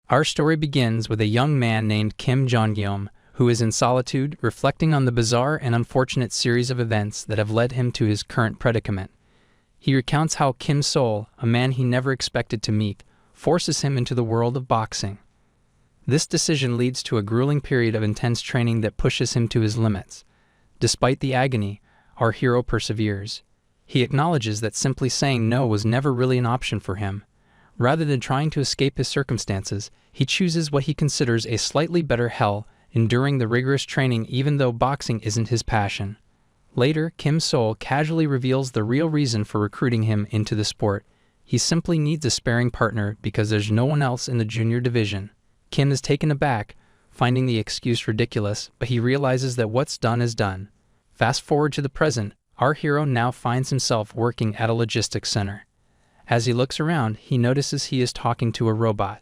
Our story begins with a young man named Kim Jong-gyum, who is in solitude, reflecting on the bizarre and unfortunate series of events that have led him to his current predicament. He recounts how Kim Sol, a man he never expected to meet, forces him into the world of boxing. This decision leads to a grueling period of intense training that pushes him to his limits. Despite the agony, our hero perseveres. He acknowledges that simply saying no was never really an option for him. Rather than trying to escape his circumstances, he chooses what he considers a slightly better hell, enduring the rigorous training even though boxing isn't his passion. Later, Kim Sol casually reveals the real reason for recruiting him into the sport. He simply needs a sparring partner because there's no one else in the junior division. Kim is taken aback, finding the excuse ridiculous, but he realizes that what's done is done. Fast forward to the present, our hero now finds himself working at a logistics center. As he looks around, he notices he is talking to a robot.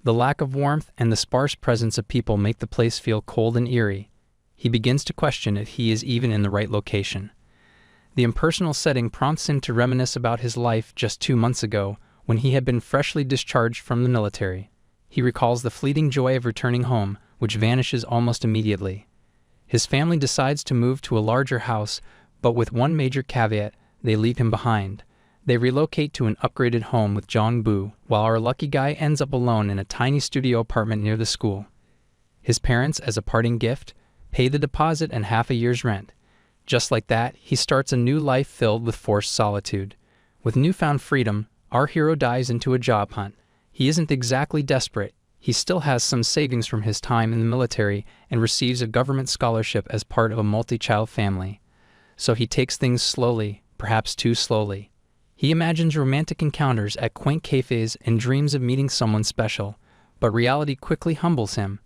The lack of warmth and the sparse presence of people make the place feel cold and eerie. He begins to question if he is even in the right location. The impersonal setting prompts him to reminisce about his life just 2 months ago, when he had been freshly discharged from the military. He recalls the fleeting joy of returning home, which vanishes almost immediately. His family decides to move to a larger house, but with one major caveat: they leave him behind. They relocate to an upgraded home with Jong-bu, while our lucky guy ends up alone in a tiny studio apartment near the school. His parents, as a parting gift, pay the deposit and half a year's rent. Just like that, he starts a new life filled with forced solitude. With newfound freedom, our hero dives into a job hunt. He isn't exactly desperate. He still has some savings from his time in the military and receives a government scholarship as part of a multi-child family. So he takes things slowly, perhaps too slowly. He imagines romantic encounters at quaint cafes and dreams of meeting someone special, but reality quickly humbles him.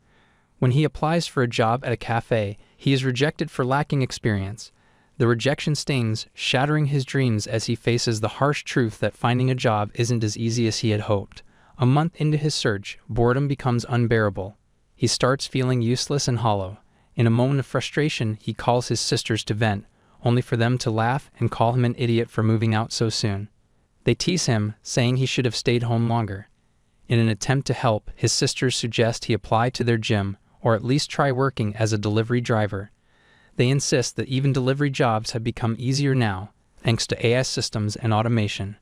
When he applies for a job at a cafe, he is rejected for lacking experience. The rejection stings, shattering his dreams as he faces the harsh truth that finding a job isn't as easy as he had hoped. A month into his search, boredom becomes unbearable. He starts feeling useless and hollow. In a moment of frustration, he calls his sisters to vent, only for them to laugh and call him an idiot for moving out so soon. They tease him, saying he should have stayed home longer. In an attempt to help, his sisters suggest he apply to their gym, or at least try working as a delivery driver. They insist that even delivery jobs have become easier now, thanks to AI systems and automation.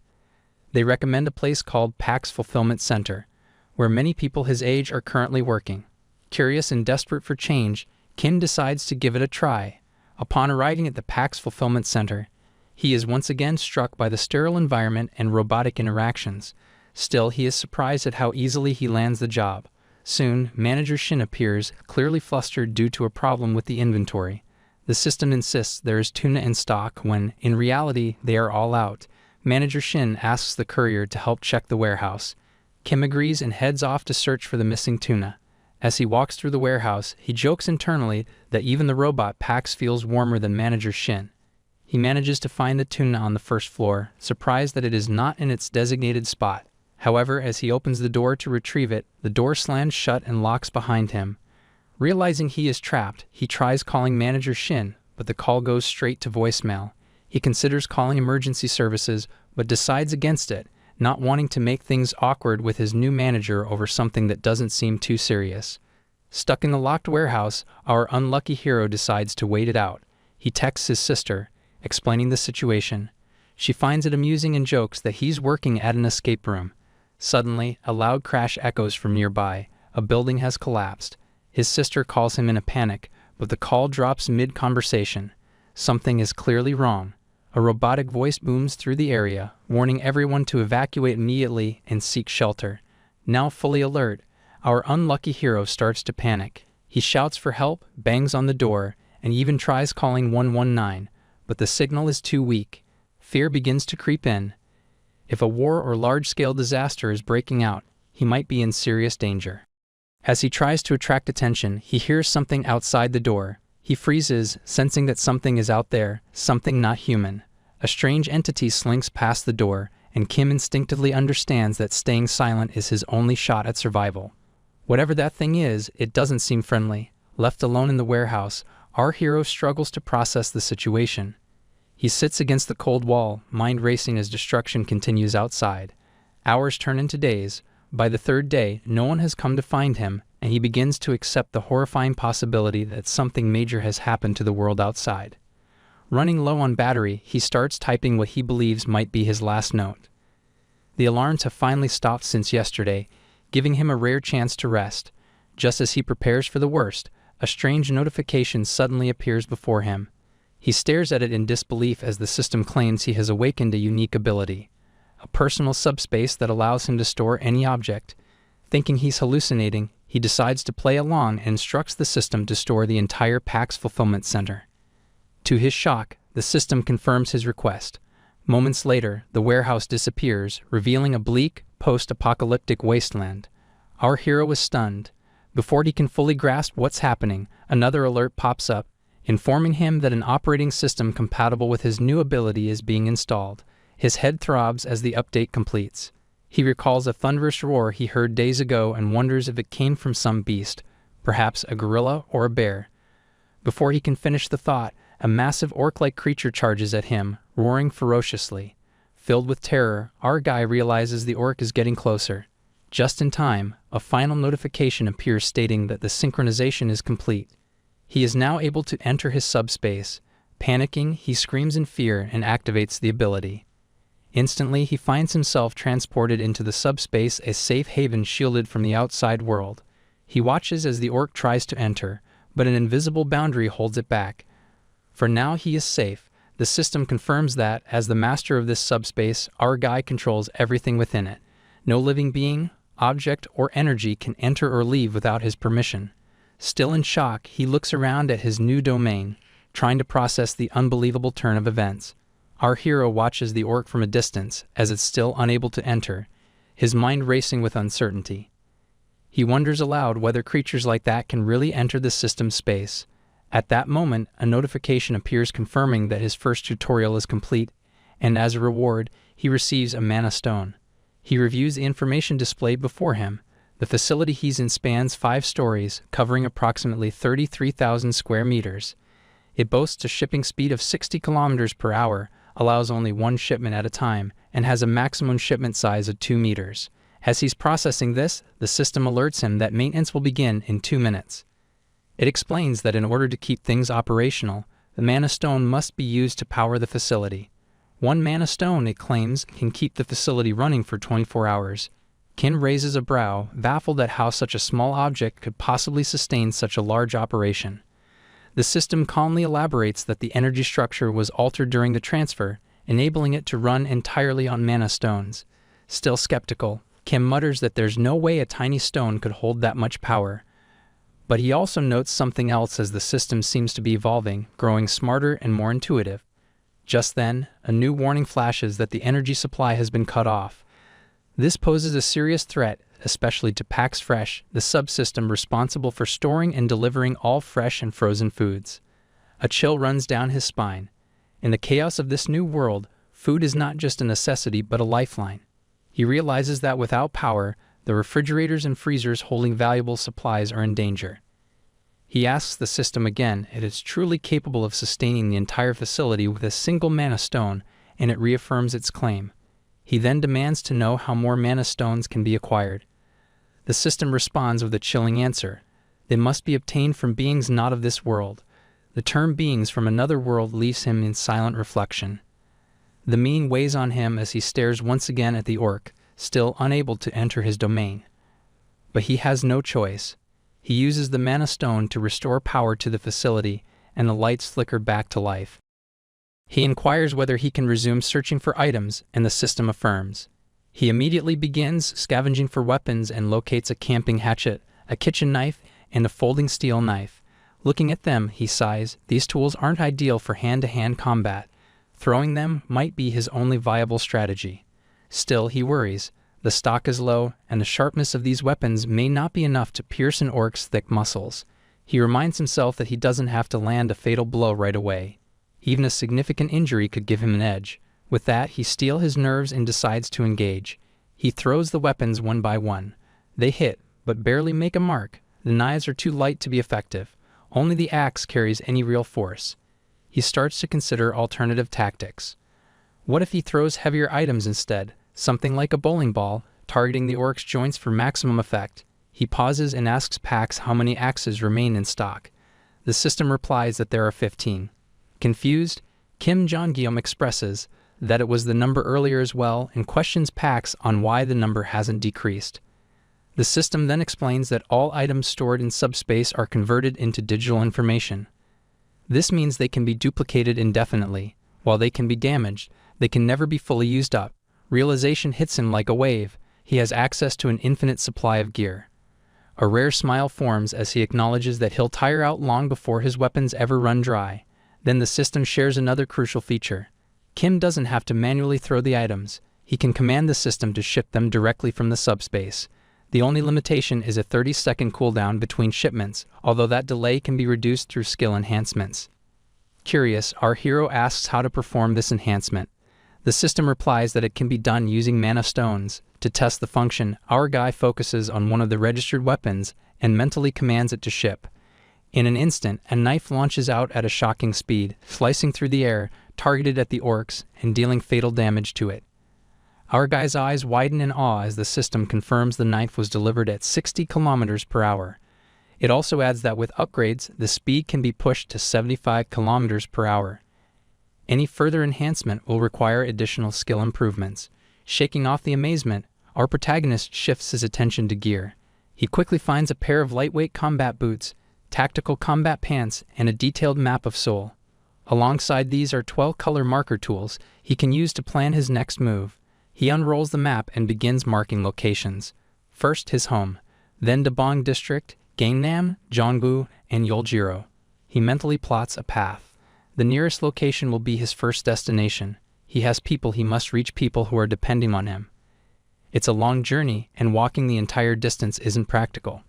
They recommend a place called PAX Fulfillment Center, where many people his age are currently working. Curious and desperate for change, Kim decides to give it a try. Upon arriving at the PAX Fulfillment Center, he is once again struck by the sterile environment and robotic interactions. Still, he is surprised at how easily he lands the job. Soon, Manager Shin appears, clearly flustered due to a problem with the inventory. The system insists there is tuna in stock when, in reality, they are all out. Manager Shin asks the courier to help check the warehouse. Kim agrees and heads off to search for the missing tuna. As he walks through the warehouse, he jokes internally that even the robot Pax feels warmer than Manager Shin. He manages to find the tuna on the first floor, surprised that it is not in its designated spot. However, as he opens the door to retrieve it, the door slams shut and locks behind him. Realizing he is trapped, he tries calling Manager Shin, but the call goes straight to voicemail. He considers calling emergency services, but decides against it, not wanting to make things awkward with his new manager over something that doesn't seem too serious. Stuck in the locked warehouse, our unlucky hero decides to wait it out. He texts his sister, explaining the situation. She finds it amusing and jokes that he's working at an escape room. Suddenly, a loud crash echoes from nearby. A building has collapsed. His sister calls him in a panic, but the call drops mid-conversation. Something is clearly wrong. A robotic voice booms through the area, warning everyone to evacuate immediately and seek shelter. Now fully alert, our unlucky hero starts to panic. He shouts for help, bangs on the door, and even tries calling 119, but the signal is too weak. Fear begins to creep in. If a war or large-scale disaster is breaking out, he might be in serious danger. As he tries to attract attention, he hears something outside the door. He freezes, sensing that something is out there, something not human. A strange entity slinks past the door, and Kim instinctively understands that staying silent is his only shot at survival. Whatever that thing is, it doesn't seem friendly. Left alone in the warehouse, our hero struggles to process the situation. He sits against the cold wall, mind racing as destruction continues outside. Hours turn into days. By the third day, no one has come to find him, and he begins to accept the horrifying possibility that something major has happened to the world outside. Running low on battery, he starts typing what he believes might be his last note. The alarms have finally stopped since yesterday, giving him a rare chance to rest. Just as he prepares for the worst, a strange notification suddenly appears before him. He stares at it in disbelief as the system claims he has awakened a unique ability, a personal subspace that allows him to store any object. Thinking he's hallucinating, he decides to play along and instructs the system to store the entire PAX fulfillment center. To his shock, the system confirms his request. Moments later, the warehouse disappears, revealing a bleak, post-apocalyptic wasteland. Our hero is stunned. Before he can fully grasp what's happening, another alert pops up, informing him that an operating system compatible with his new ability is being installed. His head throbs as the update completes. He recalls a thunderous roar he heard days ago and wonders if it came from some beast, perhaps a gorilla or a bear. Before he can finish the thought, a massive orc-like creature charges at him, roaring ferociously. Filled with terror, our guy realizes the orc is getting closer. Just in time, a final notification appears stating that the synchronization is complete. He is now able to enter his subspace. Panicking, he screams in fear and activates the ability. Instantly, he finds himself transported into the subspace, a safe haven shielded from the outside world. He watches as the orc tries to enter, but an invisible boundary holds it back. For now, he is safe. The system confirms that, as the master of this subspace, our guy controls everything within it. No living being, object, or energy can enter or leave without his permission. Still in shock, he looks around at his new domain, trying to process the unbelievable turn of events. Our hero watches the orc from a distance, as it's still unable to enter, his mind racing with uncertainty. He wonders aloud whether creatures like that can really enter the system's space. At that moment, a notification appears confirming that his first tutorial is complete, and as a reward, he receives a mana stone. He reviews the information displayed before him. The facility he's in spans 5 stories, covering approximately 33,000 square meters. It boasts a shipping speed of 60 kilometers per hour, allows only one shipment at a time, and has a maximum shipment size of 2 meters. As he's processing this, the system alerts him that maintenance will begin in 2 minutes. It explains that in order to keep things operational, the mana stone must be used to power the facility. 1 mana stone, it claims, can keep the facility running for 24 hours. Kin raises a brow, baffled at how such a small object could possibly sustain such a large operation. The system calmly elaborates that the energy structure was altered during the transfer, enabling it to run entirely on mana stones. Still skeptical, Kim mutters that there's no way a tiny stone could hold that much power. But he also notes something else as the system seems to be evolving, growing smarter and more intuitive. Just then, a new warning flashes that the energy supply has been cut off. This poses a serious threat, especially to PAX Fresh, the subsystem responsible for storing and delivering all fresh and frozen foods. A chill runs down his spine. In the chaos of this new world, food is not just a necessity but a lifeline. He realizes that without power, the refrigerators and freezers holding valuable supplies are in danger. He asks the system again if it is truly capable of sustaining the entire facility with a single mana stone, and it reaffirms its claim. He then demands to know how more mana stones can be acquired. The system responds with a chilling answer. They must be obtained from beings not of this world. The term beings from another world leaves him in silent reflection. The meaning weighs on him as he stares once again at the orc, still unable to enter his domain. But he has no choice. He uses the mana stone to restore power to the facility, and the lights flicker back to life. He inquires whether he can resume searching for items, and the system affirms. He immediately begins scavenging for weapons and locates a camping hatchet, a kitchen knife, and a folding steel knife. Looking at them, he sighs, these tools aren't ideal for hand-to-hand combat. Throwing them might be his only viable strategy. Still, he worries. The stock is low, and the sharpness of these weapons may not be enough to pierce an orc's thick muscles. He reminds himself that he doesn't have to land a fatal blow right away. Even a significant injury could give him an edge. With that, he steels his nerves and decides to engage. He throws the weapons one by one. They hit, but barely make a mark. The knives are too light to be effective. Only the axe carries any real force. He starts to consider alternative tactics. What if he throws heavier items instead? Something like a bowling ball, targeting the orc's joints for maximum effect. He pauses and asks Pax how many axes remain in stock. The system replies that there are 15. Confused, Kim Jong-gyum expresses that it was the number earlier as well and questions Pax on why the number hasn't decreased. The system then explains that all items stored in subspace are converted into digital information. This means they can be duplicated indefinitely. While they can be damaged, they can never be fully used up. Realization hits him like a wave. He has access to an infinite supply of gear. A rare smile forms as he acknowledges that he'll tire out long before his weapons ever run dry. Then the system shares another crucial feature. Kim doesn't have to manually throw the items. He can command the system to ship them directly from the subspace. The only limitation is a 30-second cooldown between shipments, although that delay can be reduced through skill enhancements. Curious, our hero asks how to perform this enhancement. The system replies that it can be done using mana stones. To test the function, our guy focuses on one of the registered weapons and mentally commands it to ship. In an instant, a knife launches out at a shocking speed, slicing through the air, targeted at the orcs, and dealing fatal damage to it. Our guy's eyes widen in awe as the system confirms the knife was delivered at 60 kilometers per hour. It also adds that with upgrades, the speed can be pushed to 75 kilometers per hour. Any further enhancement will require additional skill improvements. Shaking off the amazement, our protagonist shifts his attention to gear. He quickly finds a pair of lightweight combat boots, tactical combat pants, and a detailed map of Seoul. Alongside these are 12 color marker tools he can use to plan his next move. He unrolls the map and begins marking locations. First his home, then Dabong District, Gangnam, Jongbu, and Yeoljiro. He mentally plots a path. The nearest location will be his first destination. He has people he must reach, people who are depending on him. It's a long journey, and walking the entire distance isn't practical.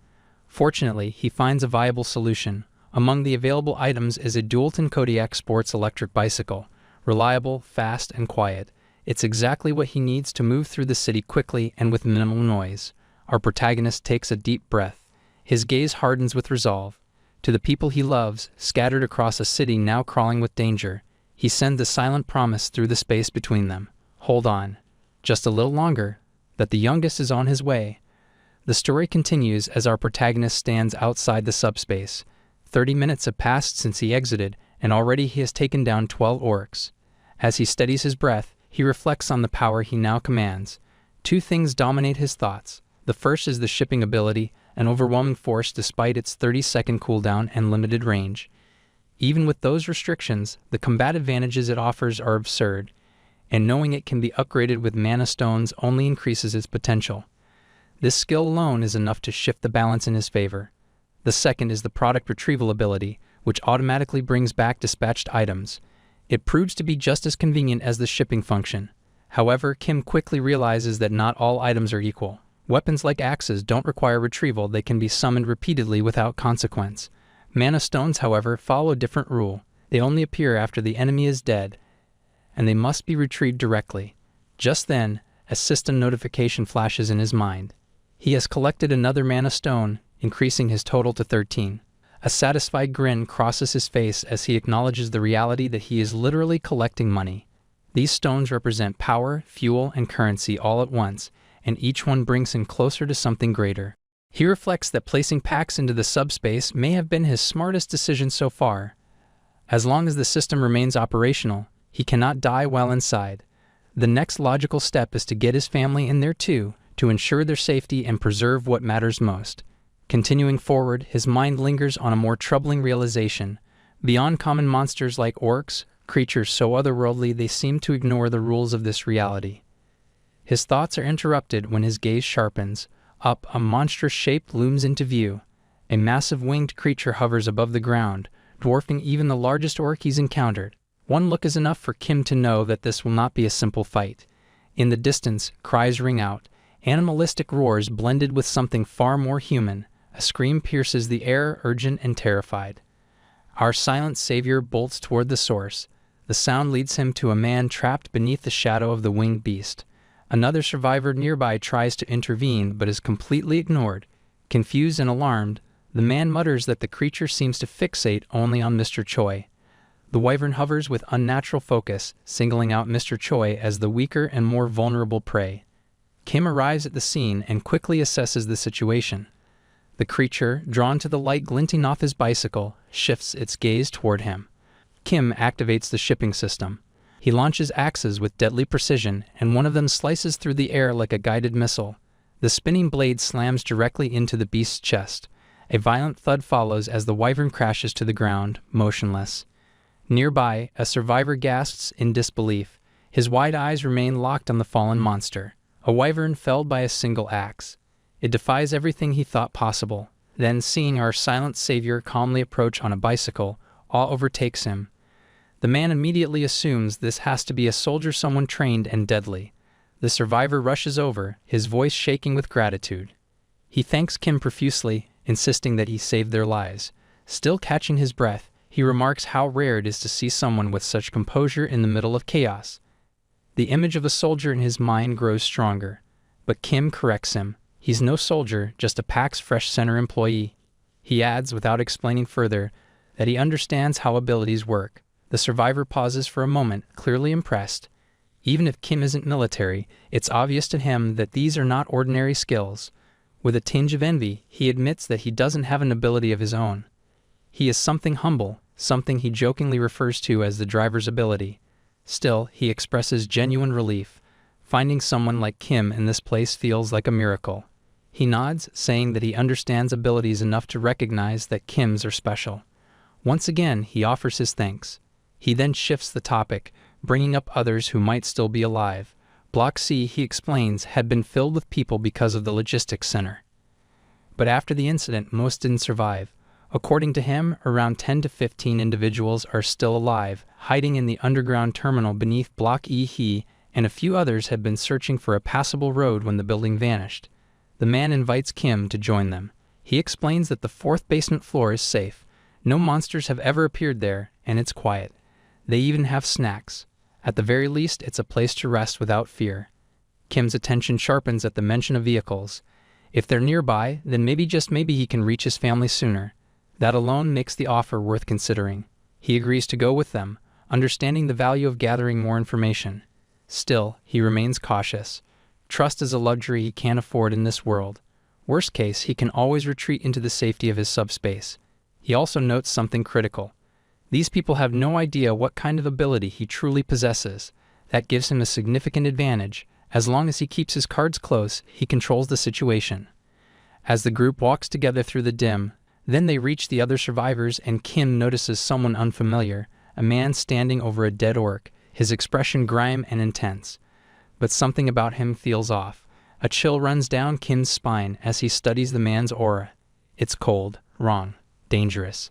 Fortunately, he finds a viable solution. Among the available items is a Dualton Kodiak Sports electric bicycle. Reliable, fast, and quiet. It's exactly what he needs to move through the city quickly and with minimal noise. Our protagonist takes a deep breath. His gaze hardens with resolve. To the people he loves, scattered across a city now crawling with danger, he sends a silent promise through the space between them. Hold on. Just a little longer, that the youngest is on his way. The story continues as our protagonist stands outside the subspace. 30 minutes have passed since he exited, and already he has taken down 12 orcs. As he steadies his breath, he reflects on the power he now commands. Two things dominate his thoughts. The first is the shipping ability, an overwhelming force despite its 30-second cooldown and limited range. Even with those restrictions, the combat advantages it offers are absurd, and knowing it can be upgraded with mana stones only increases its potential. This skill alone is enough to shift the balance in his favor. The second is the product retrieval ability, which automatically brings back dispatched items. It proves to be just as convenient as the shipping function. However, Kim quickly realizes that not all items are equal. Weapons like axes don't require retrieval, they can be summoned repeatedly without consequence. Mana stones, however, follow a different rule. They only appear after the enemy is dead, and they must be retrieved directly. Just then, a system notification flashes in his mind. He has collected another mana stone, increasing his total to 13. A satisfied grin crosses his face as he acknowledges the reality that he is literally collecting money. These stones represent power, fuel, and currency all at once, and each one brings him closer to something greater. He reflects that placing Pax into the subspace may have been his smartest decision so far. As long as the system remains operational, he cannot die while inside. The next logical step is to get his family in there too, to ensure their safety and preserve what matters most. Continuing forward, his mind lingers on a more troubling realization. Beyond common monsters like orcs, creatures so otherworldly they seem to ignore the rules of this reality. His thoughts are interrupted when his gaze sharpens. Up, a monstrous shape looms into view. A massive winged creature hovers above the ground, dwarfing even the largest orc he's encountered. One look is enough for Kim to know that this will not be a simple fight. In the distance, cries ring out, animalistic roars blended with something far more human. A scream pierces the air, urgent and terrified. Our silent savior bolts toward the source. The sound leads him to a man trapped beneath the shadow of the winged beast. Another survivor nearby tries to intervene but is completely ignored. Confused and alarmed, the man mutters that the creature seems to fixate only on Mr. Choi. The wyvern hovers with unnatural focus, singling out Mr. Choi as the weaker and more vulnerable prey. Kim arrives at the scene and quickly assesses the situation. The creature, drawn to the light glinting off his bicycle, shifts its gaze toward him. Kim activates the shipping system. He launches axes with deadly precision, and one of them slices through the air like a guided missile. The spinning blade slams directly into the beast's chest. A violent thud follows as the wyvern crashes to the ground, motionless. Nearby, a survivor gasps in disbelief. His wide eyes remain locked on the fallen monster. A wyvern felled by a single axe. It defies everything he thought possible. Then, seeing our silent savior calmly approach on a bicycle, awe overtakes him. The man immediately assumes this has to be a soldier, someone trained and deadly. The survivor rushes over, his voice shaking with gratitude. He thanks Kim profusely, insisting that he saved their lives. Still catching his breath, he remarks how rare it is to see someone with such composure in the middle of chaos. The image of a soldier in his mind grows stronger. But Kim corrects him. He's no soldier, just a PAX Fresh Center employee. He adds, without explaining further, that he understands how abilities work. The survivor pauses for a moment, clearly impressed. Even if Kim isn't military, it's obvious to him that these are not ordinary skills. With a tinge of envy, he admits that he doesn't have an ability of his own. He is something humble, something he jokingly refers to as the driver's ability. Still, he expresses genuine relief. Finding someone like Kim in this place feels like a miracle. He nods, saying that he understands abilities enough to recognize that Kim's are special. Once again, he offers his thanks. He then shifts the topic, bringing up others who might still be alive. Block C, he explains, had been filled with people because of the logistics center. But after the incident, most didn't survive. According to him, around 10 to 15 individuals are still alive, hiding in the underground terminal beneath Block E. He and a few others had been searching for a passable road when the building vanished. The man invites Kim to join them. He explains that the 4th basement floor is safe. No monsters have ever appeared there, and it's quiet. They even have snacks. At the very least, it's a place to rest without fear. Kim's attention sharpens at the mention of vehicles. If they're nearby, then maybe, just maybe, he can reach his family sooner. That alone makes the offer worth considering. He agrees to go with them, understanding the value of gathering more information. Still, he remains cautious. Trust is a luxury he can't afford in this world. Worst case, he can always retreat into the safety of his subspace. He also notes something critical. These people have no idea what kind of ability he truly possesses. That gives him a significant advantage. As long as he keeps his cards close, he controls the situation. As the group walks together through the dim, then they reach the other survivors, and Kim notices someone unfamiliar, a man standing over a dead orc, his expression grim and intense. But something about him feels off. A chill runs down Kim's spine as he studies the man's aura. It's cold, wrong, dangerous.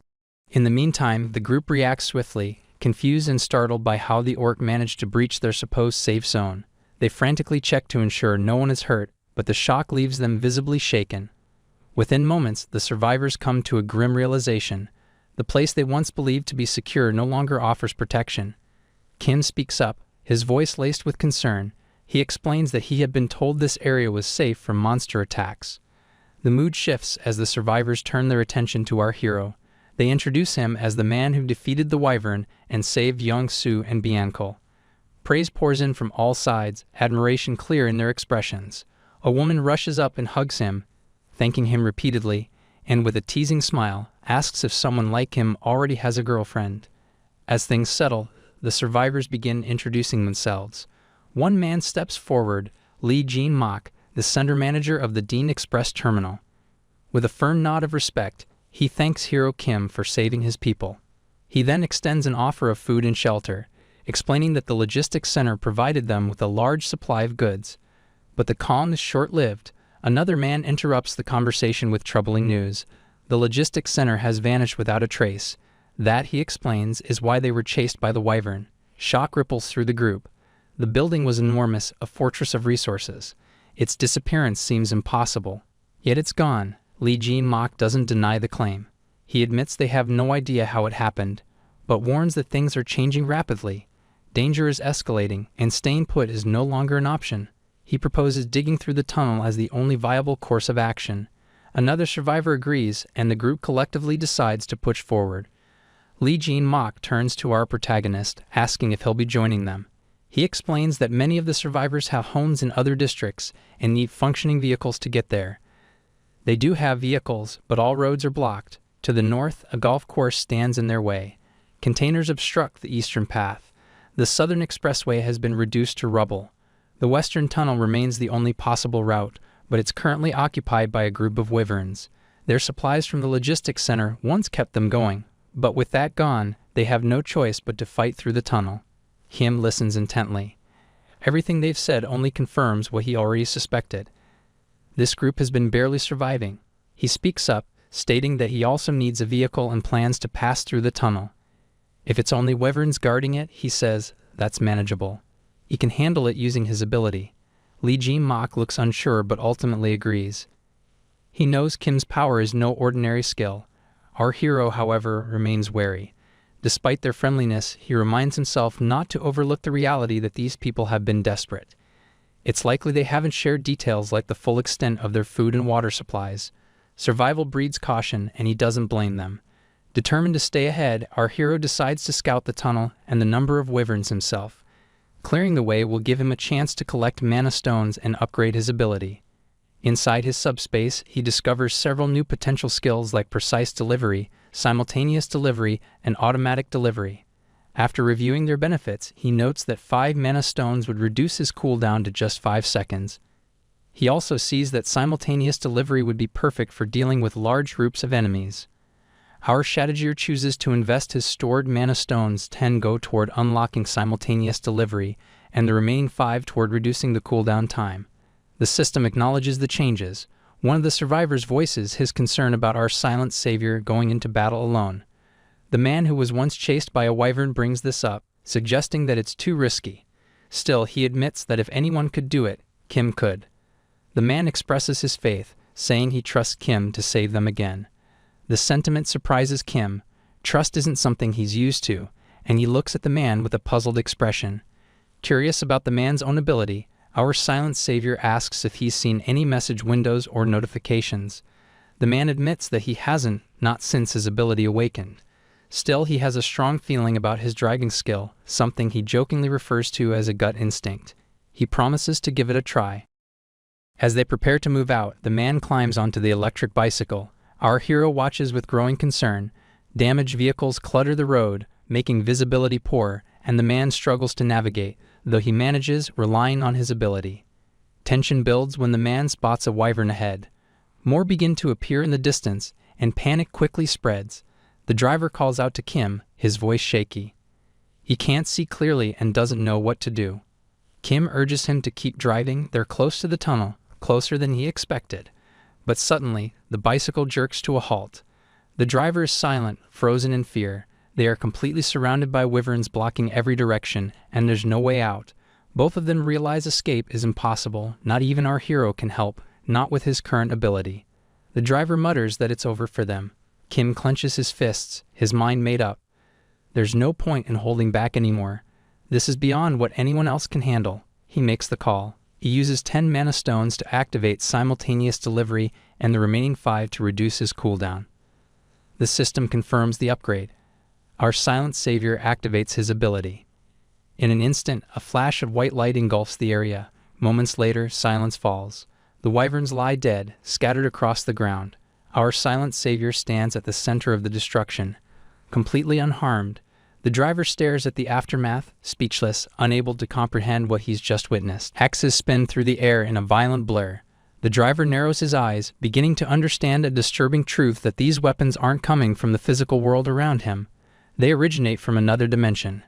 In the meantime, the group reacts swiftly, confused and startled by how the orc managed to breach their supposed safe zone. They frantically check to ensure no one is hurt, but the shock leaves them visibly shaken. Within moments, the survivors come to a grim realization. The place they once believed to be secure no longer offers protection. Kim speaks up, his voice laced with concern. He explains that he had been told this area was safe from monster attacks. The mood shifts as the survivors turn their attention to our hero. They introduce him as the man who defeated the wyvern and saved Young-Soo and Bianco. Praise pours in from all sides, admiration clear in their expressions. A woman rushes up and hugs him, thanking him repeatedly, and with a teasing smile, asks if someone like him already has a girlfriend. As things settle, the survivors begin introducing themselves. One man steps forward, Lee Jin-mak, the center manager of the Dean Express terminal. With a firm nod of respect, he thanks Hero Kim for saving his people. He then extends an offer of food and shelter, explaining that the logistics center provided them with a large supply of goods. But the calm is short-lived. Another man interrupts the conversation with troubling news. The logistics center has vanished without a trace. That, he explains, is why they were chased by the wyvern. Shock ripples through the group. The building was enormous, a fortress of resources. Its disappearance seems impossible. Yet it's gone. Lee Jin-mak doesn't deny the claim. He admits they have no idea how it happened, but warns that things are changing rapidly. Danger is escalating, and staying put is no longer an option. He proposes digging through the tunnel as the only viable course of action. Another survivor agrees, and the group collectively decides to push forward. Lee Jin-mak turns to our protagonist, asking if he'll be joining them. He explains that many of the survivors have homes in other districts and need functioning vehicles to get there. They do have vehicles, but all roads are blocked. To the north, a golf course stands in their way. Containers obstruct the eastern path. The southern expressway has been reduced to rubble. The western tunnel remains the only possible route, but it's currently occupied by a group of wyverns. Their supplies from the logistics center once kept them going, but with that gone, they have no choice but to fight through the tunnel. Kim listens intently. Everything they've said only confirms what he already suspected. This group has been barely surviving. He speaks up, stating that he also needs a vehicle and plans to pass through the tunnel. If it's only wyverns guarding it, he says, that's manageable. He can handle it using his ability. Lee Ji-mak looks unsure but ultimately agrees. He knows Kim's power is no ordinary skill. Our hero, however, remains wary. Despite their friendliness, he reminds himself not to overlook the reality that these people have been desperate. It's likely they haven't shared details like the full extent of their food and water supplies. Survival breeds caution, and he doesn't blame them. Determined to stay ahead, our hero decides to scout the tunnel and the number of wyverns himself. Clearing the way will give him a chance to collect mana stones and upgrade his ability. Inside his subspace, he discovers several new potential skills like precise delivery, simultaneous delivery, and automatic delivery. After reviewing their benefits, he notes that 5 mana stones would reduce his cooldown to just 5 seconds. He also sees that simultaneous delivery would be perfect for dealing with large groups of enemies. Our Shadajir chooses to invest his stored mana stones. 10 go toward unlocking simultaneous delivery, and the remaining 5 toward reducing the cooldown time. The system acknowledges the changes. One of the survivors voices his concern about our silent savior going into battle alone. The man who was once chased by a wyvern brings this up, suggesting that it's too risky. Still, he admits that if anyone could do it, Kim could. The man expresses his faith, saying he trusts Kim to save them again. The sentiment surprises Kim. Trust isn't something he's used to, and he looks at the man with a puzzled expression. Curious about the man's own ability, our silent savior asks if he's seen any message windows or notifications. The man admits that he hasn't, not since his ability awakened. Still, he has a strong feeling about his dragging skill, something he jokingly refers to as a gut instinct. He promises to give it a try. As they prepare to move out, the man climbs onto the electric bicycle. Our hero watches with growing concern. Damaged vehicles clutter the road, making visibility poor, and the man struggles to navigate, though he manages, relying on his ability. Tension builds when the man spots a wyvern ahead. More begin to appear in the distance, and panic quickly spreads. The driver calls out to Kim, his voice shaky. He can't see clearly and doesn't know what to do. Kim urges him to keep driving. They're close to the tunnel, closer than he expected. But suddenly, the bicycle jerks to a halt. The driver is silent, frozen in fear. They are completely surrounded by wyverns blocking every direction, and there's no way out. Both of them realize escape is impossible. Not even our hero can help, not with his current ability. The driver mutters that it's over for them. Kim clenches his fists, his mind made up. There's no point in holding back anymore. This is beyond what anyone else can handle. He makes the call. He uses 10 mana stones to activate simultaneous delivery and the remaining 5 to reduce his cooldown. The system confirms the upgrade. Our silent savior activates his ability. In an instant, a flash of white light engulfs the area. Moments later, silence falls. The wyverns lie dead, scattered across the ground. Our silent savior stands at the center of the destruction. Completely unharmed, the driver stares at the aftermath, speechless, unable to comprehend what he's just witnessed. Axes spin through the air in a violent blur. The driver narrows his eyes, beginning to understand a disturbing truth that these weapons aren't coming from the physical world around him. They originate from another dimension.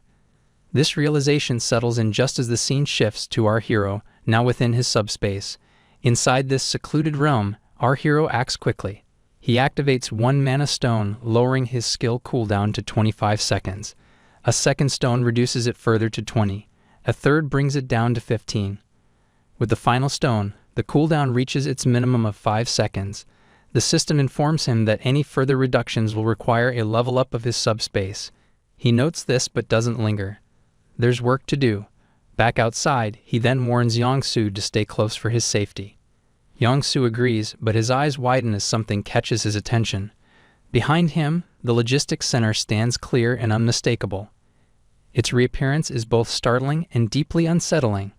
This realization settles in just as the scene shifts to our hero, now within his subspace. Inside this secluded realm, our hero acts quickly. He activates 1 mana stone, lowering his skill cooldown to 25 seconds. A second stone reduces it further to 20. A third brings it down to 15. With the final stone, the cooldown reaches its minimum of 5 seconds. The system informs him that any further reductions will require a level up of his subspace. He notes this but doesn't linger. There's work to do. Back outside, he then warns Yongsu to stay close for his safety. Yongsu agrees, but his eyes widen as something catches his attention. Behind him, the logistics center stands clear and unmistakable. Its reappearance is both startling and deeply unsettling.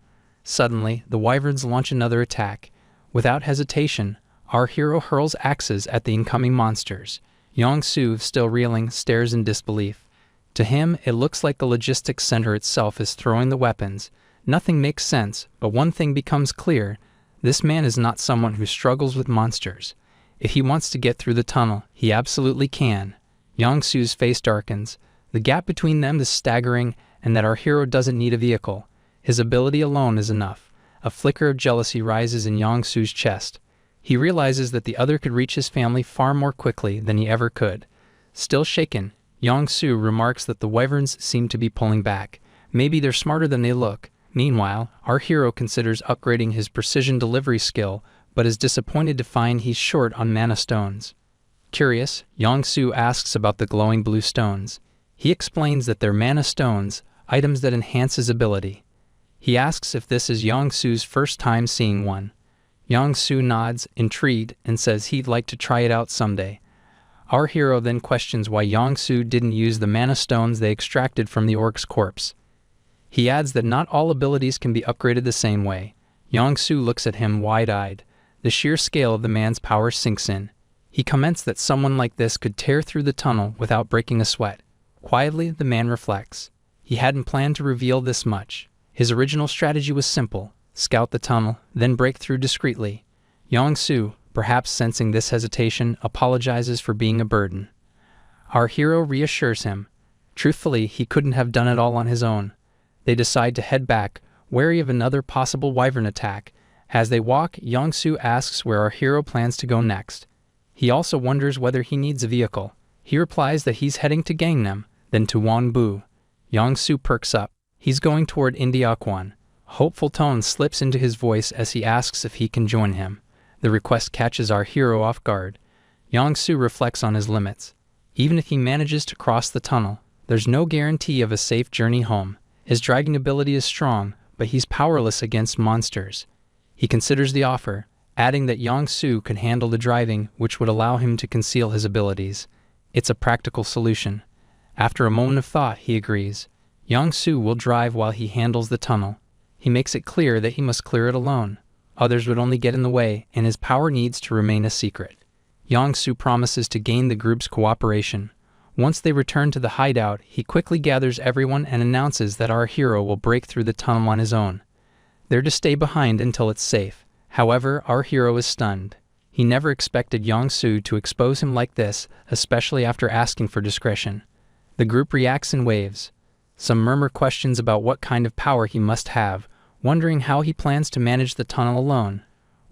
Suddenly, the wyverns launch another attack. Without hesitation, our hero hurls axes at the incoming monsters. Yong-soo, still reeling, stares in disbelief. To him, it looks like the logistics center itself is throwing the weapons. Nothing makes sense, but one thing becomes clear. This man is not someone who struggles with monsters. If he wants to get through the tunnel, he absolutely can. Yong-soo's face darkens. The gap between them is staggering, and that our hero doesn't need a vehicle. His ability alone is enough. A flicker of jealousy rises in Yong-soo's chest. He realizes that the other could reach his family far more quickly than he ever could. Still shaken, Yong-soo remarks that the wyverns seem to be pulling back. Maybe they're smarter than they look. Meanwhile, our hero considers upgrading his precision delivery skill, but is disappointed to find he's short on mana stones. Curious, Yong-soo asks about the glowing blue stones. He explains that they're mana stones, items that enhance his ability. He asks if this is Yong-soo's first time seeing one. Yong-soo nods, intrigued, and says he'd like to try it out someday. Our hero then questions why Yong-soo didn't use the mana stones they extracted from the orc's corpse. He adds that not all abilities can be upgraded the same way. Yong-soo looks at him wide-eyed. The sheer scale of the man's power sinks in. He comments that someone like this could tear through the tunnel without breaking a sweat. Quietly, the man reflects. He hadn't planned to reveal this much. His original strategy was simple: scout the tunnel, then break through discreetly. Yong-soo, perhaps sensing this hesitation, apologizes for being a burden. Our hero reassures him. Truthfully, he couldn't have done it all on his own. They decide to head back, wary of another possible wyvern attack. As they walk, Yong-soo asks where our hero plans to go next. He also wonders whether he needs a vehicle. He replies that he's heading to Gangnam, then to Wonbu. Yong-soo perks up. He's going toward Indiakwon. Hopeful tone slips into his voice as he asks if he can join him. The request catches our hero off guard. Yong-soo reflects on his limits. Even if he manages to cross the tunnel, there's no guarantee of a safe journey home. His dragging ability is strong, but he's powerless against monsters. He considers the offer, adding that Yong-soo could handle the driving, which would allow him to conceal his abilities. It's a practical solution. After a moment of thought, he agrees. Yong-soo will drive while he handles the tunnel. He makes it clear that he must clear it alone. Others would only get in the way, and his power needs to remain a secret. Yong-soo promises to gain the group's cooperation. Once they return to the hideout, he quickly gathers everyone and announces that our hero will break through the tunnel on his own. They're to stay behind until it's safe. However, our hero is stunned. He never expected Yong-soo to expose him like this, especially after asking for discretion. The group reacts in waves. Some murmur questions about what kind of power he must have, wondering how he plans to manage the tunnel alone.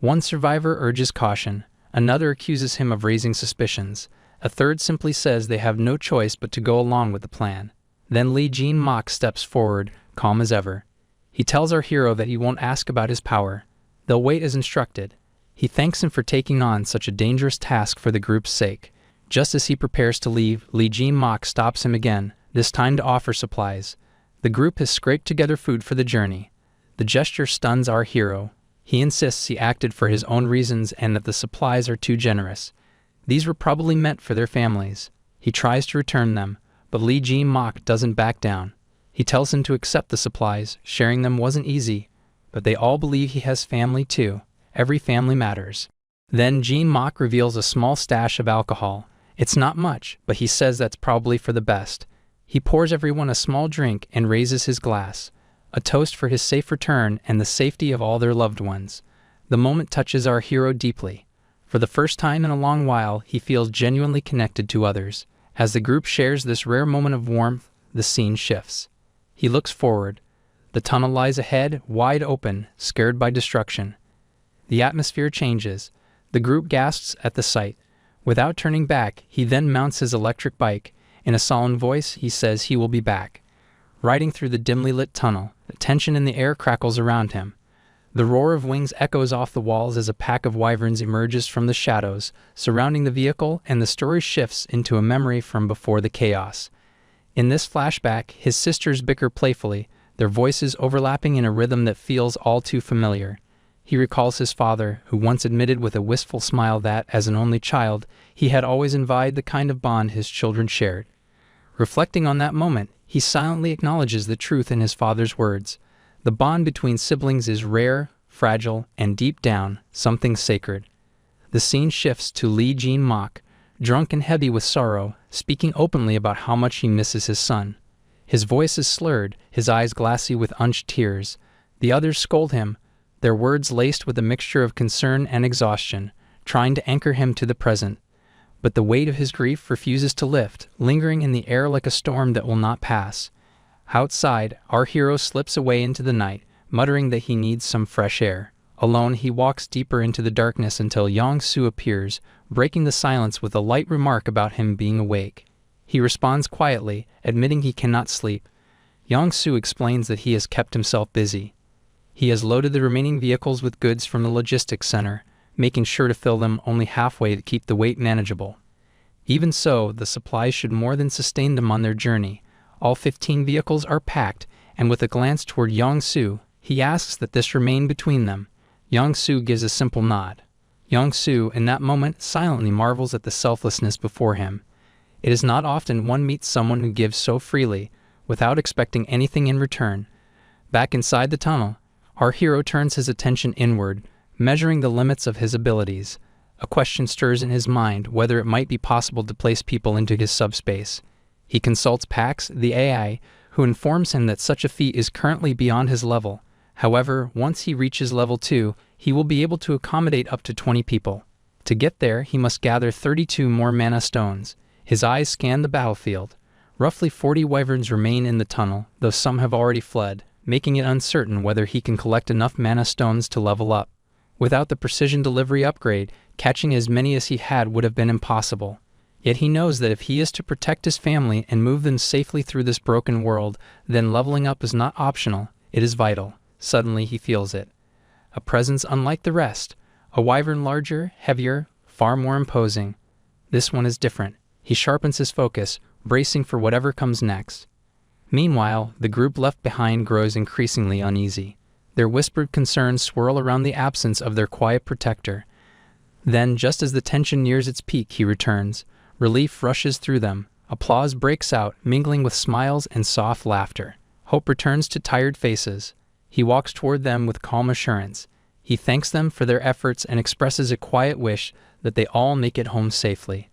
One survivor urges caution. Another accuses him of raising suspicions. A third simply says they have no choice but to go along with the plan. Then Lee Jin-mak steps forward, calm as ever. He tells our hero that he won't ask about his power. They'll wait as instructed. He thanks him for taking on such a dangerous task for the group's sake. Just as he prepares to leave, Lee Jin-mak stops him again, this time to offer supplies. The group has scraped together food for the journey. The gesture stuns our hero. He insists he acted for his own reasons and that the supplies are too generous. These were probably meant for their families. He tries to return them, but Lee Jin-mak doesn't back down. He tells him to accept the supplies. Sharing them wasn't easy, but they all believe he has family too. Every family matters. Then Jin-mak reveals a small stash of alcohol. It's not much, but he says that's probably for the best. He pours everyone a small drink and raises his glass, a toast for his safe return and the safety of all their loved ones. The moment touches our hero deeply. For the first time in a long while, he feels genuinely connected to others. As the group shares this rare moment of warmth, the scene shifts. He looks forward. The tunnel lies ahead, wide open, scared by destruction. The atmosphere changes. The group gasps at the sight. Without turning back, he then mounts his electric bike. In a solemn voice, he says he will be back. Riding through the dimly lit tunnel, the tension in the air crackles around him. The roar of wings echoes off the walls as a pack of wyverns emerges from the shadows, surrounding the vehicle, and the story shifts into a memory from before the chaos. In this flashback, his sisters bicker playfully, their voices overlapping in a rhythm that feels all too familiar. He recalls his father, who once admitted with a wistful smile that, as an only child, he had always envied the kind of bond his children shared. Reflecting on that moment, he silently acknowledges the truth in his father's words. The bond between siblings is rare, fragile, and deep down, something sacred. The scene shifts to Lee Jin-mak, drunk and heavy with sorrow, speaking openly about how much he misses his son. His voice is slurred, his eyes glassy with unshed tears. The others scold him, their words laced with a mixture of concern and exhaustion, trying to anchor him to the present. But the weight of his grief refuses to lift, lingering in the air like a storm that will not pass. Outside, our hero slips away into the night, muttering that he needs some fresh air. Alone, he walks deeper into the darkness until Yong-soo appears, breaking the silence with a light remark about him being awake. He responds quietly, admitting he cannot sleep. Yong-soo explains that he has kept himself busy. He has loaded the remaining vehicles with goods from the logistics center, making sure to fill them only halfway to keep the weight manageable. Even so, the supplies should more than sustain them on their journey. All 15 vehicles are packed, and with a glance toward Yong-soo, he asks that this remain between them. Yong-soo gives a simple nod. Yong-soo, in that moment, silently marvels at the selflessness before him. It is not often one meets someone who gives so freely, without expecting anything in return. Back inside the tunnel, our hero turns his attention inward, measuring the limits of his abilities. A question stirs in his mind whether it might be possible to place people into his subspace. He consults Pax, the AI, who informs him that such a feat is currently beyond his level. However, once he reaches level 2, he will be able to accommodate up to 20 people. To get there, he must gather 32 more mana stones. His eyes scan the battlefield. Roughly 40 wyverns remain in the tunnel, though some have already fled, making it uncertain whether he can collect enough mana stones to level up. Without the precision delivery upgrade, catching as many as he had would have been impossible. Yet he knows that if he is to protect his family and move them safely through this broken world, then leveling up is not optional, it is vital. Suddenly he feels it. A presence unlike the rest. A wyvern larger, heavier, far more imposing. This one is different. He sharpens his focus, bracing for whatever comes next. Meanwhile, the group left behind grows increasingly uneasy. Their whispered concerns swirl around the absence of their quiet protector. Then, just as the tension nears its peak, he returns. Relief rushes through them. Applause breaks out, mingling with smiles and soft laughter. Hope returns to tired faces. He walks toward them with calm assurance. He thanks them for their efforts and expresses a quiet wish that they all make it home safely.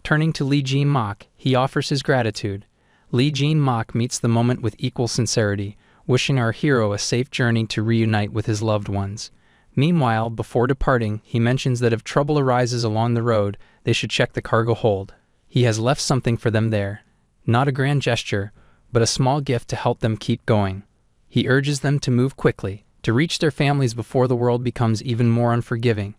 Turning to Lee Jin-mak, he offers his gratitude. Lee Jin-mak meets the moment with equal sincerity, wishing our hero a safe journey to reunite with his loved ones. Meanwhile, before departing, he mentions that if trouble arises along the road, they should check the cargo hold. He has left something for them there. Not a grand gesture, but a small gift to help them keep going. He urges them to move quickly, to reach their families before the world becomes even more unforgiving.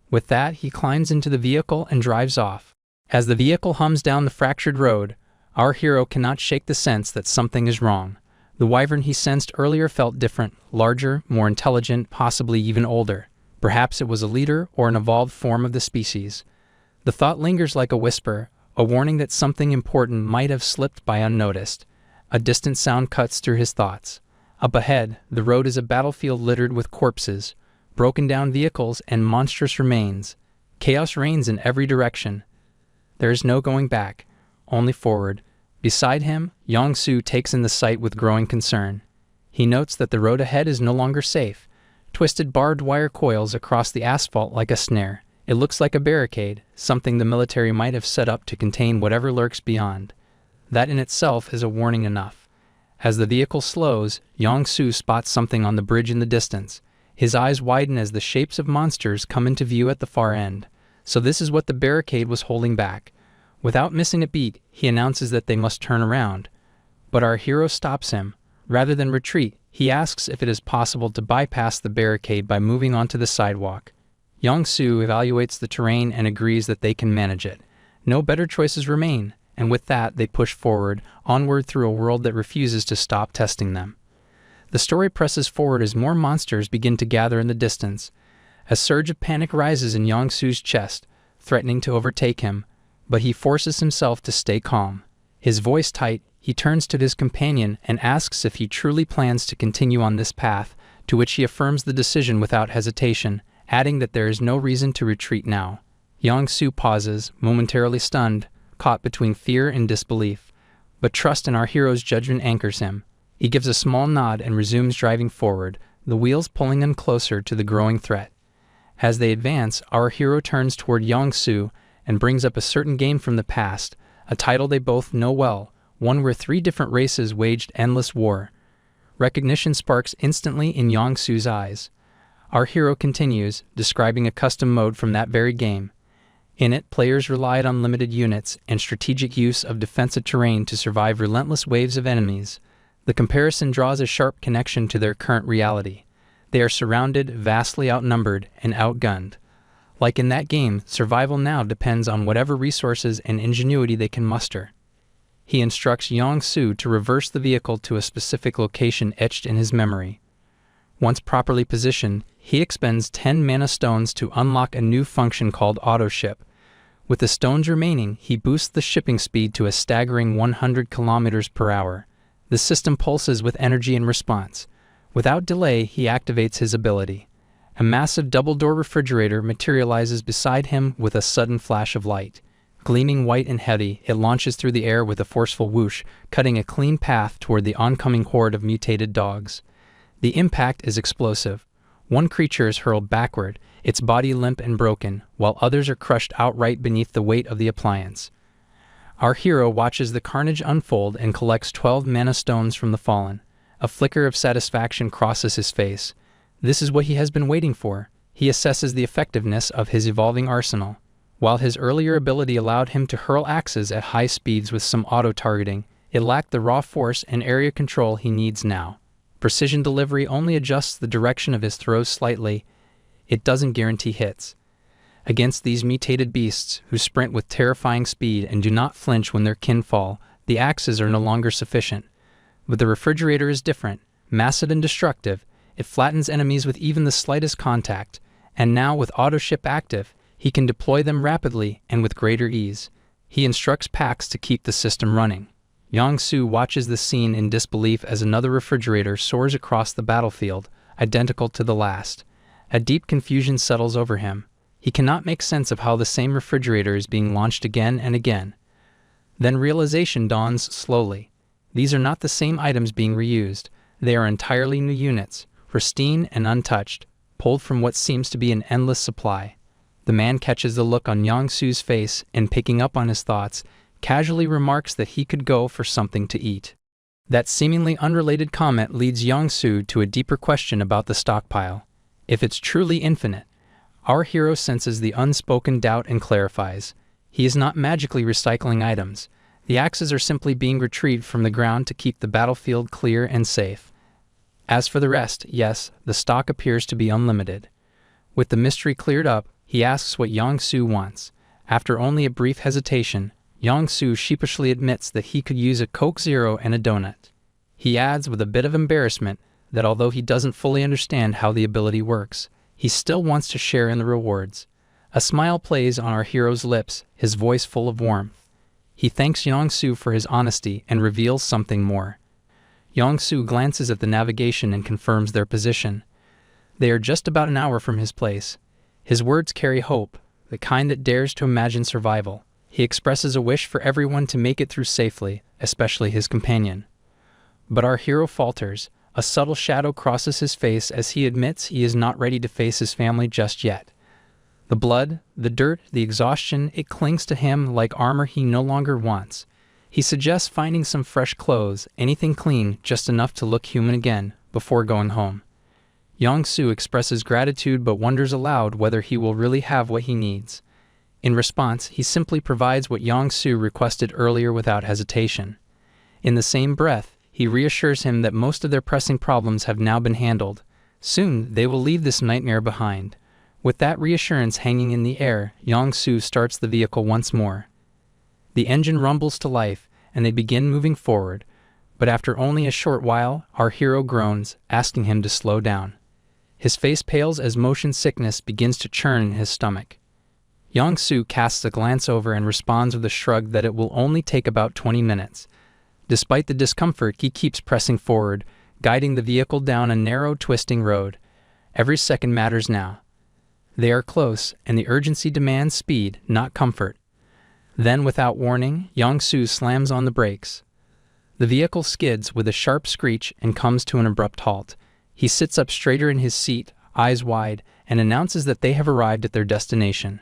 With that, he climbs into the vehicle and drives off. As the vehicle hums down the fractured road, our hero cannot shake the sense that something is wrong. The wyvern he sensed earlier felt different, larger, more intelligent, possibly even older. Perhaps it was a leader or an evolved form of the species. The thought lingers like a whisper, a warning that something important might have slipped by unnoticed. A distant sound cuts through his thoughts. Up ahead, the road is a battlefield littered with corpses, broken down vehicles, and monstrous remains. Chaos reigns in every direction. There is no going back, only forward. Beside him, Yong-soo takes in the sight with growing concern. He notes that the road ahead is no longer safe. Twisted barbed wire coils across the asphalt like a snare. It looks like a barricade, something the military might have set up to contain whatever lurks beyond. That in itself is a warning enough. As the vehicle slows, Yong-soo spots something on the bridge in the distance. His eyes widen as the shapes of monsters come into view at the far end. So this is what the barricade was holding back. Without missing a beat, he announces that they must turn around. But our hero stops him. Rather than retreat, he asks if it is possible to bypass the barricade by moving onto the sidewalk. Yong-soo evaluates the terrain and agrees that they can manage it. No better choices remain, and with that they push forward, onward through a world that refuses to stop testing them. The story presses forward as more monsters begin to gather in the distance. A surge of panic rises in Yong-soo's chest, threatening to overtake him, but he forces himself to stay calm. His voice tight, he turns to his companion and asks if he truly plans to continue on this path, to which he affirms the decision without hesitation, adding that there is no reason to retreat now. Yong-soo pauses, momentarily stunned, caught between fear and disbelief. But trust in our hero's judgment anchors him. He gives a small nod and resumes driving forward, the wheels pulling him closer to the growing threat. As they advance, our hero turns toward Yong-Soo and brings up a certain game from the past, a title they both know well, one where 3 different races waged endless war. Recognition sparks instantly in Yong-Soo's eyes. Our hero continues, describing a custom mode from that very game. In it, players relied on limited units and strategic use of defensive terrain to survive relentless waves of enemies. The comparison draws a sharp connection to their current reality. They are surrounded, vastly outnumbered, and outgunned. Like in that game, survival now depends on whatever resources and ingenuity they can muster. He instructs Yong-Soo to reverse the vehicle to a specific location etched in his memory. Once properly positioned, he expends 10 mana stones to unlock a new function called auto-ship. With the stones remaining, he boosts the shipping speed to a staggering 100 km per hour. The system pulses with energy in response. Without delay, he activates his ability. A massive double-door refrigerator materializes beside him with a sudden flash of light. Gleaming white and heavy, it launches through the air with a forceful whoosh, cutting a clean path toward the oncoming horde of mutated dogs. The impact is explosive. One creature is hurled backward, its body limp and broken, while others are crushed outright beneath the weight of the appliance. Our hero watches the carnage unfold and collects 12 mana stones from the fallen. A flicker of satisfaction crosses his face. This is what he has been waiting for. He assesses the effectiveness of his evolving arsenal. While his earlier ability allowed him to hurl axes at high speeds with some auto-targeting, it lacked the raw force and area control he needs now. Precision delivery only adjusts the direction of his throws slightly. It doesn't guarantee hits. Against these mutated beasts, who sprint with terrifying speed and do not flinch when their kin fall, the axes are no longer sufficient. But the refrigerator is different. Massive and destructive, it flattens enemies with even the slightest contact, and now with auto-ship active, he can deploy them rapidly and with greater ease. He instructs packs to keep the system running. Yong-Soo watches the scene in disbelief as another refrigerator soars across the battlefield, identical to the last. A deep confusion settles over him. He cannot make sense of how the same refrigerator is being launched again and again. Then realization dawns slowly. These are not the same items being reused. They are entirely new units, pristine and untouched, pulled from what seems to be an endless supply. The man catches the look on Yong-Soo's face and, picking up on his thoughts, casually remarks that he could go for something to eat. That seemingly unrelated comment leads Yong-Soo to a deeper question about the stockpile. If it's truly infinite, our hero senses the unspoken doubt and clarifies. He is not magically recycling items. The axes are simply being retrieved from the ground to keep the battlefield clear and safe. As for the rest, yes, the stock appears to be unlimited. With the mystery cleared up, he asks what Yong-Soo wants. After only a brief hesitation, Yong-Soo sheepishly admits that he could use a Coke Zero and a donut. He adds with a bit of embarrassment that although he doesn't fully understand how the ability works, he still wants to share in the rewards. A smile plays on our hero's lips, his voice full of warmth. He thanks Yong-Soo for his honesty and reveals something more. Yong-Soo glances at the navigation and confirms their position. They are just about an hour from his place. His words carry hope, the kind that dares to imagine survival. He expresses a wish for everyone to make it through safely, especially his companion. But our hero falters. A subtle shadow crosses his face as he admits he is not ready to face his family just yet. The blood, the dirt, the exhaustion, it clings to him like armor he no longer wants. He suggests finding some fresh clothes, anything clean, just enough to look human again, before going home. Yong-Soo expresses gratitude but wonders aloud whether he will really have what he needs. In response, he simply provides what Yong-Soo requested earlier without hesitation. In the same breath, he reassures him that most of their pressing problems have now been handled. Soon, they will leave this nightmare behind. With that reassurance hanging in the air, Yong-Soo starts the vehicle once more. The engine rumbles to life, and they begin moving forward. But after only a short while, our hero groans, asking him to slow down. His face pales as motion sickness begins to churn in his stomach. Yong-Soo casts a glance over and responds with a shrug that it will only take about 20 minutes. Despite the discomfort, he keeps pressing forward, guiding the vehicle down a narrow, twisting road. Every second matters now. They are close, and the urgency demands speed, not comfort. Then, without warning, Yong-Soo slams on the brakes. The vehicle skids with a sharp screech and comes to an abrupt halt. He sits up straighter in his seat, eyes wide, and announces that they have arrived at their destination.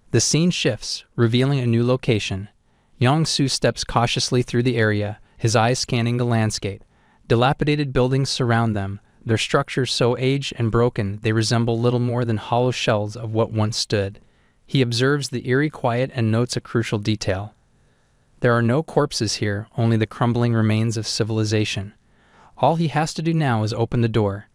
The scene shifts, revealing a new location. Yang-soo steps cautiously through the area, his eyes scanning the landscape. Dilapidated buildings surround them, their structures so aged and broken they resemble little more than hollow shells of what once stood. He observes the eerie quiet and notes a crucial detail. There are no corpses here, only the crumbling remains of civilization. All he has to do now is open the door.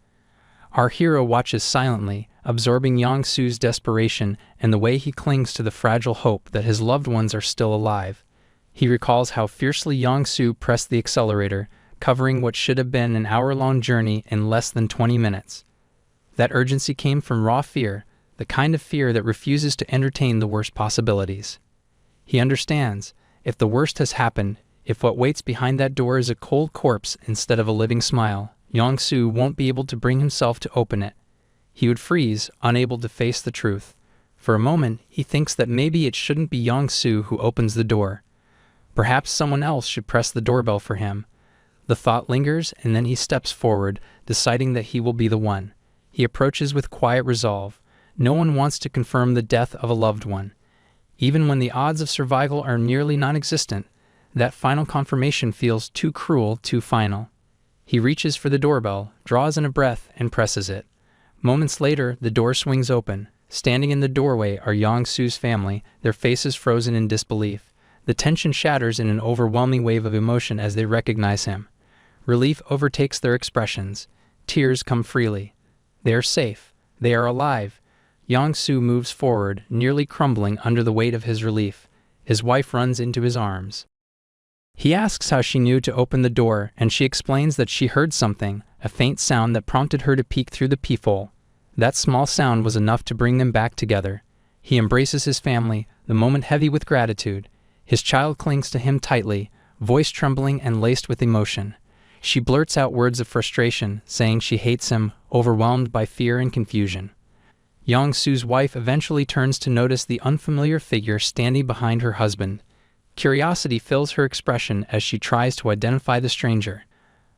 Our hero watches silently, absorbing Yang-soo's desperation and the way he clings to the fragile hope that his loved ones are still alive. He recalls how fiercely Yang-soo pressed the accelerator, covering what should have been an hour-long journey in less than 20 minutes. That urgency came from raw fear, the kind of fear that refuses to entertain the worst possibilities. He understands, if the worst has happened, if what waits behind that door is a cold corpse instead of a living smile, Yang-soo won't be able to bring himself to open it. He would freeze, unable to face the truth. For a moment, he thinks that maybe it shouldn't be Yang-soo who opens the door. Perhaps someone else should press the doorbell for him. The thought lingers, and then he steps forward, deciding that he will be the one. He approaches with quiet resolve. No one wants to confirm the death of a loved one. Even when the odds of survival are nearly non-existent, that final confirmation feels too cruel, too final. He reaches for the doorbell, draws in a breath, and presses it. Moments later, the door swings open. Standing in the doorway are Yang-soo's family, their faces frozen in disbelief. The tension shatters in an overwhelming wave of emotion as they recognize him. Relief overtakes their expressions. Tears come freely. They are safe. They are alive. Yang-soo moves forward, nearly crumbling under the weight of his relief. His wife runs into his arms. He asks how she knew to open the door, and she explains that she heard something, a faint sound that prompted her to peek through the peephole. That small sound was enough to bring them back together. He embraces his family, the moment heavy with gratitude. His child clings to him tightly, voice trembling and laced with emotion. She blurts out words of frustration, saying she hates him, overwhelmed by fear and confusion. Yang-soo's wife eventually turns to notice the unfamiliar figure standing behind her husband. Curiosity fills her expression as she tries to identify the stranger.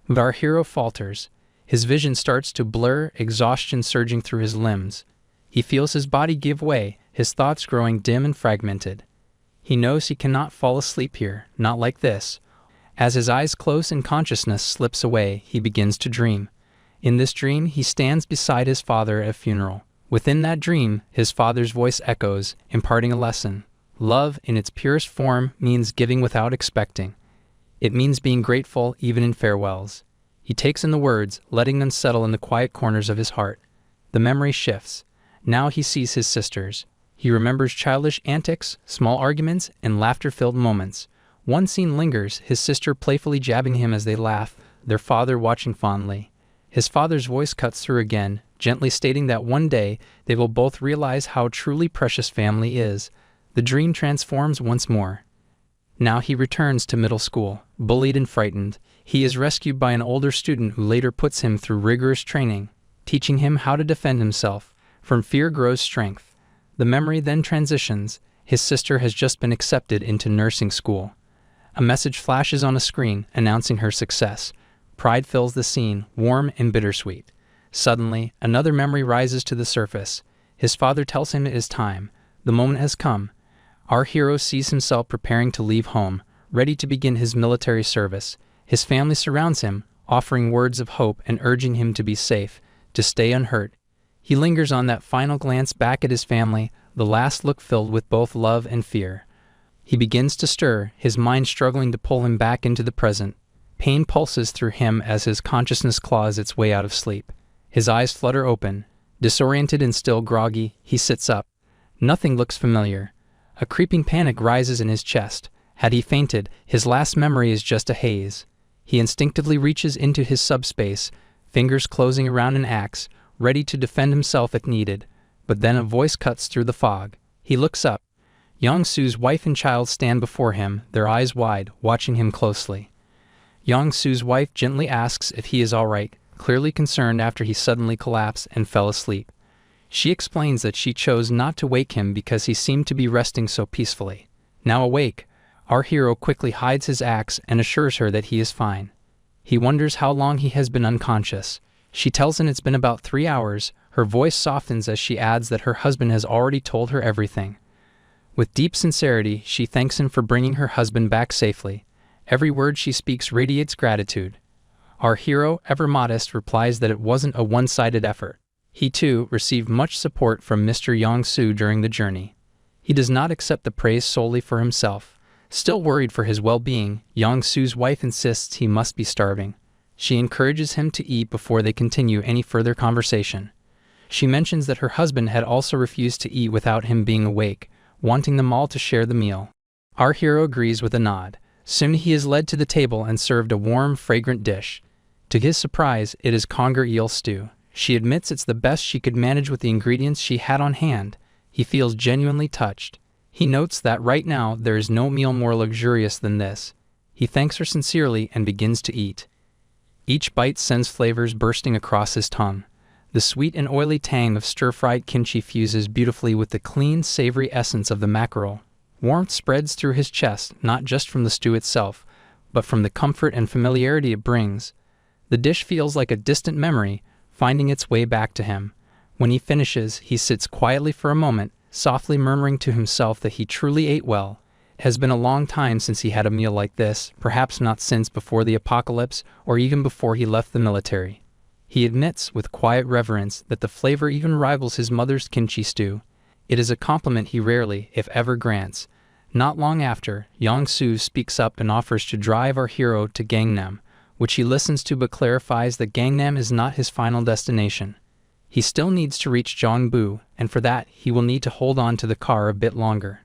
But our hero falters. His vision starts to blur, exhaustion surging through his limbs. He feels his body give way, his thoughts growing dim and fragmented. He knows he cannot fall asleep here, not like this. As his eyes close and consciousness slips away, he begins to dream. In this dream, he stands beside his father at a funeral. Within that dream, his father's voice echoes, imparting a lesson. Love, in its purest form, means giving without expecting. It means being grateful even in farewells. He takes in the words, letting them settle in the quiet corners of his heart. The memory shifts. Now he sees his sisters. He remembers childish antics, small arguments, and laughter-filled moments. One scene lingers, his sister playfully jabbing him as they laugh, their father watching fondly. His father's voice cuts through again, gently stating that one day they will both realize how truly precious family is. The dream transforms once more. Now he returns to middle school, bullied and frightened. He is rescued by an older student who later puts him through rigorous training, teaching him how to defend himself. From fear grows strength. The memory then transitions. His sister has just been accepted into nursing school. A message flashes on a screen, announcing her success. Pride fills the scene, warm and bittersweet. Suddenly, another memory rises to the surface. His father tells him it is time. The moment has come. Our hero sees himself preparing to leave home, ready to begin his military service. His family surrounds him, offering words of hope and urging him to be safe, to stay unhurt. He lingers on that final glance back at his family, the last look filled with both love and fear. He begins to stir, his mind struggling to pull him back into the present. Pain pulses through him as his consciousness claws its way out of sleep. His eyes flutter open. Disoriented and still groggy, he sits up. Nothing looks familiar. A creeping panic rises in his chest. Had he fainted, his last memory is just a haze. He instinctively reaches into his subspace, fingers closing around an axe, ready to defend himself if needed. But then a voice cuts through the fog. He looks up. Yang-soo's wife and child stand before him, their eyes wide, watching him closely. Yang-soo's wife gently asks if he is all right, clearly concerned after he suddenly collapsed and fell asleep. She explains that she chose not to wake him because he seemed to be resting so peacefully. Now awake, Our hero quickly hides his axe and assures her that he is fine. He wonders how long he has been unconscious. She tells him it's been about 3 hours. Her voice softens as she adds that her husband has already told her everything. With deep sincerity, she thanks him for bringing her husband back safely. Every word she speaks radiates gratitude. Our hero, ever modest, replies that it wasn't a one-sided effort. He, too, received much support from Mr. Yong-soo during the journey. He does not accept the praise solely for himself. Still worried for his well-being, Yong-soo's wife insists he must be starving. She encourages him to eat before they continue any further conversation. She mentions that her husband had also refused to eat without him being awake, wanting them all to share the meal. Our hero agrees with a nod. Soon he is led to the table and served a warm, fragrant dish. To his surprise, it is conger eel stew. She admits it's the best she could manage with the ingredients she had on hand. He feels genuinely touched. He notes that right now there is no meal more luxurious than this. He thanks her sincerely and begins to eat. Each bite sends flavors bursting across his tongue. The sweet and oily tang of stir-fried kimchi fuses beautifully with the clean, savory essence of the mackerel. Warmth spreads through his chest, not just from the stew itself, but from the comfort and familiarity it brings. The dish feels like a distant memory, finding its way back to him. When he finishes, he sits quietly for a moment, softly murmuring to himself that he truly ate well. It has been a long time since he had a meal like this, perhaps not since before the apocalypse or even before he left the military. He admits, with quiet reverence, that the flavor even rivals his mother's kimchi stew. It is a compliment he rarely, if ever, grants. Not long after, Yong-soo speaks up and offers to drive our hero to Gangnam, which he listens to but clarifies that Gangnam is not his final destination. He still needs to reach Jongbu, and for that he will need to hold on to the car a bit longer.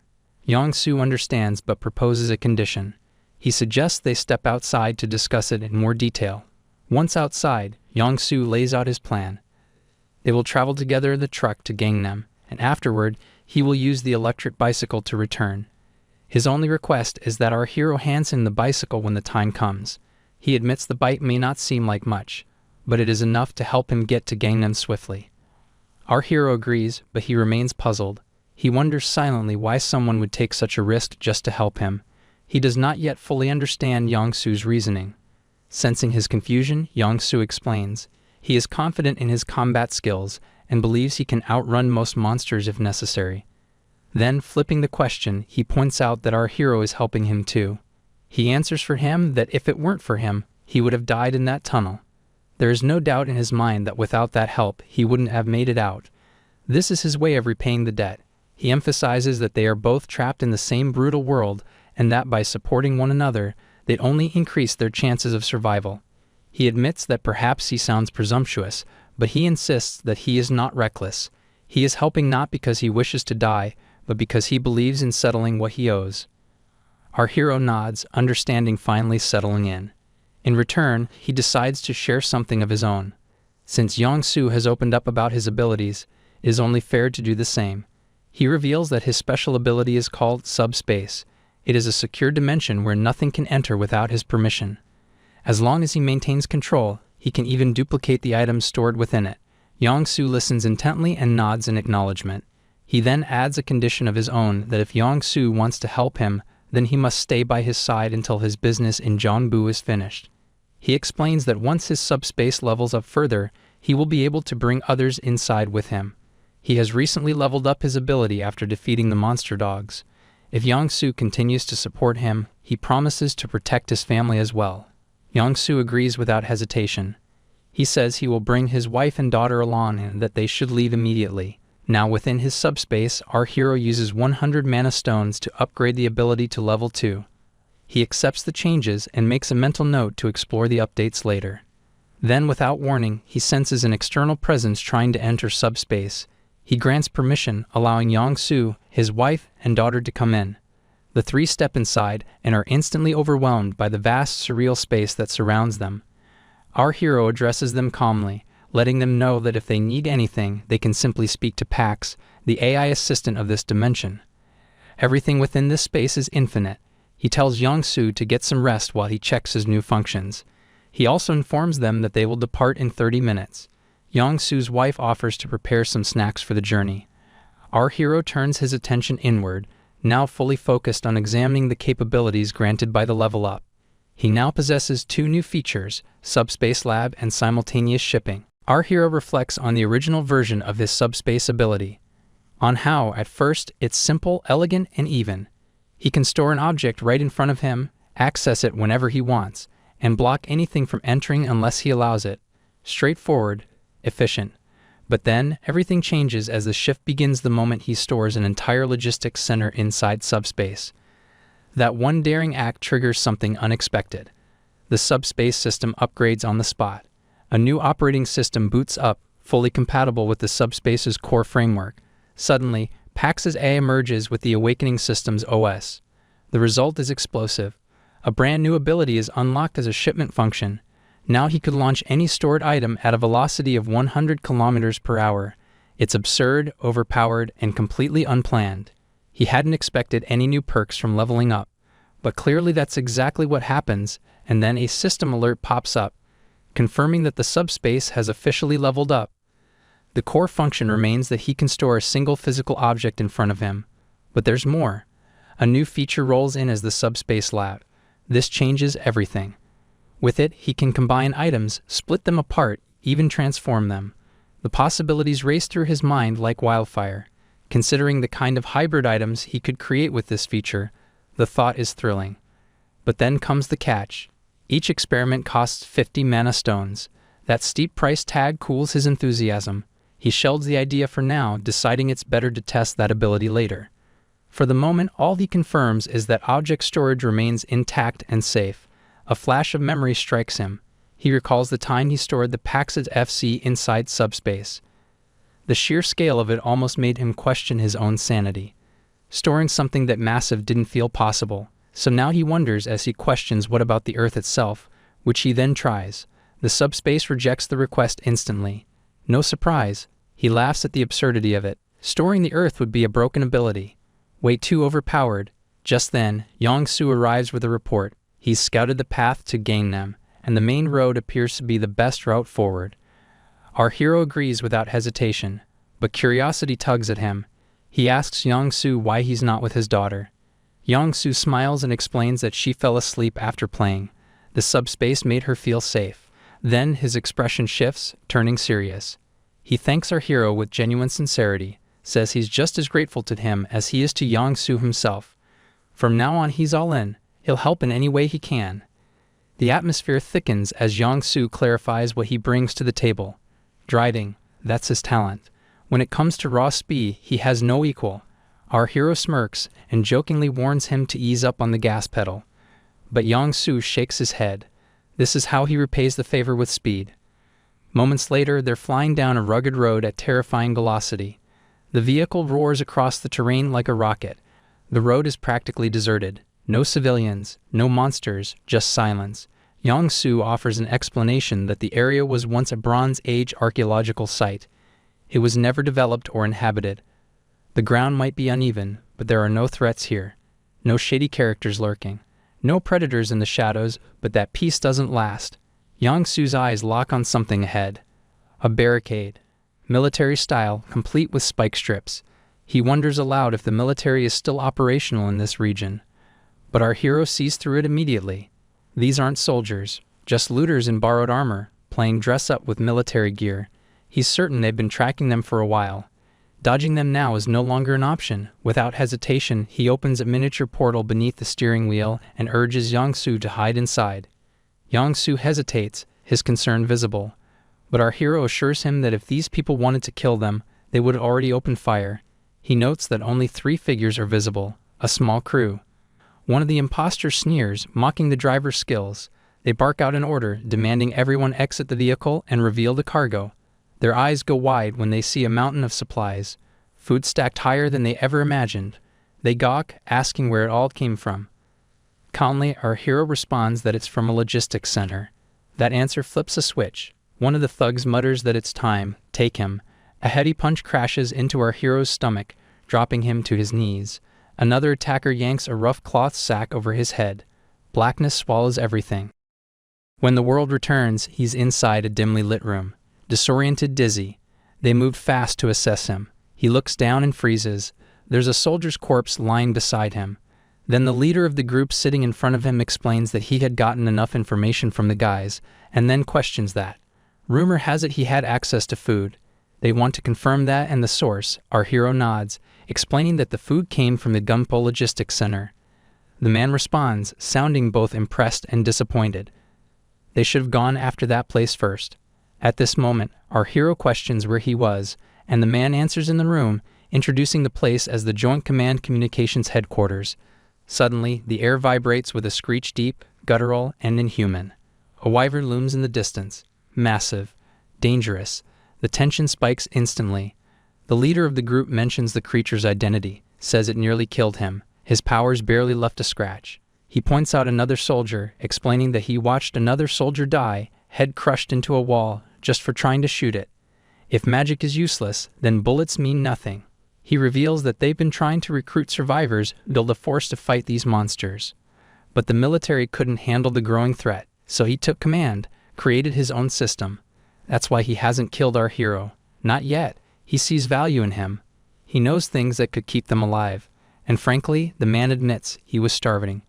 Yong-soo understands but proposes a condition. He suggests they step outside to discuss it in more detail. Once outside, Yong-soo lays out his plan. They will travel together in the truck to Gangnam, and afterward, he will use the electric bicycle to return. His only request is that our hero hands him the bicycle when the time comes. He admits the bike may not seem like much, but it is enough to help him get to Gangnam swiftly. Our hero agrees, but he remains puzzled. He wonders silently why someone would take such a risk just to help him. He does not yet fully understand Yong-soo's reasoning. Sensing his confusion, Yong-soo explains. He is confident in his combat skills and believes he can outrun most monsters if necessary. Then, flipping the question, he points out that our hero is helping him too. He answers for him that if it weren't for him, he would have died in that tunnel. There is no doubt in his mind that without that help, he wouldn't have made it out. This is his way of repaying the debt. He emphasizes that they are both trapped in the same brutal world and that by supporting one another, they'd only increase their chances of survival. He admits that perhaps he sounds presumptuous, but he insists that he is not reckless. He is helping not because he wishes to die, but because he believes in settling what he owes. Our hero nods, understanding finally settling in. In return, he decides to share something of his own. Since Yong-soo has opened up about his abilities, it is only fair to do the same. He reveals that his special ability is called subspace. It is a secure dimension where nothing can enter without his permission. As long as he maintains control, he can even duplicate the items stored within it. Yong-soo listens intently and nods in acknowledgement. He then adds a condition of his own that if Yong-soo wants to help him, then he must stay by his side until his business in Jeonbu is finished. He explains that once his subspace levels up further, he will be able to bring others inside with him. He has recently leveled up his ability after defeating the monster dogs. If Yong-soo continues to support him, he promises to protect his family as well. Yong-soo agrees without hesitation. He says he will bring his wife and daughter along and that they should leave immediately. Now within his subspace, our hero uses 100 mana stones to upgrade the ability to level 2. He accepts the changes and makes a mental note to explore the updates later. Then, without warning, he senses an external presence trying to enter subspace. He grants permission, allowing Yong-soo, his wife, and daughter to come in. The three step inside and are instantly overwhelmed by the vast, surreal space that surrounds them. Our hero addresses them calmly, letting them know that if they need anything, they can simply speak to Pax, the AI assistant of this dimension. Everything within this space is infinite. He tells Yong-soo to get some rest while he checks his new functions. He also informs them that they will depart in 30 minutes. Yong-soo's wife offers to prepare some snacks for the journey. Our hero turns his attention inward, now fully focused on examining the capabilities granted by the level up. He now possesses 2 new features, Subspace Lab and Simultaneous Shipping. Our hero reflects on the original version of his subspace ability, on how, at first, it's simple, elegant, and even. He can store an object right in front of him, access it whenever he wants, and block anything from entering unless he allows it. Straightforward, efficient. But then, everything changes as the shift begins the moment he stores an entire logistics center inside subspace. That one daring act triggers something unexpected. The subspace system upgrades on the spot. A new operating system boots up, fully compatible with the subspace's core framework. Suddenly, Pax's A emerges with the Awakening System's OS. The result is explosive. A brand new ability is unlocked as a shipment function. Now he could launch any stored item at a velocity of 100 kilometers per hour. It's absurd, overpowered, and completely unplanned. He hadn't expected any new perks from leveling up. But clearly that's exactly what happens, and then a system alert pops up, confirming that the subspace has officially leveled up. The core function remains that he can store a single physical object in front of him. But there's more. A new feature rolls in as the Subspace Lab. This changes everything. With it, he can combine items, split them apart, even transform them. The possibilities race through his mind like wildfire. Considering the kind of hybrid items he could create with this feature, the thought is thrilling. But then comes the catch. Each experiment costs 50 mana stones. That steep price tag cools his enthusiasm. He shelves the idea for now, deciding it's better to test that ability later. For the moment, all he confirms is that object storage remains intact and safe. A flash of memory strikes him. He recalls the time he stored the Pax's FC inside subspace. The sheer scale of it almost made him question his own sanity. Storing something that massive didn't feel possible. So now he wonders as he questions what about the Earth itself, which he then tries. The subspace rejects the request instantly. No surprise. He laughs at the absurdity of it. Storing the Earth would be a broken ability. Way too overpowered. Just then, Yong-Soo arrives with a report. He's scouted the path to gain them, and the main road appears to be the best route forward. Our hero agrees without hesitation, but curiosity tugs at him. He asks Yong-Soo why he's not with his daughter. Yong-Soo smiles and explains that she fell asleep after playing. The subspace made her feel safe. Then his expression shifts, turning serious. He thanks our hero with genuine sincerity, says he's just as grateful to him as he is to Yong-Soo himself. From now on he's all in. He'll help in any way he can. The atmosphere thickens as Yong-Soo clarifies what he brings to the table. Driving, that's his talent. When it comes to raw speed, he has no equal. Our hero smirks and jokingly warns him to ease up on the gas pedal. But Yong-Soo shakes his head. This is how he repays the favor with speed. Moments later, they're flying down a rugged road at terrifying velocity. The vehicle roars across the terrain like a rocket. The road is practically deserted. No civilians, no monsters, just silence. Yong-Soo offers an explanation that the area was once a Bronze Age archaeological site. It was never developed or inhabited. The ground might be uneven, but there are no threats here. No shady characters lurking. No predators in the shadows, but that peace doesn't last. Yong-Soo's eyes lock on something ahead. A barricade. Military style, complete with spike strips. He wonders aloud if the military is still operational in this region. But our hero sees through it immediately. These aren't soldiers, just looters in borrowed armor, playing dress-up with military gear. He's certain they've been tracking them for a while. Dodging them now is no longer an option. Without hesitation, he opens a miniature portal beneath the steering wheel and urges Yong-Soo to hide inside. Yong-Soo hesitates, his concern visible. But our hero assures him that if these people wanted to kill them, they would already open fire. He notes that only 3 figures are visible, a small crew. One of the impostors sneers, mocking the driver's skills. They bark out an order, demanding everyone exit the vehicle and reveal the cargo. Their eyes go wide when they see a mountain of supplies, food stacked higher than they ever imagined. They gawk, asking where it all came from. Calmly, our hero responds that it's from a logistics center. That answer flips a switch. One of the thugs mutters that it's time, take him. A heady punch crashes into our hero's stomach, dropping him to his knees. Another attacker yanks a rough cloth sack over his head. Blackness swallows everything. When the world returns, he's inside a dimly lit room. Disoriented, dizzy. They moved fast to assess him. He looks down and freezes. there's a soldier's corpse lying beside him. Then the leader of the group sitting in front of him explains that he had gotten enough information from the guys, and then questions that. Rumor has it he had access to food. They want to confirm that, and the source, our hero, nods, explaining that the food came from the Gunpo Logistics Center. The man responds, sounding both impressed and disappointed. They should have gone after that place first. At this moment, our hero questions where he was, and the man answers in the room, introducing the place as the Joint Command Communications Headquarters. Suddenly, the air vibrates with a screech deep, guttural, and inhuman. A wyvern looms in the distance. Massive. Dangerous. The tension spikes instantly. The leader of the group mentions the creature's identity, says it nearly killed him. His powers barely left a scratch. He points out another soldier, explaining that he watched another soldier die, head crushed into a wall, just for trying to shoot it. If magic is useless, then bullets mean nothing. He reveals that they've been trying to recruit survivors, build a force to fight these monsters. But the military couldn't handle the growing threat, so he took command, created his own system. That's why he hasn't killed our hero. Not yet. He sees value in him. He knows things that could keep them alive. And frankly, the man admits he was starving.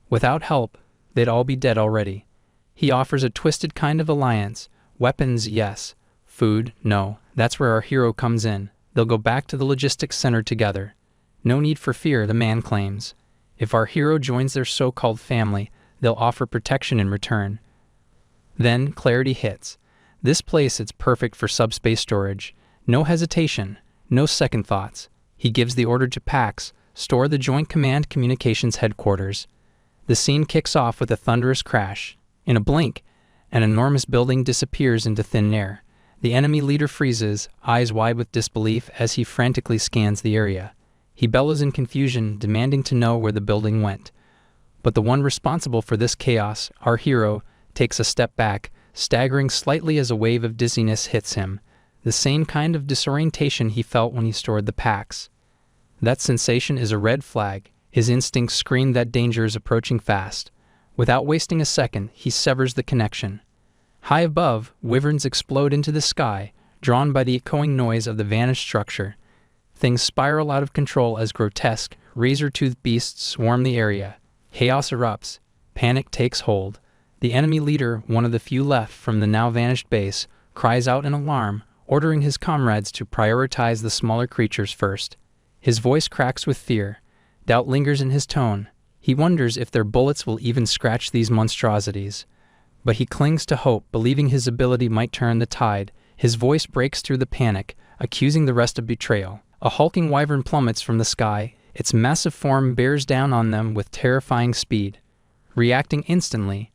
Without help, they'd all be dead already. He offers a twisted kind of alliance. Weapons, yes. Food, no. That's where our hero comes in. They'll go back to the logistics center together. No need for fear, the man claims. If our hero joins their so-called family, they'll offer protection in return. Then clarity hits. This place is perfect for subspace storage. No hesitation, no second thoughts. He gives the order to Pax, store the Joint Command Communications Headquarters. The scene kicks off with a thunderous crash. In a blink, an enormous building disappears into thin air. The enemy leader freezes, eyes wide with disbelief as he frantically scans the area. He bellows in confusion, demanding to know where the building went. But the one responsible for this chaos, our hero, takes a step back, staggering slightly as a wave of dizziness hits him, the same kind of disorientation he felt when he stored the packs. That sensation is a red flag. His instincts scream that danger is approaching fast. Without wasting a second, he severs the connection. High above, wyverns explode into the sky, drawn by the echoing noise of the vanished structure. Things spiral out of control as grotesque, razor-toothed beasts swarm the area. Chaos erupts. Panic takes hold. The enemy leader, one of the few left from the now-vanished base, cries out in alarm, ordering his comrades to prioritize the smaller creatures first. His voice cracks with fear. Doubt lingers in his tone. He wonders if their bullets will even scratch these monstrosities. But he clings to hope, believing his ability might turn the tide. His voice breaks through the panic, accusing the rest of betrayal. A hulking wyvern plummets from the sky. Its massive form bears down on them with terrifying speed. Reacting instantly,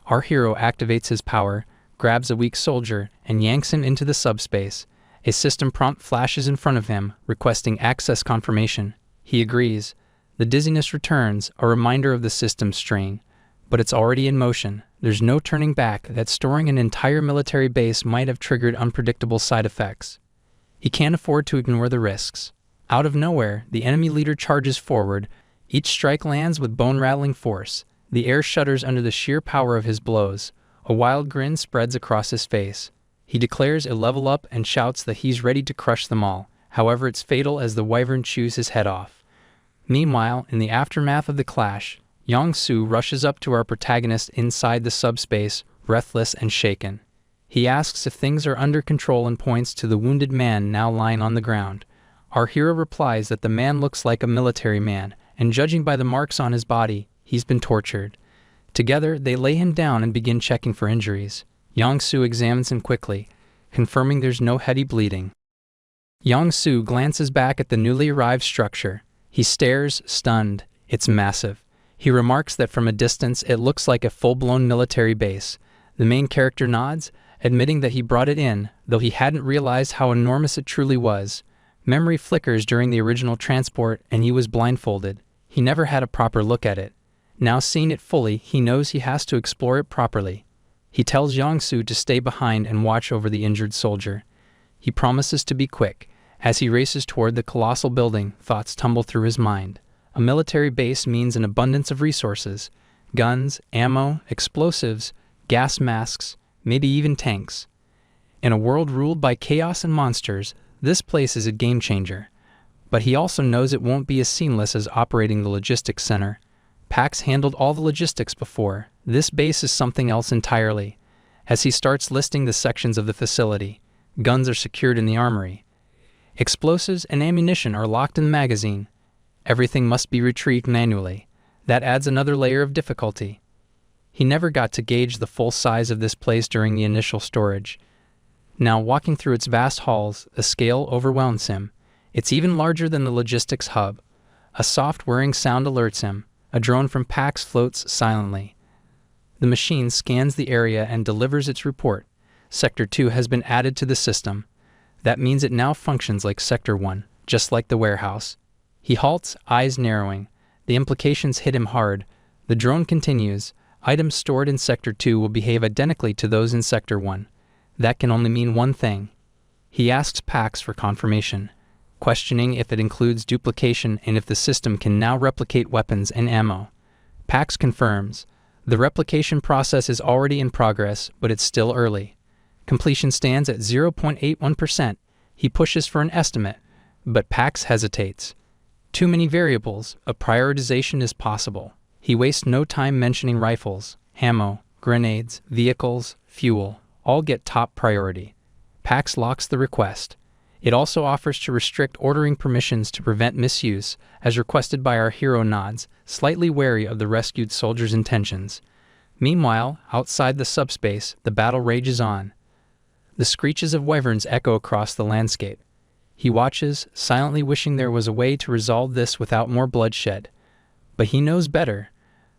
our hero activates his power, grabs a weak soldier, and yanks him into the subspace. A system prompt flashes in front of him, requesting access confirmation. He agrees. The dizziness returns, a reminder of the system's strain. But it's already in motion. There's no turning back. That storing an entire military base might have triggered unpredictable side effects. He can't afford to ignore the risks. Out of nowhere, the enemy leader charges forward. Each strike lands with bone-rattling force. The air shudders under the sheer power of his blows. A wild grin spreads across his face. He declares a level up and shouts that he's ready to crush them all. However, it's fatal as the wyvern chews his head off. Meanwhile, in the aftermath of the clash, Yang-Su rushes up to our protagonist inside the subspace, breathless and shaken. He asks if things are under control and points to the wounded man now lying on the ground. Our hero replies that the man looks like a military man, and judging by the marks on his body, he's been tortured. Together, they lay him down and begin checking for injuries. Yang-Su examines him quickly, confirming there's no heady bleeding. Yang-Su glances back at the newly arrived structure. He stares, stunned. It's massive. He remarks that from a distance it looks like a full-blown military base. The main character nods, admitting that he brought it in, though he hadn't realized how enormous it truly was. Memory flickers during the original transport, and he was blindfolded. He never had a proper look at it. Now seeing it fully, he knows he has to explore it properly. He tells Yang-Su to stay behind and watch over the injured soldier. He promises to be quick. As he races toward the colossal building, thoughts tumble through his mind. A military base means an abundance of resources. Guns, ammo, explosives, gas masks, maybe even tanks. In a world ruled by chaos and monsters, this place is a game changer. But he also knows it won't be as seamless as operating the logistics center. Pax handled all the logistics before. This base is something else entirely. As he starts listing the sections of the facility, guns are secured in the armory. Explosives and ammunition are locked in the magazine. Everything must be retrieved manually. That adds another layer of difficulty. He never got to gauge the full size of this place during the initial storage. Now, walking through its vast halls, the scale overwhelms him. It's even larger than the logistics hub. A soft whirring sound alerts him. A drone from Pax floats silently. The machine scans the area and delivers its report. Sector 2 has been added to the system. That means it now functions like Sector 1, just like the warehouse. He halts, eyes narrowing. The implications hit him hard. The drone continues. Items stored in Sector 2 will behave identically to those in Sector 1. That can only mean one thing. He asks Pax for confirmation, questioning if it includes duplication and if the system can now replicate weapons and ammo. Pax confirms. The replication process is already in progress, but it's still early. Completion stands at 0.81%. He pushes for an estimate, but Pax hesitates. Too many variables, a prioritization is possible. He wastes no time mentioning rifles, ammo, grenades, vehicles, fuel, all get top priority. Pax locks the request. It also offers to restrict ordering permissions to prevent misuse, as requested by our hero nods, slightly wary of the rescued soldier's intentions. Meanwhile, outside the subspace, the battle rages on. The screeches of wyverns echo across the landscape. He watches, silently wishing there was a way to resolve this without more bloodshed. But he knows better.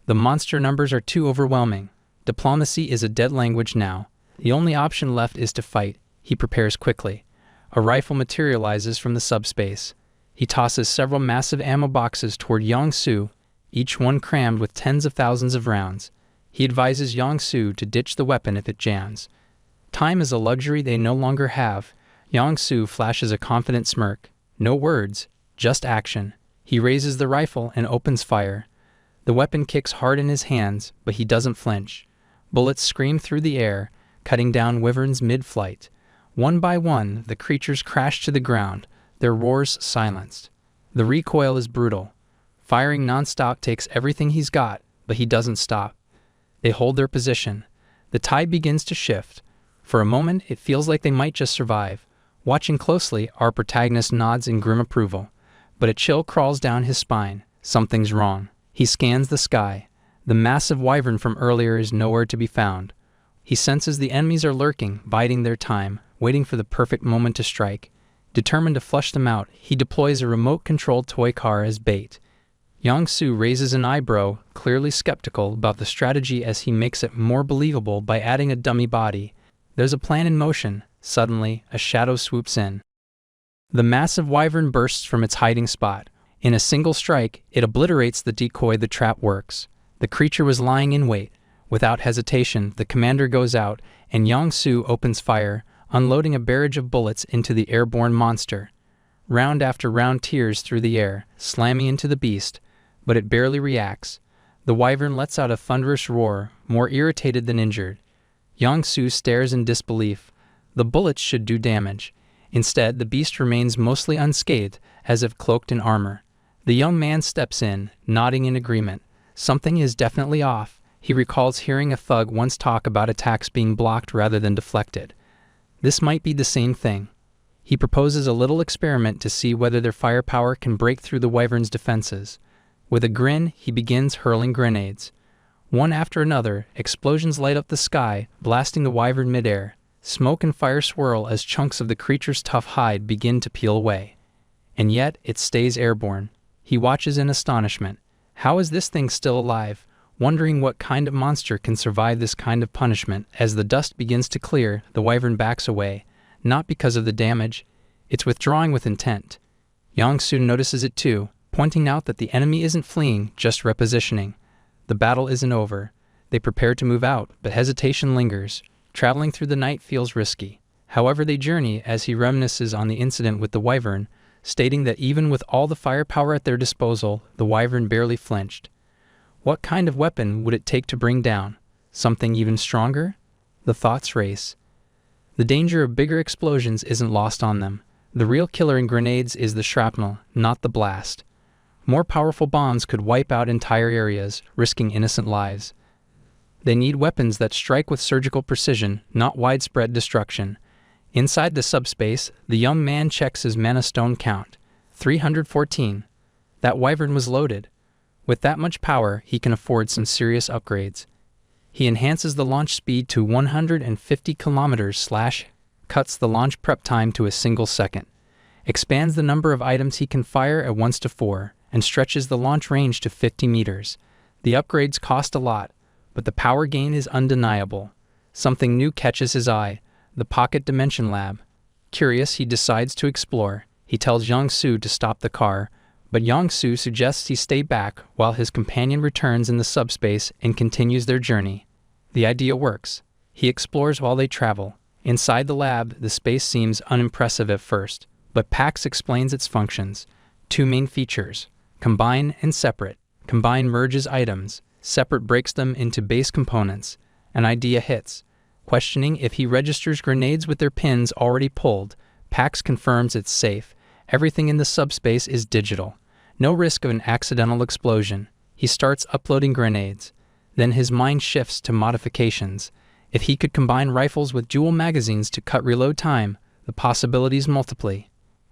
The monster numbers are too overwhelming. Diplomacy is a dead language now. The only option left is to fight. He prepares quickly. A rifle materializes from the subspace. He tosses several massive ammo boxes toward Yong-Su, each one crammed with tens of thousands of rounds. He advises Yong-Su to ditch the weapon if it jams. Time is a luxury they no longer have. Yong-Su flashes a confident smirk. No words, just action. He raises the rifle and opens fire. The weapon kicks hard in his hands, but he doesn't flinch. Bullets scream through the air, cutting down wyverns mid-flight. One by one, the creatures crash to the ground, their roars silenced. The recoil is brutal. Firing non-stop takes everything he's got, but he doesn't stop. They hold their position. The tide begins to shift. For a moment, it feels like they might just survive. Watching closely, our protagonist nods in grim approval. But a chill crawls down his spine. Something's wrong. He scans the sky. The massive wyvern from earlier is nowhere to be found. He senses the enemies are lurking, biding their time, waiting for the perfect moment to strike. Determined to flush them out, he deploys a remote-controlled toy car as bait. Yong-Su raises an eyebrow, clearly skeptical about the strategy as he makes it more believable by adding a dummy body. There's a plan in motion. Suddenly, a shadow swoops in. The massive wyvern bursts from its hiding spot. In a single strike, it obliterates the decoy the trap works. The creature was lying in wait. Without hesitation, the commander goes out, and Yong-Su opens fire, unloading a barrage of bullets into the airborne monster. Round after round tears through the air, slamming into the beast, but it barely reacts. The wyvern lets out a thunderous roar, more irritated than injured. Yong-Su stares in disbelief. The bullets should do damage. Instead, the beast remains mostly unscathed, as if cloaked in armor. The young man steps in, nodding in agreement. Something is definitely off. He recalls hearing a thug once talk about attacks being blocked rather than deflected. This might be the same thing. He proposes a little experiment to see whether their firepower can break through the wyvern's defenses. With a grin, he begins hurling grenades. One after another, explosions light up the sky, blasting the wyvern midair. Smoke and fire swirl as chunks of the creature's tough hide begin to peel away. And yet, it stays airborne. He watches in astonishment. How is this thing still alive? Wondering what kind of monster can survive this kind of punishment. As the dust begins to clear, the wyvern backs away. Not because of the damage. It's withdrawing with intent. Yong-Su notices it too, pointing out that the enemy isn't fleeing, just repositioning. The battle isn't over. They prepare to move out, but hesitation lingers. Traveling through the night feels risky. However, they journey as he reminisces on the incident with the wyvern, stating that even with all the firepower at their disposal, the wyvern barely flinched. What kind of weapon would it take to bring down? Something even stronger? The thoughts race. The danger of bigger explosions isn't lost on them. The real killer in grenades is the shrapnel, not the blast. More powerful bombs could wipe out entire areas, risking innocent lives. They need weapons that strike with surgical precision, not widespread destruction. Inside the subspace, the young man checks his mana stone count. 314. That wyvern was loaded. With that much power, he can afford some serious upgrades. He enhances the launch speed to 150 kilometers / cuts the launch prep time to a single second, expands the number of items he can fire at once to 4, and stretches the launch range to 50 meters. The upgrades cost a lot, but the power gain is undeniable. Something new catches his eye, the Pocket Dimension Lab. Curious, he decides to explore. He tells Yang-Su to stop the car, but Yang-Su suggests he stay back while his companion returns in the subspace and continues their journey. The idea works. He explores while they travel. Inside the lab, the space seems unimpressive at first, but Pax explains its functions. 2 main features: combine and separate. Combine merges items, separate breaks them into base components. An idea hits. Questioning if he registers grenades with their pins already pulled, Pax confirms it's safe. Everything in the subspace is digital. No risk of an accidental explosion. He starts uploading grenades. Then his mind shifts to modifications. If he could combine rifles with dual magazines to cut reload time, the possibilities multiply.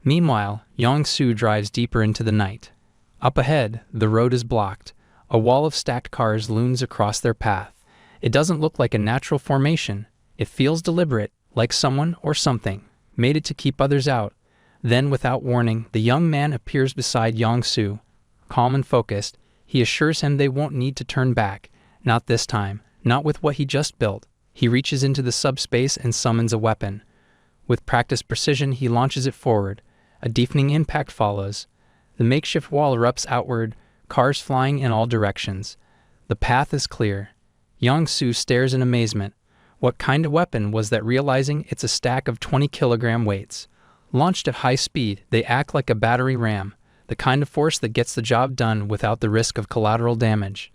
Meanwhile, Yang-Su drives deeper into the night. Up ahead, the road is blocked. A wall of stacked cars looms across their path. It doesn't look like a natural formation. It feels deliberate, like someone or something made it to keep others out. Then, without warning, the young man appears beside Yang-Su. Calm and focused, he assures him they won't need to turn back. Not this time, not with what he just built. He reaches into the subspace and summons a weapon. With practiced precision, he launches it forward. A deafening impact follows. The makeshift wall erupts outward, cars flying in all directions. The path is clear. Yang-Su stares in amazement. What kind of weapon was that, realizing it's a stack of 20-kilogram weights? Launched at high speed, they act like a battery ram, the kind of force that gets the job done without the risk of collateral damage.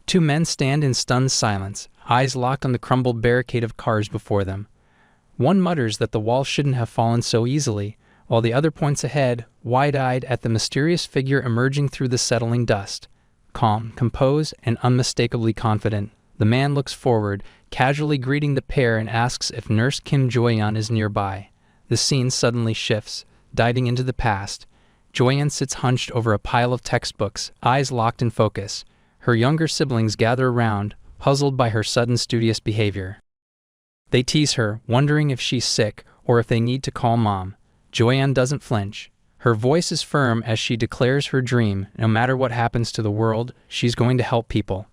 2 men stand in stunned silence, eyes locked on the crumbled barricade of cars before them. One mutters that the wall shouldn't have fallen so easily, while the other points ahead, wide-eyed at the mysterious figure emerging through the settling dust. Calm, composed, and unmistakably confident, the man looks forward, casually greeting the pair, and asks if Nurse Kim Joyeon is nearby. The scene suddenly shifts, diving into the past. Joyeon sits hunched over a pile of textbooks, eyes locked in focus. Her younger siblings gather around, puzzled by her sudden studious behavior. They tease her, wondering if she's sick or if they need to call Mom. Joyeon doesn't flinch. Her voice is firm as she declares her dream: no matter what happens to the world, she's going to help people.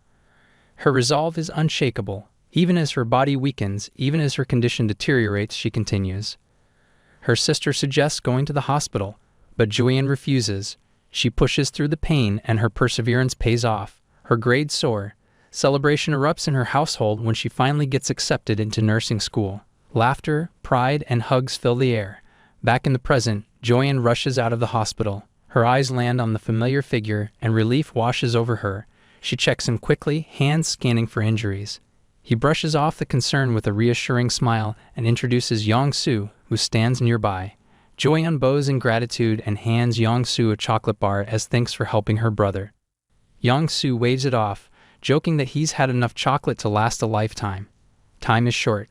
Her resolve is unshakable. Even as her body weakens, even as her condition deteriorates, she continues. Her sister suggests going to the hospital, but Joyeon refuses. She pushes through the pain, and her perseverance pays off. Her grades soar. Celebration erupts in her household when she finally gets accepted into nursing school. Laughter, pride, and hugs fill the air. Back in the present, Joyeon rushes out of the hospital. Her eyes land on the familiar figure, and relief washes over her. She checks him quickly, hands scanning for injuries. He brushes off the concern with a reassuring smile and introduces Yang-Su, who stands nearby. Joyeon bows in gratitude and hands Yang-Su a chocolate bar as thanks for helping her brother. Yang-Su waves it off, joking that he's had enough chocolate to last a lifetime. Time is short.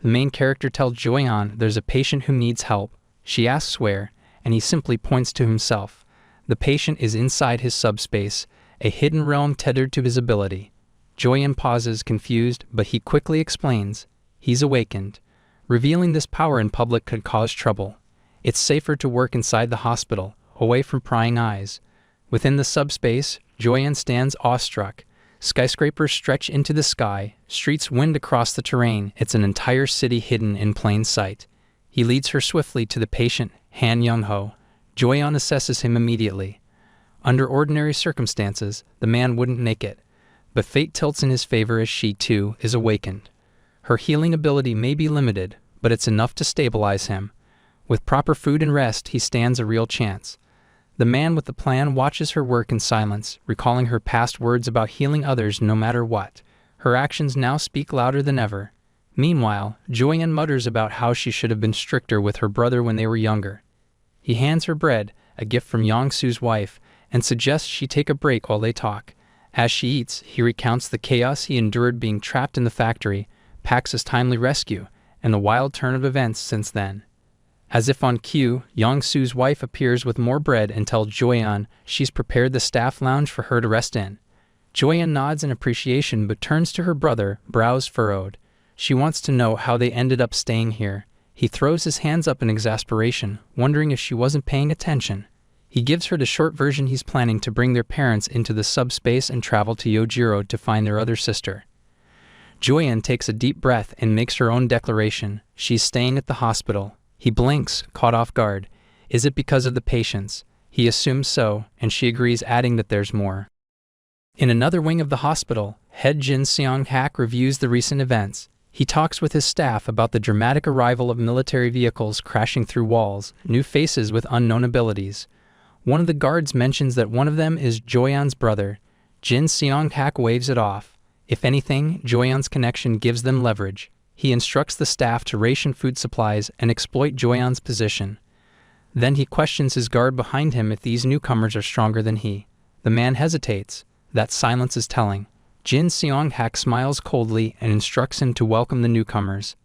The main character tells Joyeon there's a patient who needs help. She asks where, and he simply points to himself. The patient is inside his subspace, a hidden realm tethered to his ability. Joyeon pauses, confused, but he quickly explains. He's awakened. Revealing this power in public could cause trouble. It's safer to work inside the hospital, away from prying eyes. Within the subspace, Joyeon stands awestruck. Skyscrapers stretch into the sky, streets wind across the terrain. It's an entire city hidden in plain sight. He leads her swiftly to the patient, Han Young-ho. Joyeon assesses him immediately. Under ordinary circumstances, the man wouldn't make it, but fate tilts in his favor as she, too, is awakened. Her healing ability may be limited, but it's enough to stabilize him. With proper food and rest, he stands a real chance. The man with the plan watches her work in silence, recalling her past words about healing others no matter what. Her actions now speak louder than ever. Meanwhile, Joyeon mutters about how she should have been stricter with her brother when they were younger. He hands her bread, a gift from Yong-Soo's wife, and suggests she take a break while they talk. As she eats, he recounts the chaos he endured being trapped in the factory, Pax's timely rescue, and the wild turn of events since then. As if on cue, Yong-Soo's wife appears with more bread and tells Joyeon she's prepared the staff lounge for her to rest in. Joyeon nods in appreciation but turns to her brother, brows furrowed. She wants to know how they ended up staying here. He throws his hands up in exasperation, wondering if she wasn't paying attention. He gives her the short version he's planning to bring their parents into the subspace and travel to Yojiro to find their other sister. Joyeon takes a deep breath and makes her own declaration. She's staying at the hospital. He blinks, caught off guard. Is it because of the patients? He assumes so, and she agrees, adding that there's more. In another wing of the hospital, head Jin Seong-hak reviews the recent events. He talks with his staff about the dramatic arrival of military vehicles crashing through walls, new faces with unknown abilities. One of the guards mentions that one of them is Joyeon's brother. Jin Seong-hak waves it off. If anything, Joyeon's connection gives them leverage. He instructs the staff to ration food supplies and exploit Joyeon's position. Then he questions his guard behind him if these newcomers are stronger than he. The man hesitates. That silence is telling. Jin Seong-hak smiles coldly and instructs him to welcome the newcomers.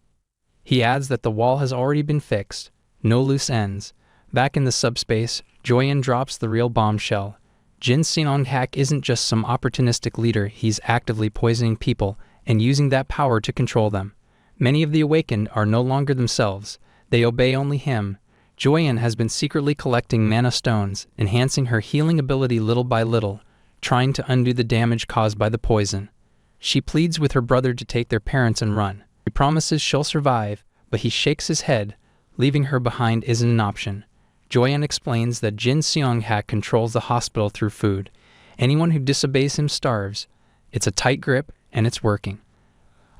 He adds that the wall has already been fixed. No loose ends. Back in the subspace, Joyeon drops the real bombshell. Jin Seong-hak isn't just some opportunistic leader, he's actively poisoning people and using that power to control them. Many of the awakened are no longer themselves. They obey only him. Joyeon has been secretly collecting mana stones, enhancing her healing ability little by little, trying to undo the damage caused by the poison. She pleads with her brother to take their parents and run. He promises she'll survive, but he shakes his head. Leaving her behind isn't an option. Joyeon explains that Jin Seong-hak controls the hospital through food. Anyone who disobeys him starves. It's a tight grip, and it's working.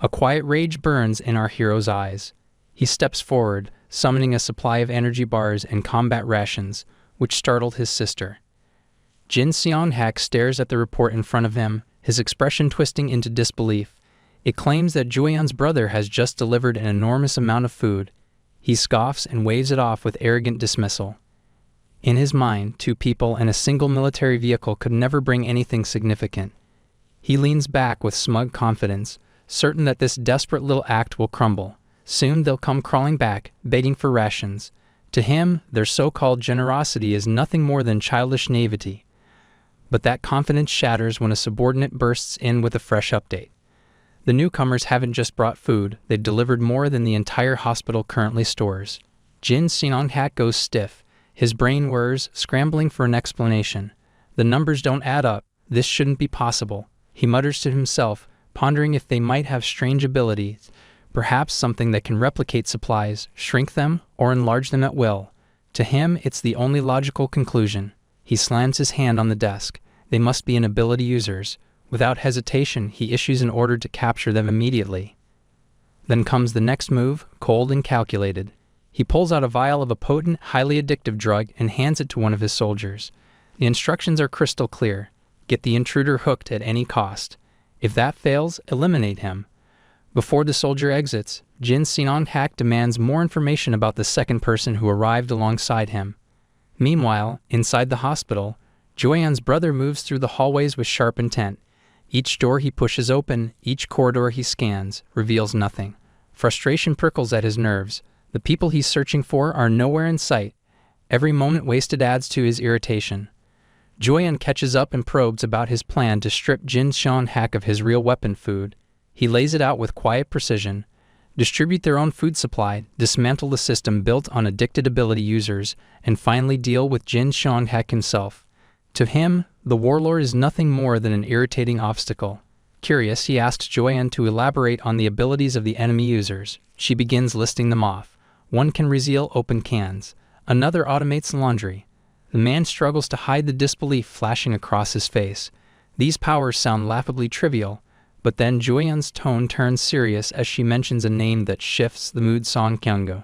A quiet rage burns in our hero's eyes. He steps forward, summoning a supply of energy bars and combat rations, which startled his sister. Jin Seong-hak stares at the report in front of him, his expression twisting into disbelief. It claims that Joyeon's brother has just delivered an enormous amount of food. He scoffs and waves it off with arrogant dismissal. In his mind, 2 people and a single military vehicle could never bring anything significant. He leans back with smug confidence, certain that this desperate little act will crumble. Soon they'll come crawling back, begging for rations. To him, their so-called generosity is nothing more than childish naivety. But that confidence shatters when a subordinate bursts in with a fresh update. The newcomers haven't just brought food, they've delivered more than the entire hospital currently stores. Jin Seong-hak goes stiff. His brain whirs, scrambling for an explanation. The numbers don't add up. This shouldn't be possible. He mutters to himself, pondering if they might have strange abilities, perhaps something that can replicate supplies, shrink them, or enlarge them at will. To him, it's the only logical conclusion. He slams his hand on the desk. They must be ability users. Without hesitation, he issues an order to capture them immediately. Then comes the next move, cold and calculated. He pulls out a vial of a potent, highly addictive drug and hands it to one of his soldiers. The instructions are crystal clear. Get the intruder hooked at any cost. If that fails, eliminate him. Before the soldier exits, Jin Seong-hak demands more information about the second person who arrived alongside him. Meanwhile, inside the hospital, Joyeon's brother moves through the hallways with sharp intent. Each door he pushes open, each corridor he scans, reveals nothing. Frustration prickles at his nerves. The people he's searching for are nowhere in sight. Every moment wasted adds to his irritation. Joyeon catches up and probes about his plan to strip Jin Seong-hak of his real weapon food. He lays it out with quiet precision. Distribute their own food supply, dismantle the system built on addicted ability users, and finally deal with Jin Seong-hak himself. To him, the warlord is nothing more than an irritating obstacle. Curious, he asks Joyeon to elaborate on the abilities of the enemy users. She begins listing them off. One can reseal open cans. Another automates laundry. The man struggles to hide the disbelief flashing across his face. These powers sound laughably trivial, but then Joyeon's tone turns serious as she mentions a name that shifts the mood. Song Kyunggo.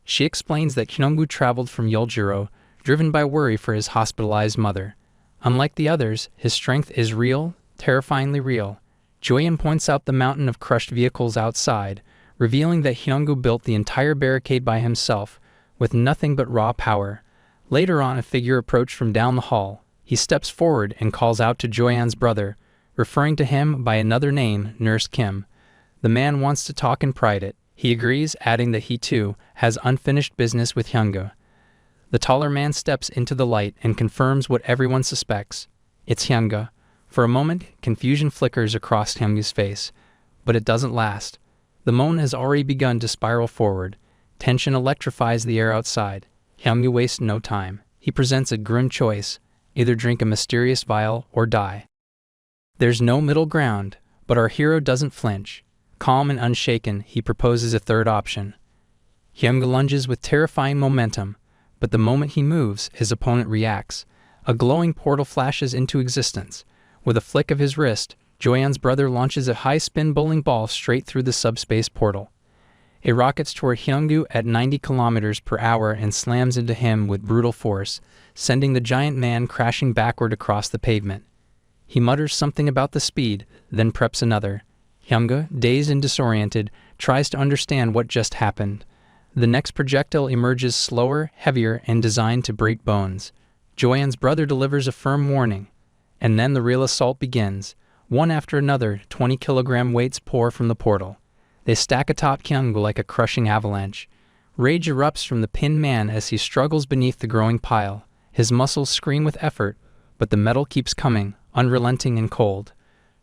She explains that Kyunggo traveled from Yojiro, driven by worry for his hospitalized mother. Unlike the others, his strength is real, terrifyingly real. Joyeon points out the mountain of crushed vehicles outside, revealing that Kyunggo built the entire barricade by himself, with nothing but raw power. Later on, a figure approached from down the hall. He steps forward and calls out to Joyeon's brother, referring to him by another name, Nurse Kim. The man wants to talk in private. He agrees, adding that he too has unfinished business with Hyunga. The taller man steps into the light and confirms what everyone suspects. It's Hyunga. For a moment, confusion flickers across Hyunga's face, but it doesn't last. The moan has already begun to spiral forward. Tension electrifies the air outside. Hyunga wastes no time. He presents a grim choice: either drink a mysterious vial or die. There's no middle ground, but our hero doesn't flinch. Calm and unshaken, he proposes a third option. Hyunga lunges with terrifying momentum, but the moment he moves, his opponent reacts. A glowing portal flashes into existence. With a flick of his wrist, Joyeon's brother launches a high-spin bowling ball straight through the subspace portal. It rockets toward Hyungu at 90 kilometers per hour and slams into him with brutal force, sending the giant man crashing backward across the pavement. He mutters something about the speed, then preps another. Hyunga, dazed and disoriented, tries to understand what just happened. The next projectile emerges slower, heavier, and designed to break bones. Joyeon's brother delivers a firm warning. And then the real assault begins. One after another, 20-kilogram weights pour from the portal. They stack atop Hyungu like a crushing avalanche. Rage erupts from the pinned man as he struggles beneath the growing pile. His muscles scream with effort, but the metal keeps coming, unrelenting and cold.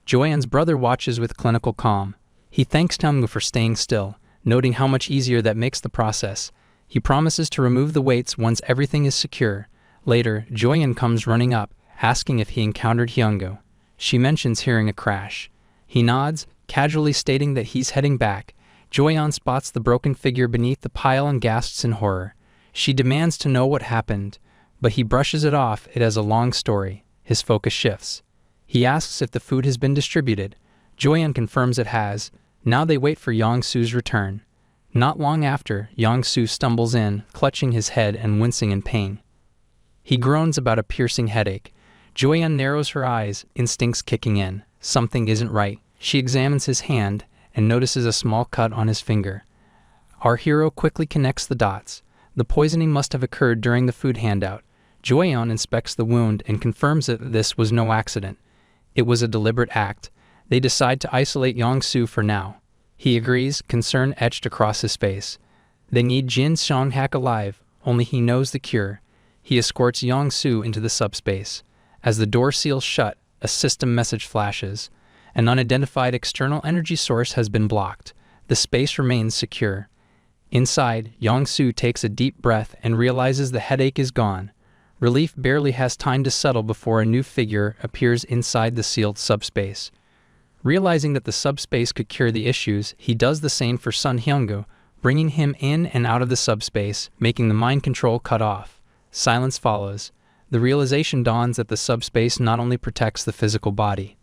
Joyeon's brother watches with clinical calm. He thanks Hyungu for staying still, noting how much easier that makes the process. He promises to remove the weights once everything is secure. Later, Joyeon comes running up, asking if he encountered Hyungu. She mentions hearing a crash. He nods, casually stating that he's heading back. Joyeon spots the broken figure beneath the pile and gasps in horror. She demands to know what happened, but he brushes it off. It has a long story. His focus shifts. He asks if the food has been distributed. Joyeon confirms it has. Now they wait for Young-soo's return. Not long after, Young-soo stumbles in, clutching his head and wincing in pain. He groans about a piercing headache. Joyeon narrows her eyes, instincts kicking in. Something isn't right. She examines his hand and notices a small cut on his finger. Our hero quickly connects the dots. The poisoning must have occurred during the food handout. Joyeon inspects the wound and confirms that this was no accident. It was a deliberate act. They decide to isolate Young-soo for now. He agrees, concern etched across his face. They need Jin Song-hak alive, only he knows the cure. He escorts Young-soo into the subspace. As the door seals shut, a system message flashes. An unidentified external energy source has been blocked. The space remains secure. Inside, Young-soo takes a deep breath and realizes the headache is gone. Relief barely has time to settle before a new figure appears inside the sealed subspace. Realizing that the subspace could cure the issues, he does the same for Sun Hyungu, bringing him in and out of the subspace, making the mind control cut off. Silence follows. The realization dawns that the subspace not only protects the physical body,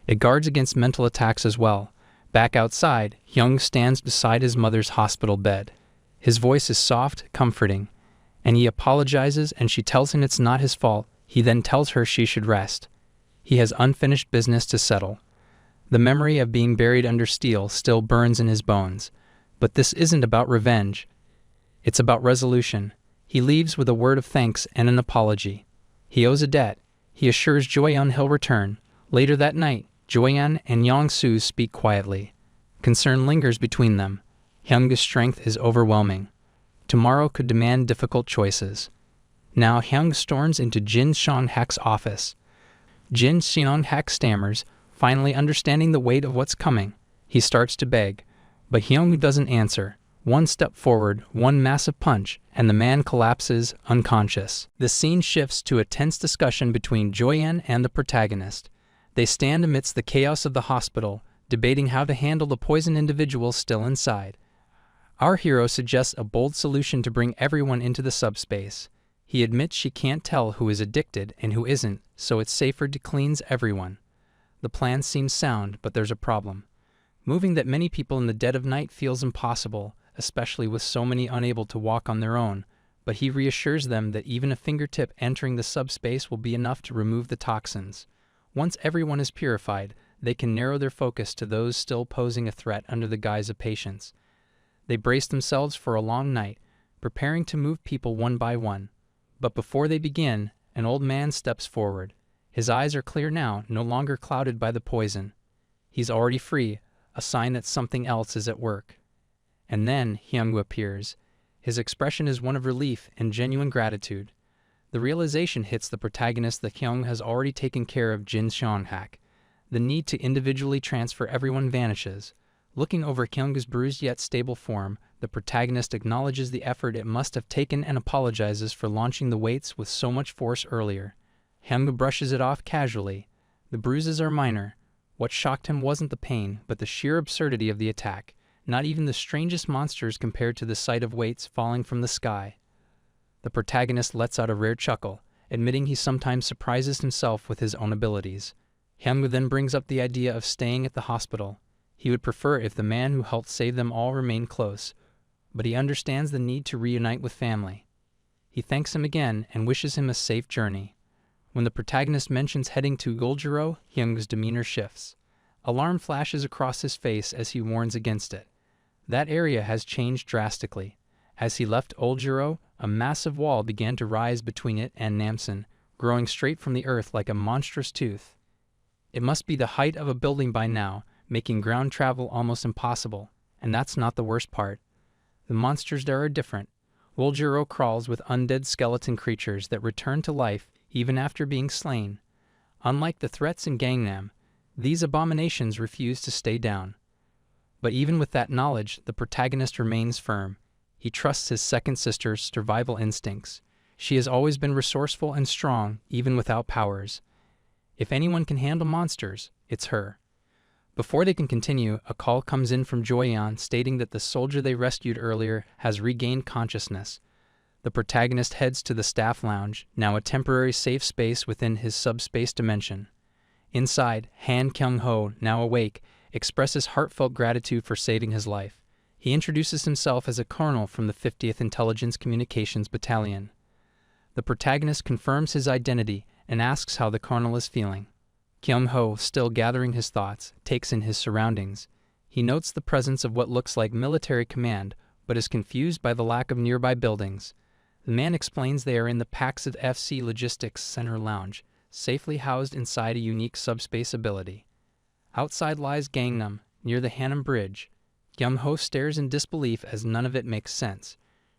it guards against mental attacks as well. Back outside, Hyung stands beside his mother's hospital bed. His voice is soft, comforting, and he apologizes and she tells him it's not his fault. He then tells her she should rest. He has unfinished business to settle. The memory of being buried under steel still burns in his bones. But this isn't about revenge. It's about resolution. He leaves with a word of thanks and an apology. He owes a debt. He assures Joyeon he'll return. Later that night, Joyeon and Young-soo speak quietly. Concern lingers between them. Hyunga's strength is overwhelming. Tomorrow could demand difficult choices. Now Hyung storms into Jin Seong-hak's office. Jin Seong-hak stammers, finally understanding the weight of what's coming. He starts to beg, but Hyung doesn't answer. One step forward, one massive punch, and the man collapses, unconscious. The scene shifts to a tense discussion between Joyeon and the protagonist. They stand amidst the chaos of the hospital, debating how to handle the poisoned individual still inside. Our hero suggests a bold solution to bring everyone into the subspace. He admits she can't tell who is addicted and who isn't, so it's safer to cleanse everyone. The plan seems sound, but there's a problem. Moving that many people in the dead of night feels impossible, especially with so many unable to walk on their own, but he reassures them that even a fingertip entering the subspace will be enough to remove the toxins. Once everyone is purified, they can narrow their focus to those still posing a threat under the guise of patients. They brace themselves for a long night, preparing to move people one by one. But before they begin, an old man steps forward. His eyes are clear now, no longer clouded by the poison. He's already free, a sign that something else is at work. And then Hyung appears. His expression is one of relief and genuine gratitude. The realization hits the protagonist that Hyung has already taken care of Jin Seonghak. The need to individually transfer everyone vanishes. Looking over Hyung's bruised yet stable form, the protagonist acknowledges the effort it must have taken and apologizes for launching the weights with so much force earlier. Hyung brushes it off casually. The bruises are minor. What shocked him wasn't the pain, but the sheer absurdity of the attack. Not even the strangest monsters compared to the sight of weights falling from the sky. The protagonist lets out a rare chuckle, admitting he sometimes surprises himself with his own abilities. Hyung then brings up the idea of staying at the hospital. He would prefer if the man who helped save them all remained close, but he understands the need to reunite with family. He thanks him again and wishes him a safe journey. When the protagonist mentions heading to Goljiro, Hyung's demeanor shifts. Alarm flashes across his face as he warns against it. That area has changed drastically. As he left Oljiro, a massive wall began to rise between it and Namsan, growing straight from the earth like a monstrous tooth. It must be the height of a building by now, making ground travel almost impossible. And that's not the worst part. The monsters there are different. Oljiro crawls with undead skeleton creatures that return to life even after being slain. Unlike the threats in Gangnam, these abominations refuse to stay down. But even with that knowledge, the protagonist remains firm. He trusts his second sister's survival instincts. She has always been resourceful and strong, even without powers. If anyone can handle monsters, it's her. Before they can continue, a call comes in from Joyeon stating that the soldier they rescued earlier has regained consciousness. The protagonist heads to the staff lounge, now a temporary safe space within his subspace dimension. Inside, Han Kyung-ho, now awake, expresses heartfelt gratitude for saving his life. He introduces himself as a colonel from the 50th Intelligence Communications Battalion. The protagonist confirms his identity and asks how the colonel is feeling. Kyung-ho, still gathering his thoughts, takes in his surroundings. He notes the presence of what looks like military command, but is confused by the lack of nearby buildings. The man explains they are in the Paxid FC Logistics Center Lounge, safely housed inside a unique subspace ability. Outside lies Gangnam, near the Hanam Bridge. Kyung-ho stares in disbelief as none of it makes sense.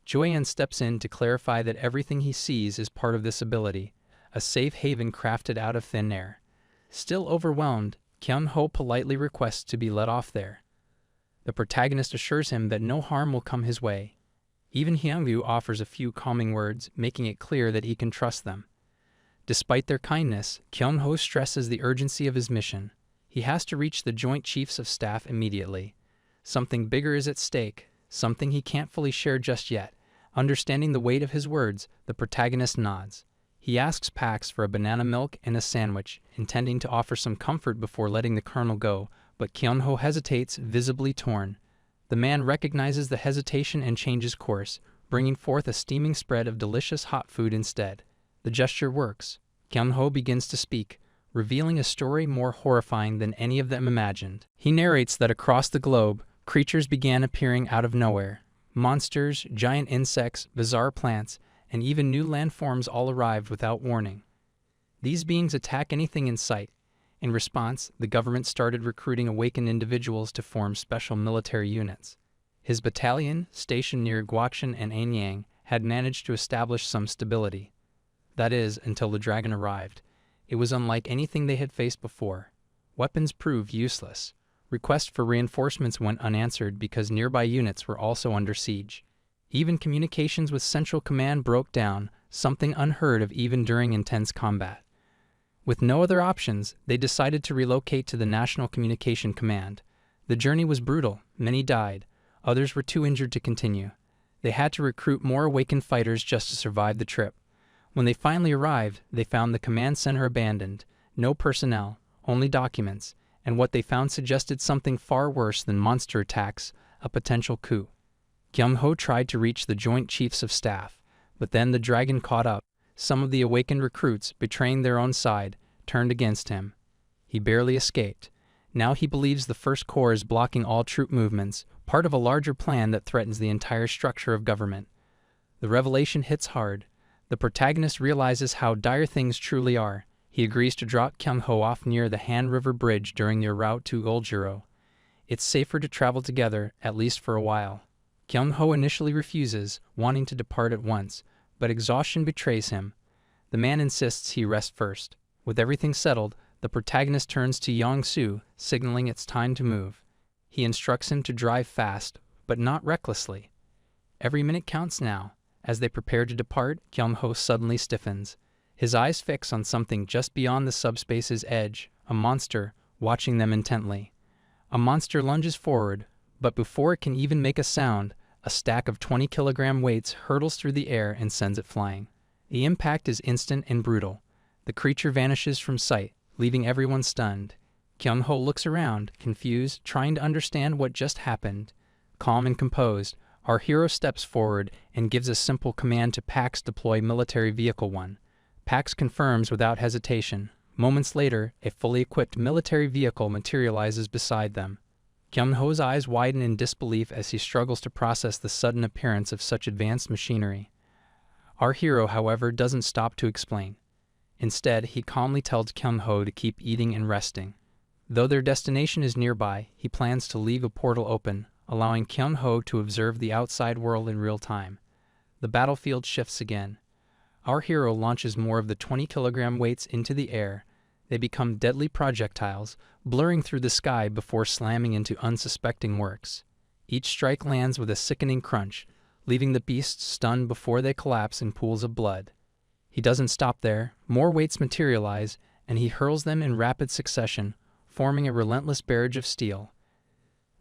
Joyeon steps in to clarify that everything he sees is part of this ability, a safe haven crafted out of thin air. Still overwhelmed, Kyung-ho politely requests to be let off there. The protagonist assures him that no harm will come his way. Even Hyungwoo offers a few calming words, making it clear that he can trust them. Despite their kindness, Kyung-ho stresses the urgency of his mission. He has to reach the Joint Chiefs of Staff immediately. Something bigger is at stake, something he can't fully share just yet. Understanding the weight of his words, the protagonist nods. He asks Pax for a banana milk and a sandwich, intending to offer some comfort before letting the colonel go, but Kyung-ho hesitates, visibly torn. The man recognizes the hesitation and changes course, bringing forth a steaming spread of delicious hot food instead. The gesture works. Kyung-ho begins to speak, revealing a story more horrifying than any of them imagined. He narrates that across the globe, creatures began appearing out of nowhere. Monsters, giant insects, bizarre plants, and even new landforms all arrived without warning. These beings attack anything in sight. In response, the government started recruiting awakened individuals to form special military units. His battalion, stationed near Gwacheon and Anyang, had managed to establish some stability. That is, until the dragon arrived. It was unlike anything they had faced before. Weapons proved useless. Requests for reinforcements went unanswered because nearby units were also under siege. Even communications with Central Command broke down, something unheard of even during intense combat. With no other options, they decided to relocate to the National Communication Command. The journey was brutal. Many died. Others were too injured to continue. They had to recruit more awakened fighters just to survive the trip. When they finally arrived, they found the command center abandoned. No personnel, only documents, and what they found suggested something far worse than monster attacks, a potential coup. Kyung-ho tried to reach the Joint Chiefs of Staff, but then the dragon caught up. Some of the awakened recruits, betraying their own side, turned against him. He barely escaped. Now he believes the First Corps is blocking all troop movements, part of a larger plan that threatens the entire structure of government. The revelation hits hard. The protagonist realizes how dire things truly are. He agrees to drop Kyung-ho off near the Han River Bridge during their route to Goljiro. It's safer to travel together, at least for a while. Kyung-ho initially refuses, wanting to depart at once, but exhaustion betrays him. The man insists he rest first. With everything settled, the protagonist turns to Yong-soo, signaling it's time to move. He instructs him to drive fast, but not recklessly. Every minute counts now. As they prepare to depart, Kyung-ho suddenly stiffens. His eyes fix on something just beyond the subspace's edge, a monster, watching them intently. A monster lunges forward, but before it can even make a sound, a stack of 20-kilogram weights hurtles through the air and sends it flying. The impact is instant and brutal. The creature vanishes from sight, leaving everyone stunned. Kyung-ho looks around, confused, trying to understand what just happened. Calm and composed, our hero steps forward and gives a simple command to Pax deploy Military Vehicle 1. Pax confirms without hesitation. Moments later, a fully equipped military vehicle materializes beside them. Kyung-ho's eyes widen in disbelief as he struggles to process the sudden appearance of such advanced machinery. Our hero, however, doesn't stop to explain. Instead, he calmly tells Kyung-ho to keep eating and resting. Though their destination is nearby, he plans to leave a portal open, allowing Kyung-ho to observe the outside world in real time. The battlefield shifts again. Our hero launches more of the 20-kilogram weights into the air. They become deadly projectiles, blurring through the sky before slamming into unsuspecting works. Each strike lands with a sickening crunch, leaving the beasts stunned before they collapse in pools of blood. He doesn't stop there. More weights materialize, and he hurls them in rapid succession, forming a relentless barrage of steel.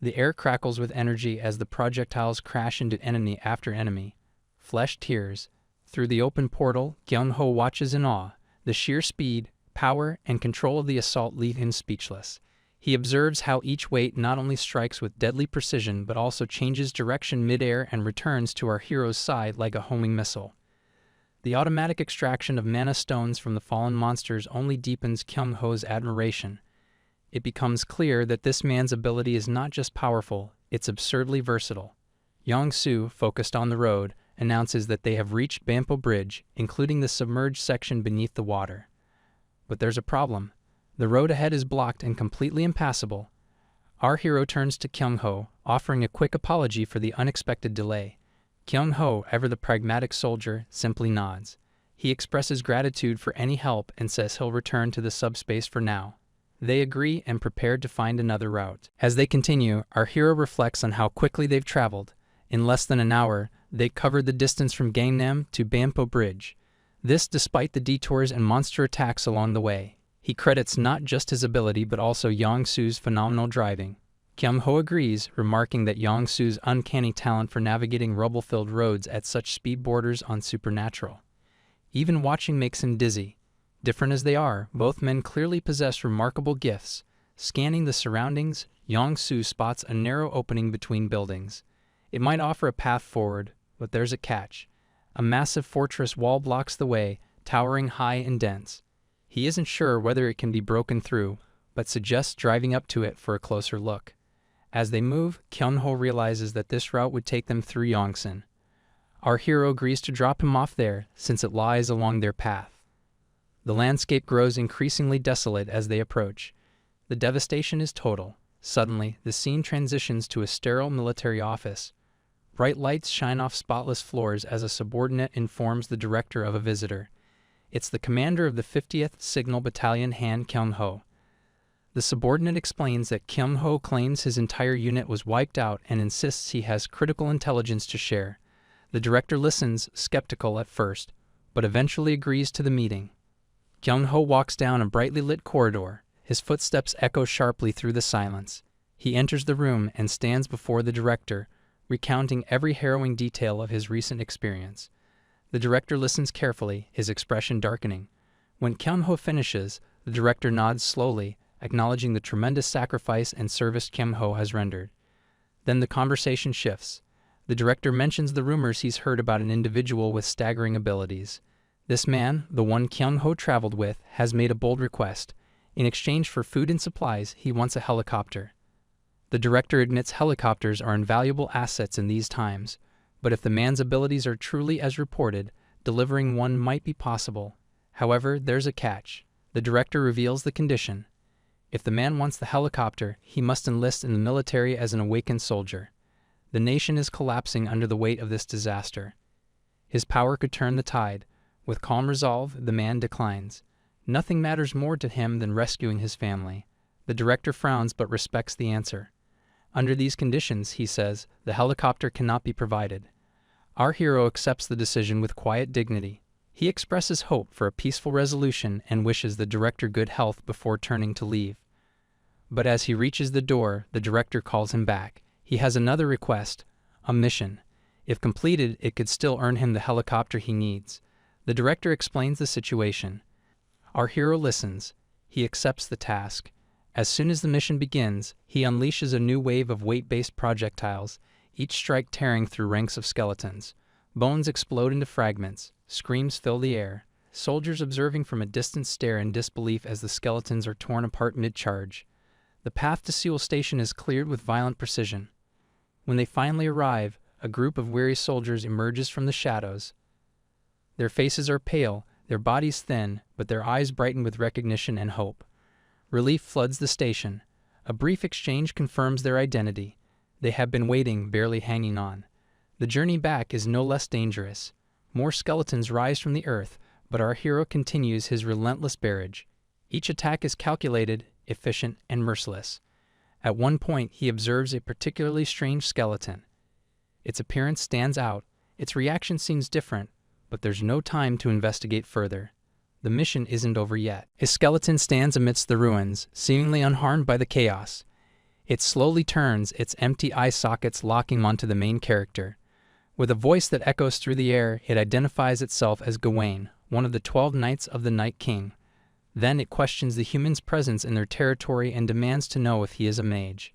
The air crackles with energy as the projectiles crash into enemy after enemy. Flesh tears. Through the open portal, Kyung-ho watches in awe. The sheer speed, power, and control of the assault leave him speechless. He observes how each weight not only strikes with deadly precision but also changes direction mid-air and returns to our hero's side like a homing missile. The automatic extraction of mana stones from the fallen monsters only deepens Kyung-ho's admiration. It becomes clear that this man's ability is not just powerful, it's absurdly versatile. Yong-soo, focused on the road, announces that they have reached Bampo Bridge, including the submerged section beneath the water. But there's a problem. The road ahead is blocked and completely impassable. Our hero turns to Kyung-ho, offering a quick apology for the unexpected delay. Kyung-ho, ever the pragmatic soldier, simply nods. He expresses gratitude for any help and says he'll return to the subspace for now. They agree and prepare to find another route. As they continue, our hero reflects on how quickly they've traveled. In less than an hour, they covered the distance from Gangnam to Bampo Bridge. This despite the detours and monster attacks along the way. He credits not just his ability but also Yong-soo's phenomenal driving. Kyung-ho agrees, remarking that Yong-soo's uncanny talent for navigating rubble-filled roads at such speed borders on supernatural. Even watching makes him dizzy. Different as they are, both men clearly possess remarkable gifts. Scanning the surroundings, Yong-soo spots a narrow opening between buildings. It might offer a path forward, but there's a catch. A massive fortress wall blocks the way, towering high and dense. He isn't sure whether it can be broken through, but suggests driving up to it for a closer look. As they move, Kyung-ho realizes that this route would take them through Yongsan. Our hero agrees to drop him off there, since it lies along their path. The landscape grows increasingly desolate as they approach. The devastation is total. Suddenly, the scene transitions to a sterile military office. Bright lights shine off spotless floors as a subordinate informs the director of a visitor. It's the commander of the 50th Signal Battalion, Han Kyung-ho. The subordinate explains that Kyung-ho claims his entire unit was wiped out and insists he has critical intelligence to share. The director listens, skeptical at first, but eventually agrees to the meeting. Kyung-ho walks down a brightly lit corridor. His footsteps echo sharply through the silence. He enters the room and stands before the director, recounting every harrowing detail of his recent experience. The director listens carefully, his expression darkening. When Kyung-ho finishes, the director nods slowly, acknowledging the tremendous sacrifice and service Kyung-ho has rendered. Then the conversation shifts. The director mentions the rumors he's heard about an individual with staggering abilities. This man, the one Kyung-ho traveled with, has made a bold request. In exchange for food and supplies, he wants a helicopter. The director admits helicopters are invaluable assets in these times, but if the man's abilities are truly as reported, delivering one might be possible. However, there's a catch. The director reveals the condition. If the man wants the helicopter, he must enlist in the military as an awakened soldier. The nation is collapsing under the weight of this disaster. His power could turn the tide. With calm resolve, the man declines. Nothing matters more to him than rescuing his family. The director frowns but respects the answer. Under these conditions, he says, the helicopter cannot be provided. Our hero accepts the decision with quiet dignity. He expresses hope for a peaceful resolution and wishes the director good health before turning to leave. But as he reaches the door, the director calls him back. He has another request, a mission. If completed, it could still earn him the helicopter he needs. The director explains the situation. Our hero listens. He accepts the task. As soon as the mission begins, he unleashes a new wave of weight-based projectiles, each strike tearing through ranks of skeletons. Bones explode into fragments. Screams fill the air. Soldiers observing from a distance stare in disbelief as the skeletons are torn apart mid-charge. The path to Seoul Station is cleared with violent precision. When they finally arrive, a group of weary soldiers emerges from the shadows. Their faces are pale, their bodies thin, but their eyes brighten with recognition and hope. Relief floods the station. A brief exchange confirms their identity. They have been waiting, barely hanging on. The journey back is no less dangerous. More skeletons rise from the earth, but our hero continues his relentless barrage. Each attack is calculated, efficient, and merciless. At one point, he observes a particularly strange skeleton. Its appearance stands out. Its reaction seems different, but there's no time to investigate further. The mission isn't over yet. A skeleton stands amidst the ruins, seemingly unharmed by the chaos. It slowly turns, its empty eye sockets locking onto the main character. With a voice that echoes through the air, it identifies itself as Gawain, one of the 12 Knights of the Night King. Then it questions the humans' presence in their territory and demands to know if he is a mage.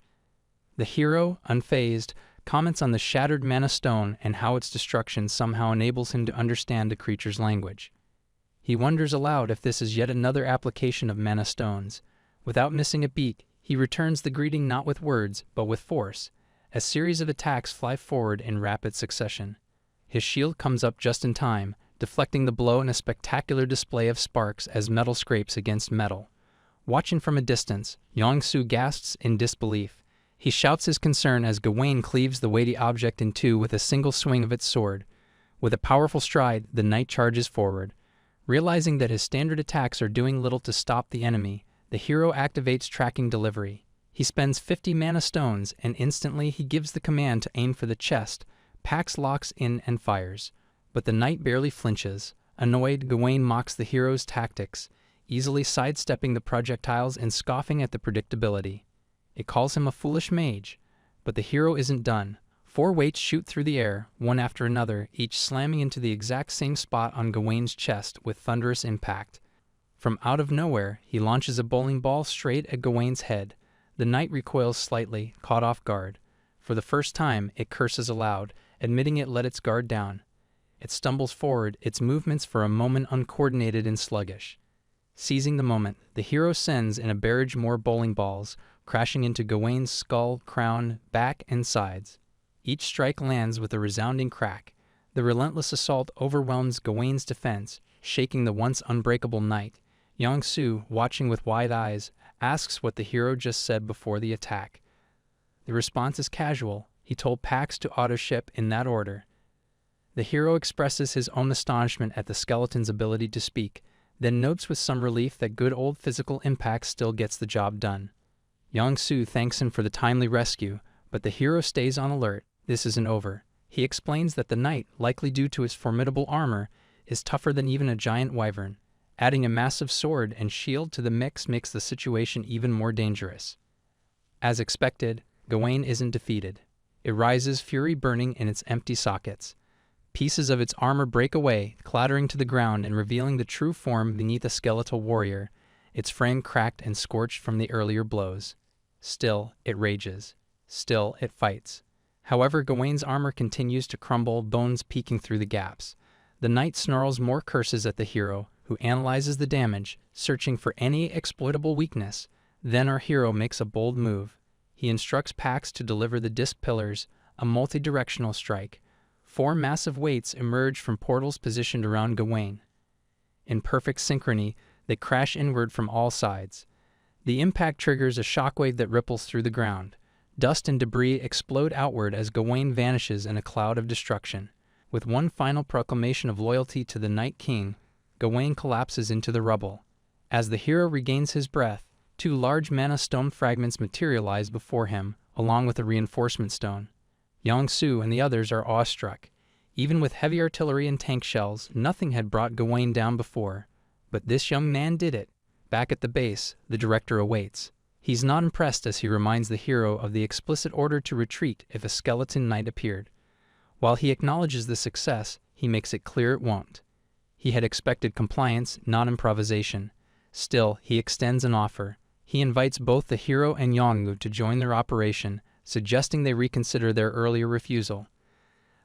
The hero, unfazed, comments on the shattered mana stone and how its destruction somehow enables him to understand the creature's language. He wonders aloud if this is yet another application of mana stones. Without missing a beat, he returns the greeting not with words, but with force. A series of attacks fly forward in rapid succession. His shield comes up just in time, deflecting the blow in a spectacular display of sparks as metal scrapes against metal. Watching from a distance, Yong-Soo gasps in disbelief. He shouts his concern as Gawain cleaves the weighty object in two with a single swing of its sword. With a powerful stride, the knight charges forward. Realizing that his standard attacks are doing little to stop the enemy, the hero activates tracking delivery. He spends 50 mana stones, and instantly he gives the command to aim for the chest. Pax locks in and fires. But the knight barely flinches. Annoyed, Gawain mocks the hero's tactics, easily sidestepping the projectiles and scoffing at the predictability. It calls him a foolish mage. But the hero isn't done. 4 weights shoot through the air, one after another, each slamming into the exact same spot on Gawain's chest with thunderous impact. From out of nowhere, he launches a bowling ball straight at Gawain's head. The knight recoils slightly, caught off guard. For the first time, it curses aloud, admitting it let its guard down. It stumbles forward, its movements for a moment uncoordinated and sluggish. Seizing the moment, the hero sends in a barrage more bowling balls, crashing into Gawain's skull, crown, back, and sides. Each strike lands with a resounding crack. The relentless assault overwhelms Gawain's defense, shaking the once unbreakable knight. Yong-Soo, watching with wide eyes, asks what the hero just said before the attack. The response is casual. He told Pax to auto-ship in that order. The hero expresses his own astonishment at the skeleton's ability to speak, then notes with some relief that good old physical impact still gets the job done. Yong-Soo thanks him for the timely rescue, but the hero stays on alert. This isn't over. He explains that the knight, likely due to his formidable armor, is tougher than even a giant wyvern. Adding a massive sword and shield to the mix makes the situation even more dangerous. As expected, Gawain isn't defeated. It rises, fury burning in its empty sockets. Pieces of its armor break away, clattering to the ground and revealing the true form beneath a skeletal warrior, its frame cracked and scorched from the earlier blows. Still, it rages. Still, it fights. However, Gawain's armor continues to crumble, bones peeking through the gaps. The knight snarls more curses at the hero, who analyzes the damage, searching for any exploitable weakness. Then our hero makes a bold move. He instructs Pax to deliver the disc pillars, a multi-directional strike. 4 massive weights emerge from portals positioned around Gawain. In perfect synchrony, they crash inward from all sides. The impact triggers a shockwave that ripples through the ground. Dust and debris explode outward as Gawain vanishes in a cloud of destruction. With one final proclamation of loyalty to the Night King, Gawain collapses into the rubble. As the hero regains his breath, 2 large mana stone fragments materialize before him, along with a reinforcement stone. Yong-Su and the others are awestruck. Even with heavy artillery and tank shells, nothing had brought Gawain down before. But this young man did it. Back at the base, the director awaits. He's not impressed as he reminds the hero of the explicit order to retreat if a skeleton knight appeared. While he acknowledges the success, he makes it clear it won't. He had expected compliance, not improvisation. Still, he extends an offer. He invites both the hero and Yonggu to join their operation, suggesting they reconsider their earlier refusal.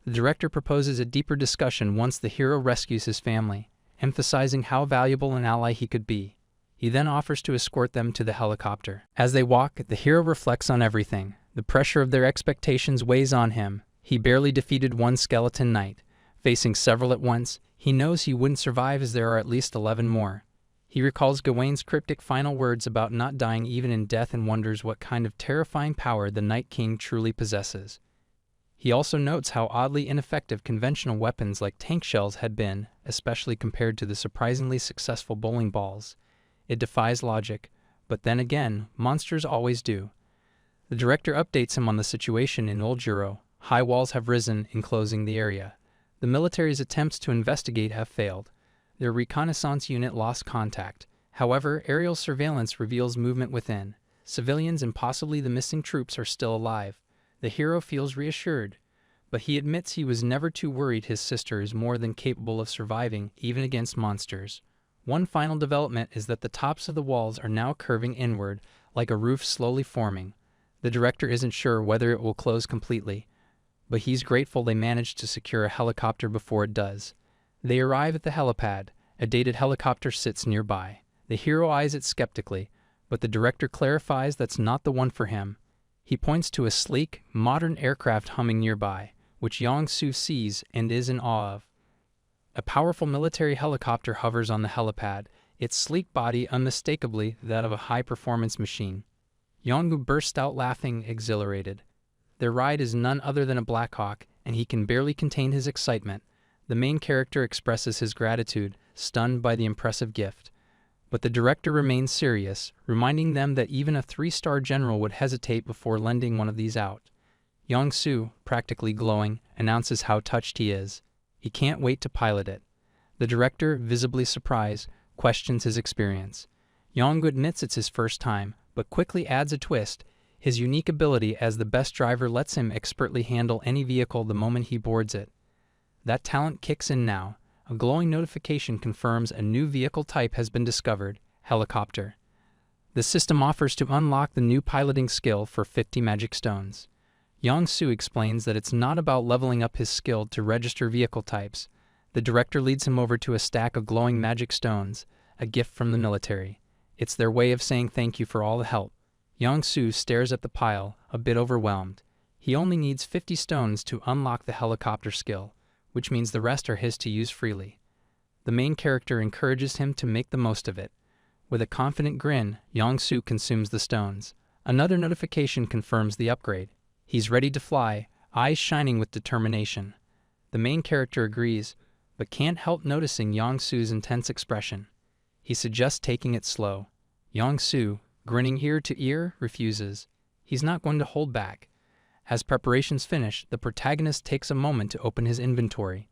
The director proposes a deeper discussion once the hero rescues his family, emphasizing how valuable an ally he could be. He then offers to escort them to the helicopter. As they walk, the hero reflects on everything. The pressure of their expectations weighs on him. He barely defeated 1 skeleton knight. Facing several at once, he knows he wouldn't survive as there are at least 11 more. He recalls Gawain's cryptic final words about not dying even in death and wonders what kind of terrifying power the Night King truly possesses. He also notes how oddly ineffective conventional weapons like tank shells had been, especially compared to the surprisingly successful bowling balls. It defies logic, but then again, monsters always do. The director updates him on the situation in Old Juro. High walls have risen, enclosing the area. The military's attempts to investigate have failed. Their reconnaissance unit lost contact. However, aerial surveillance reveals movement within. Civilians and possibly the missing troops are still alive. The hero feels reassured, but he admits he was never too worried his sister is more than capable of surviving, even against monsters. One final development is that the tops of the walls are now curving inward, like a roof slowly forming. The director isn't sure whether it will close completely, but he's grateful they managed to secure a helicopter before it does. They arrive at the helipad. A dated helicopter sits nearby. The hero eyes it skeptically, but the director clarifies that's not the one for him. He points to a sleek, modern aircraft humming nearby, which Yong-Su sees and is in awe of. A powerful military helicopter hovers on the helipad, its sleek body unmistakably that of a high-performance machine. Yonggu bursts out laughing, exhilarated. Their ride is none other than a Blackhawk, and he can barely contain his excitement. The main character expresses his gratitude, stunned by the impressive gift. But the director remains serious, reminding them that even a 3-star general would hesitate before lending one of these out. Yong-Su, practically glowing, announces how touched he is. He can't wait to pilot it. The director, visibly surprised, questions his experience. Yonggu admits it's his first time, but quickly adds a twist. His unique ability as the best driver lets him expertly handle any vehicle the moment he boards it. That talent kicks in now. A glowing notification confirms a new vehicle type has been discovered, helicopter. The system offers to unlock the new piloting skill for 50 magic stones. Yong-Su explains that it's not about leveling up his skill to register vehicle types. The director leads him over to a stack of glowing magic stones, a gift from the military. It's their way of saying thank you for all the help. Yong-Su stares at the pile, a bit overwhelmed. He only needs 50 stones to unlock the helicopter skill, which means the rest are his to use freely. The main character encourages him to make the most of it. With a confident grin, Yong-Su consumes the stones. Another notification confirms the upgrade. He's ready to fly, eyes shining with determination. The main character agrees, but can't help noticing Yong-Su's intense expression. He suggests taking it slow. Yong-Su, grinning ear to ear, refuses. He's not going to hold back. As preparations finish, the protagonist takes a moment to open his inventory.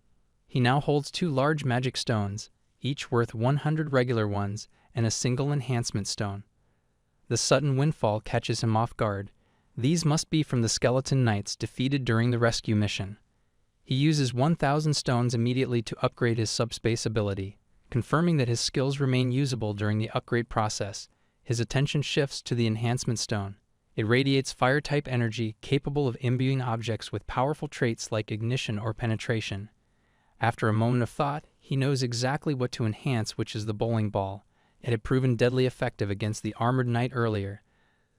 He now holds 2 large magic stones, each worth 100 regular ones, and a single enhancement stone. The sudden windfall catches him off guard. These must be from the skeleton knights defeated during the rescue mission. He uses 1,000 stones immediately to upgrade his subspace ability, confirming that his skills remain usable during the upgrade process. His attention shifts to the enhancement stone. It radiates fire-type energy capable of imbuing objects with powerful traits like ignition or penetration. After a moment of thought, he knows exactly what to enhance, which is the bowling ball. It had proven deadly effective against the armored knight earlier.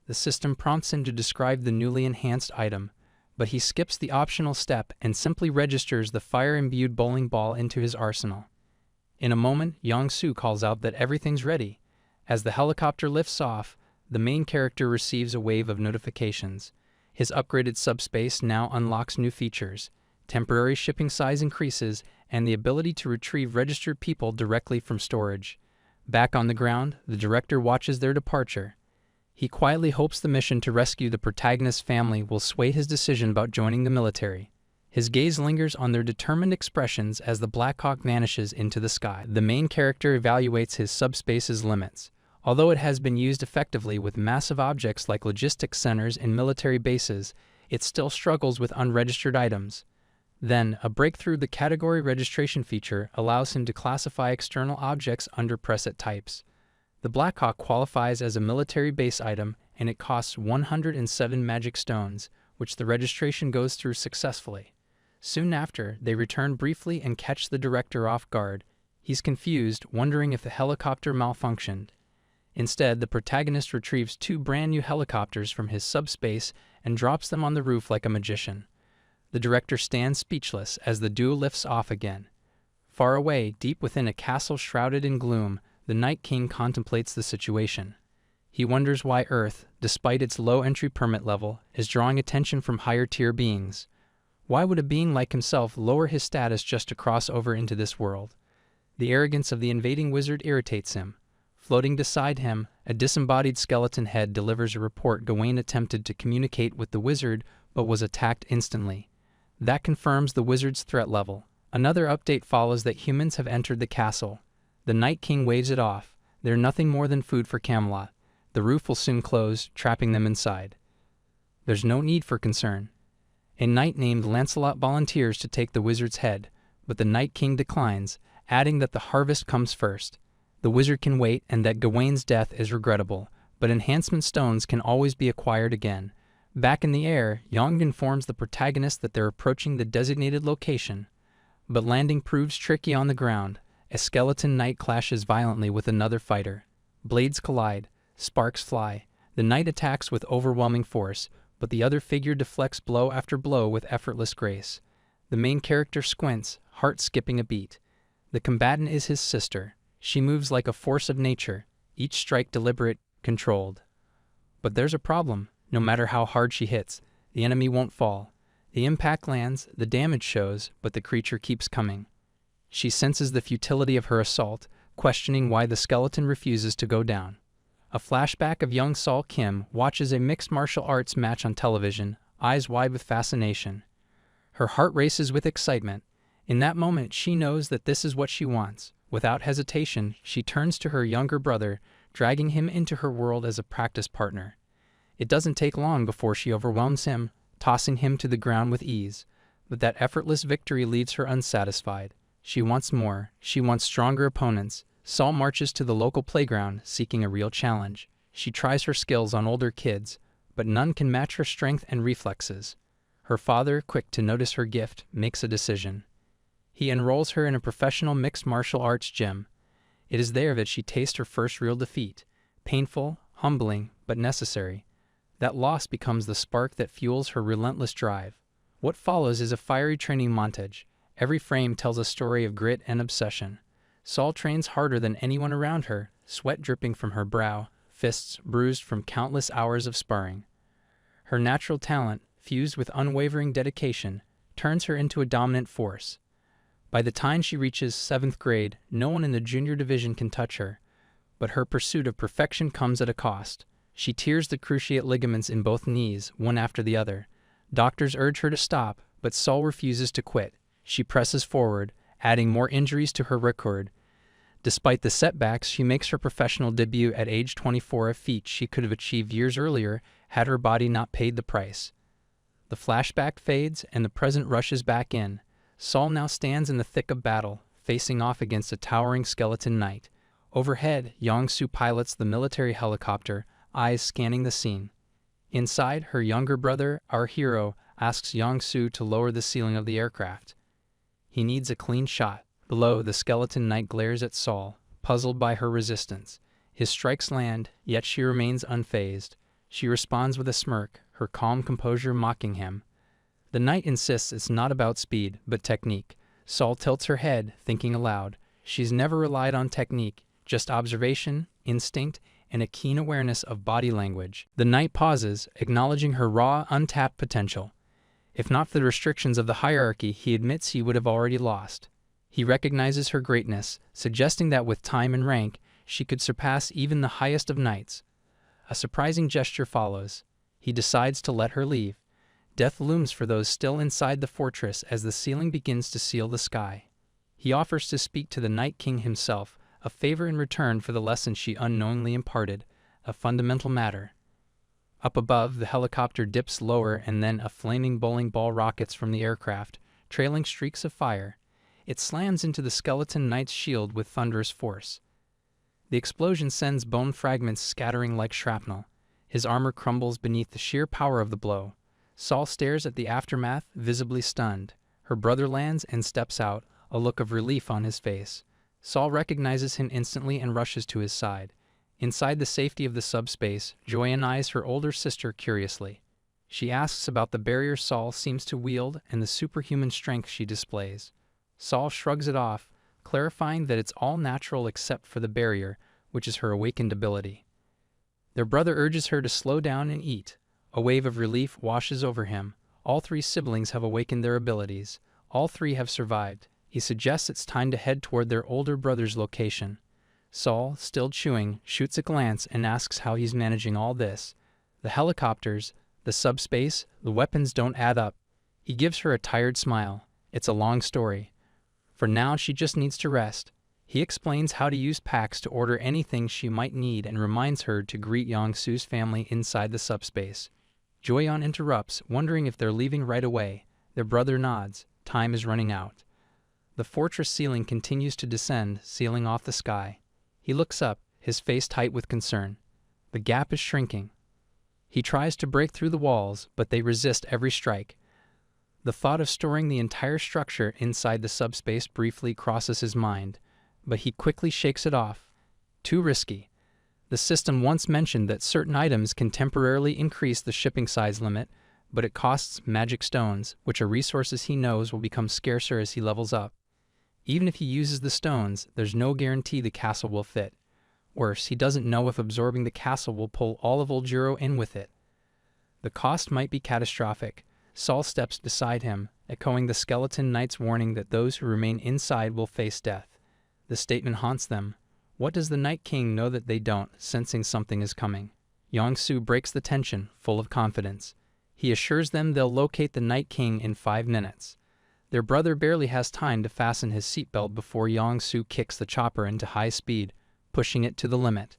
The system prompts him to describe the newly enhanced item, but he skips the optional step and simply registers the fire-imbued bowling ball into his arsenal. In a moment, Yong-soo calls out that everything's ready. As the helicopter lifts off, the main character receives a wave of notifications. His upgraded subspace now unlocks new features. Temporary shipping size increases, and the ability to retrieve registered people directly from storage. Back on the ground, the director watches their departure. He quietly hopes the mission to rescue the protagonist's family will sway his decision about joining the military. His gaze lingers on their determined expressions as the Black Hawk vanishes into the sky. The main character evaluates his subspace's limits. Although it has been used effectively with massive objects like logistics centers and military bases, it still struggles with unregistered items. Then, a breakthrough the category registration feature allows him to classify external objects under preset types. The Black Hawk qualifies as a military base item, and it costs 107 magic stones, which the registration goes through successfully. Soon after, they return briefly and catch the director off guard. He's confused, wondering if the helicopter malfunctioned. Instead, the protagonist retrieves 2 brand new helicopters from his subspace and drops them on the roof like a magician. The director stands speechless as the duo lifts off again. Far away, deep within a castle shrouded in gloom, the Night King contemplates the situation. He wonders why Earth, despite its low entry permit level, is drawing attention from higher-tier beings. Why would a being like himself lower his status just to cross over into this world? The arrogance of the invading wizard irritates him. Floating beside him, a disembodied skeleton head delivers a report Gawain attempted to communicate with the wizard but was attacked instantly. That confirms the wizard's threat level. Another update follows that humans have entered the castle. The Night King waves it off. They're nothing more than food for Camelot. The roof will soon close, trapping them inside. There's no need for concern. A knight named Lancelot volunteers to take the wizard's head, but the Night King declines, adding that the harvest comes first. The wizard can wait and that Gawain's death is regrettable, but enhancement stones can always be acquired again. Back in the air, Yong informs the protagonist that they're approaching the designated location. But landing proves tricky on the ground. A skeleton knight clashes violently with another fighter. Blades collide, sparks fly. The knight attacks with overwhelming force, but the other figure deflects blow after blow with effortless grace. The main character squints, heart skipping a beat. The combatant is his sister. She moves like a force of nature, each strike deliberate, controlled. But there's a problem. No matter how hard she hits, the enemy won't fall. The impact lands, the damage shows, but the creature keeps coming. She senses the futility of her assault, questioning why the skeleton refuses to go down. A flashback of young Sol Kim watches a mixed martial arts match on television, eyes wide with fascination. Her heart races with excitement. In that moment, she knows that this is what she wants. Without hesitation, she turns to her younger brother, dragging him into her world as a practice partner. It doesn't take long before she overwhelms him, tossing him to the ground with ease. But that effortless victory leaves her unsatisfied. She wants more. She wants stronger opponents. Sol marches to the local playground, seeking a real challenge. She tries her skills on older kids, but none can match her strength and reflexes. Her father, quick to notice her gift, makes a decision. He enrolls her in a professional mixed martial arts gym. It is there that she tastes her first real defeat. Painful, humbling, but necessary. That loss becomes the spark that fuels her relentless drive. What follows is a fiery training montage. Every frame tells a story of grit and obsession. Sol trains harder than anyone around her, sweat dripping from her brow, fists bruised from countless hours of sparring. Her natural talent, fused with unwavering dedication, turns her into a dominant force. By the time she reaches 7th grade, no one in the junior division can touch her. But her pursuit of perfection comes at a cost. She tears the cruciate ligaments in both knees, one after the other. Doctors urge her to stop, but Sol refuses to quit. She presses forward, adding more injuries to her record. Despite the setbacks, she makes her professional debut at age 24, a feat she could have achieved years earlier had her body not paid the price. The flashback fades, and the present rushes back in. Sol now stands in the thick of battle, facing off against a towering skeleton knight. Overhead, Yong-soo pilots the military helicopter, eyes scanning the scene. Inside, her younger brother, our hero, asks Yong-soo to lower the ceiling of the aircraft. He needs a clean shot. Below, the skeleton knight glares at Sol, puzzled by her resistance. His strikes land, yet she remains unfazed. She responds with a smirk, her calm composure mocking him. The knight insists it's not about speed, but technique. Saul tilts her head, thinking aloud. She's never relied on technique, just observation, instinct, and a keen awareness of body language. The knight pauses, acknowledging her raw, untapped potential. If not for the restrictions of the hierarchy, he admits he would have already lost. He recognizes her greatness, suggesting that with time and rank, she could surpass even the highest of knights. A surprising gesture follows. He decides to let her leave. Death looms for those still inside the fortress as the ceiling begins to seal the sky. He offers to speak to the Night King himself, a favor in return for the lesson she unknowingly imparted, a fundamental matter. Up above, the helicopter dips lower and then a flaming bowling ball rockets from the aircraft, trailing streaks of fire. It slams into the skeleton knight's shield with thunderous force. The explosion sends bone fragments scattering like shrapnel. His armor crumbles beneath the sheer power of the blow. Saul stares at the aftermath, visibly stunned. Her brother lands and steps out, a look of relief on his face. Saul recognizes him instantly and rushes to his side. Inside the safety of the subspace, Joanne eyes her older sister curiously. She asks about the barrier Saul seems to wield and the superhuman strength she displays. Saul shrugs it off, clarifying that it's all natural except for the barrier, which is her awakened ability. Their brother urges her to slow down and eat. A wave of relief washes over him. All three siblings have awakened their abilities. All three have survived. He suggests it's time to head toward their older brother's location. Saul, still chewing, shoots a glance and asks how he's managing all this. The helicopters, the subspace, the weapons don't add up. He gives her a tired smile. It's a long story. For now, she just needs to rest. He explains how to use packs to order anything she might need and reminds her to greet Yong-Su's family inside the subspace. Joyeon interrupts, wondering if they're leaving right away. Their brother nods. Time is running out. The fortress ceiling continues to descend, sealing off the sky. He looks up, his face tight with concern. The gap is shrinking. He tries to break through the walls, but they resist every strike. The thought of storing the entire structure inside the subspace briefly crosses his mind, but he quickly shakes it off. Too risky. The system once mentioned that certain items can temporarily increase the shipping size limit, but it costs magic stones, which are resources he knows will become scarcer as he levels up. Even if he uses the stones, there's no guarantee the castle will fit. Worse, he doesn't know if absorbing the castle will pull all of Old Juro in with it. The cost might be catastrophic. Saul steps beside him, echoing the skeleton knight's warning that those who remain inside will face death. The statement haunts them. What does the Night King know that they don't, sensing something is coming? Yong-Su breaks the tension, full of confidence. He assures them they'll locate the Night King in 5 minutes. Their brother barely has time to fasten his seatbelt before Yong-Su kicks the chopper into high speed, pushing it to the limit.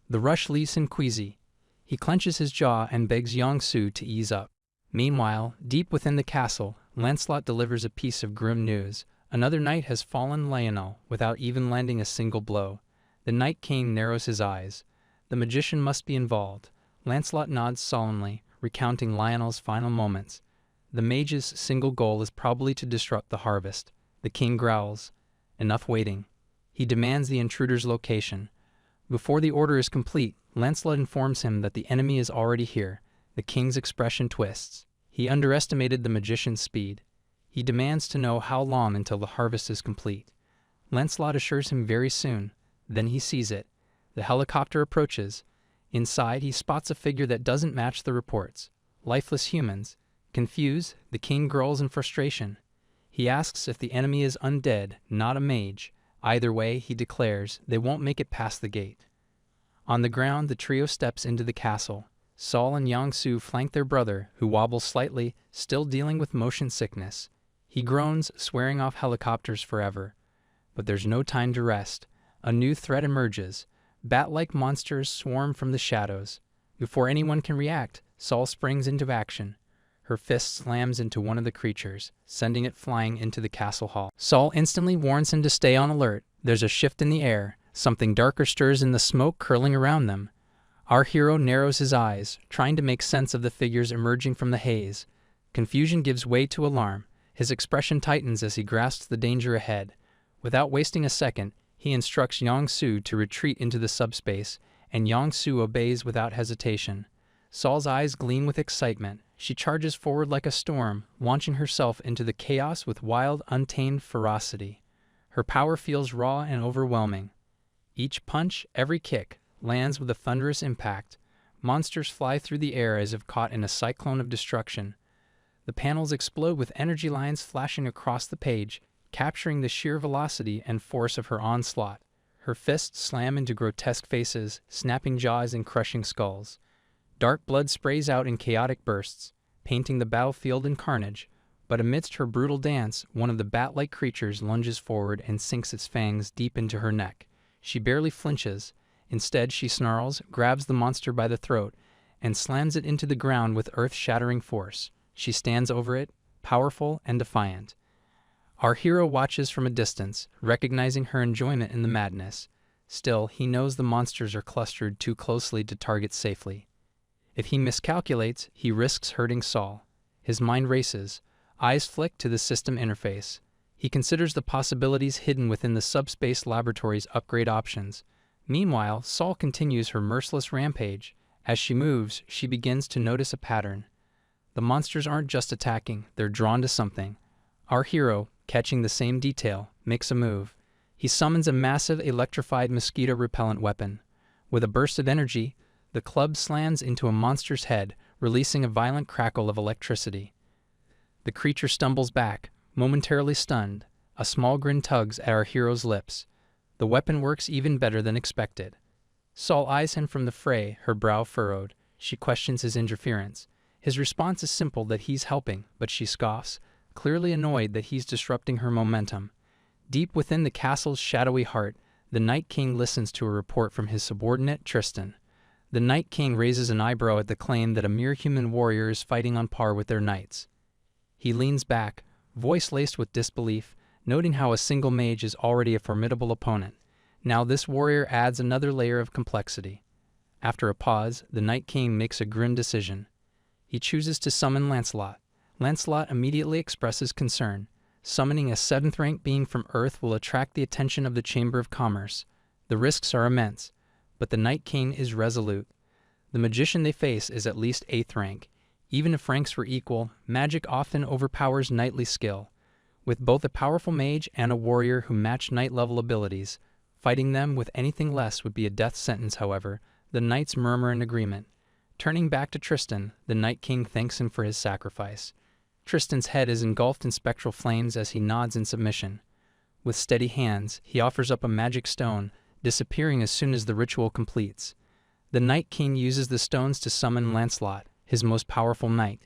The rush leaves him queasy. He clenches his jaw and begs Yong-Su to ease up. Meanwhile, deep within the castle, Lancelot delivers a piece of grim news. Another knight has fallen Lionel without even landing a single blow. The Night King narrows his eyes. The magician must be involved. Lancelot nods solemnly, recounting Lionel's final moments. The mage's single goal is probably to disrupt the harvest. The king growls. Enough waiting. He demands the intruder's location. Before the order is complete, Lancelot informs him that the enemy is already here. The king's expression twists. He underestimated the magician's speed. He demands to know how long until the harvest is complete. Lancelot assures him very soon. Then he sees it. The helicopter approaches. Inside, he spots a figure that doesn't match the reports. Lifeless humans. Confused, the king growls in frustration. He asks if the enemy is undead, not a mage. Either way, he declares, they won't make it past the gate. On the ground, the trio steps into the castle. Saul and Yong-Su flank their brother, who wobbles slightly, still dealing with motion sickness. He groans, swearing off helicopters forever. But there's no time to rest. A new threat emerges. Bat-like monsters swarm from the shadows. Before anyone can react, Saul springs into action. Her fist slams into one of the creatures, sending it flying into the castle hall. Saul instantly warns him to stay on alert. There's a shift in the air. Something darker stirs in the smoke curling around them. Our hero narrows his eyes, trying to make sense of the figures emerging from the haze. Confusion gives way to alarm. His expression tightens as he grasps the danger ahead. Without wasting a second, he instructs Yong-Su to retreat into the subspace, and Yong-Su obeys without hesitation. Saul's eyes gleam with excitement. She charges forward like a storm, launching herself into the chaos with wild, untamed ferocity. Her power feels raw and overwhelming. Each punch, every kick, lands with a thunderous impact. Monsters fly through the air as if caught in a cyclone of destruction. The panels explode with energy lines flashing across the page, capturing the sheer velocity and force of her onslaught. Her fists slam into grotesque faces, snapping jaws and crushing skulls. Dark blood sprays out in chaotic bursts, painting the battlefield in carnage. But amidst her brutal dance, one of the bat-like creatures lunges forward and sinks its fangs deep into her neck. She barely flinches. Instead, she snarls, grabs the monster by the throat, and slams it into the ground with earth-shattering force. She stands over it, powerful and defiant. Our hero watches from a distance, recognizing her enjoyment in the madness. Still, he knows the monsters are clustered too closely to target safely. If he miscalculates, he risks hurting Saul. His mind races, eyes flick to the system interface. He considers the possibilities hidden within the subspace laboratory's upgrade options. Meanwhile, Saul continues her merciless rampage. As she moves, she begins to notice a pattern. The monsters aren't just attacking, they're drawn to something. Our hero, catching the same detail, makes a move. He summons a massive electrified mosquito repellent weapon. With a burst of energy, the club slams into a monster's head, releasing a violent crackle of electricity. The creature stumbles back, momentarily stunned. A small grin tugs at our hero's lips. The weapon works even better than expected. Saul eyes him from the fray, her brow furrowed. She questions his interference. His response is simple, that he's helping, but she scoffs, clearly annoyed that he's disrupting her momentum. Deep within the castle's shadowy heart, the Night King listens to a report from his subordinate, Tristan. The Night King raises an eyebrow at the claim that a mere human warrior is fighting on par with their knights. He leans back, voice laced with disbelief, noting how a single mage is already a formidable opponent. Now this warrior adds another layer of complexity. After a pause, the Night King makes a grim decision. He chooses to summon Lancelot. Lancelot immediately expresses concern. Summoning a 7th-rank being from Earth will attract the attention of the Chamber of Commerce. The risks are immense, but the Night King is resolute. The magician they face is at least 8th rank. Even if ranks were equal, magic often overpowers knightly skill. With both a powerful mage and a warrior who match knight-level abilities, fighting them with anything less would be a death sentence. However, the knights murmur in agreement. Turning back to Tristan, the Night King thanks him for his sacrifice. Tristan's head is engulfed in spectral flames as he nods in submission. With steady hands, he offers up a magic stone, disappearing as soon as the ritual completes. The Night King uses the stones to summon Lancelot, his most powerful knight.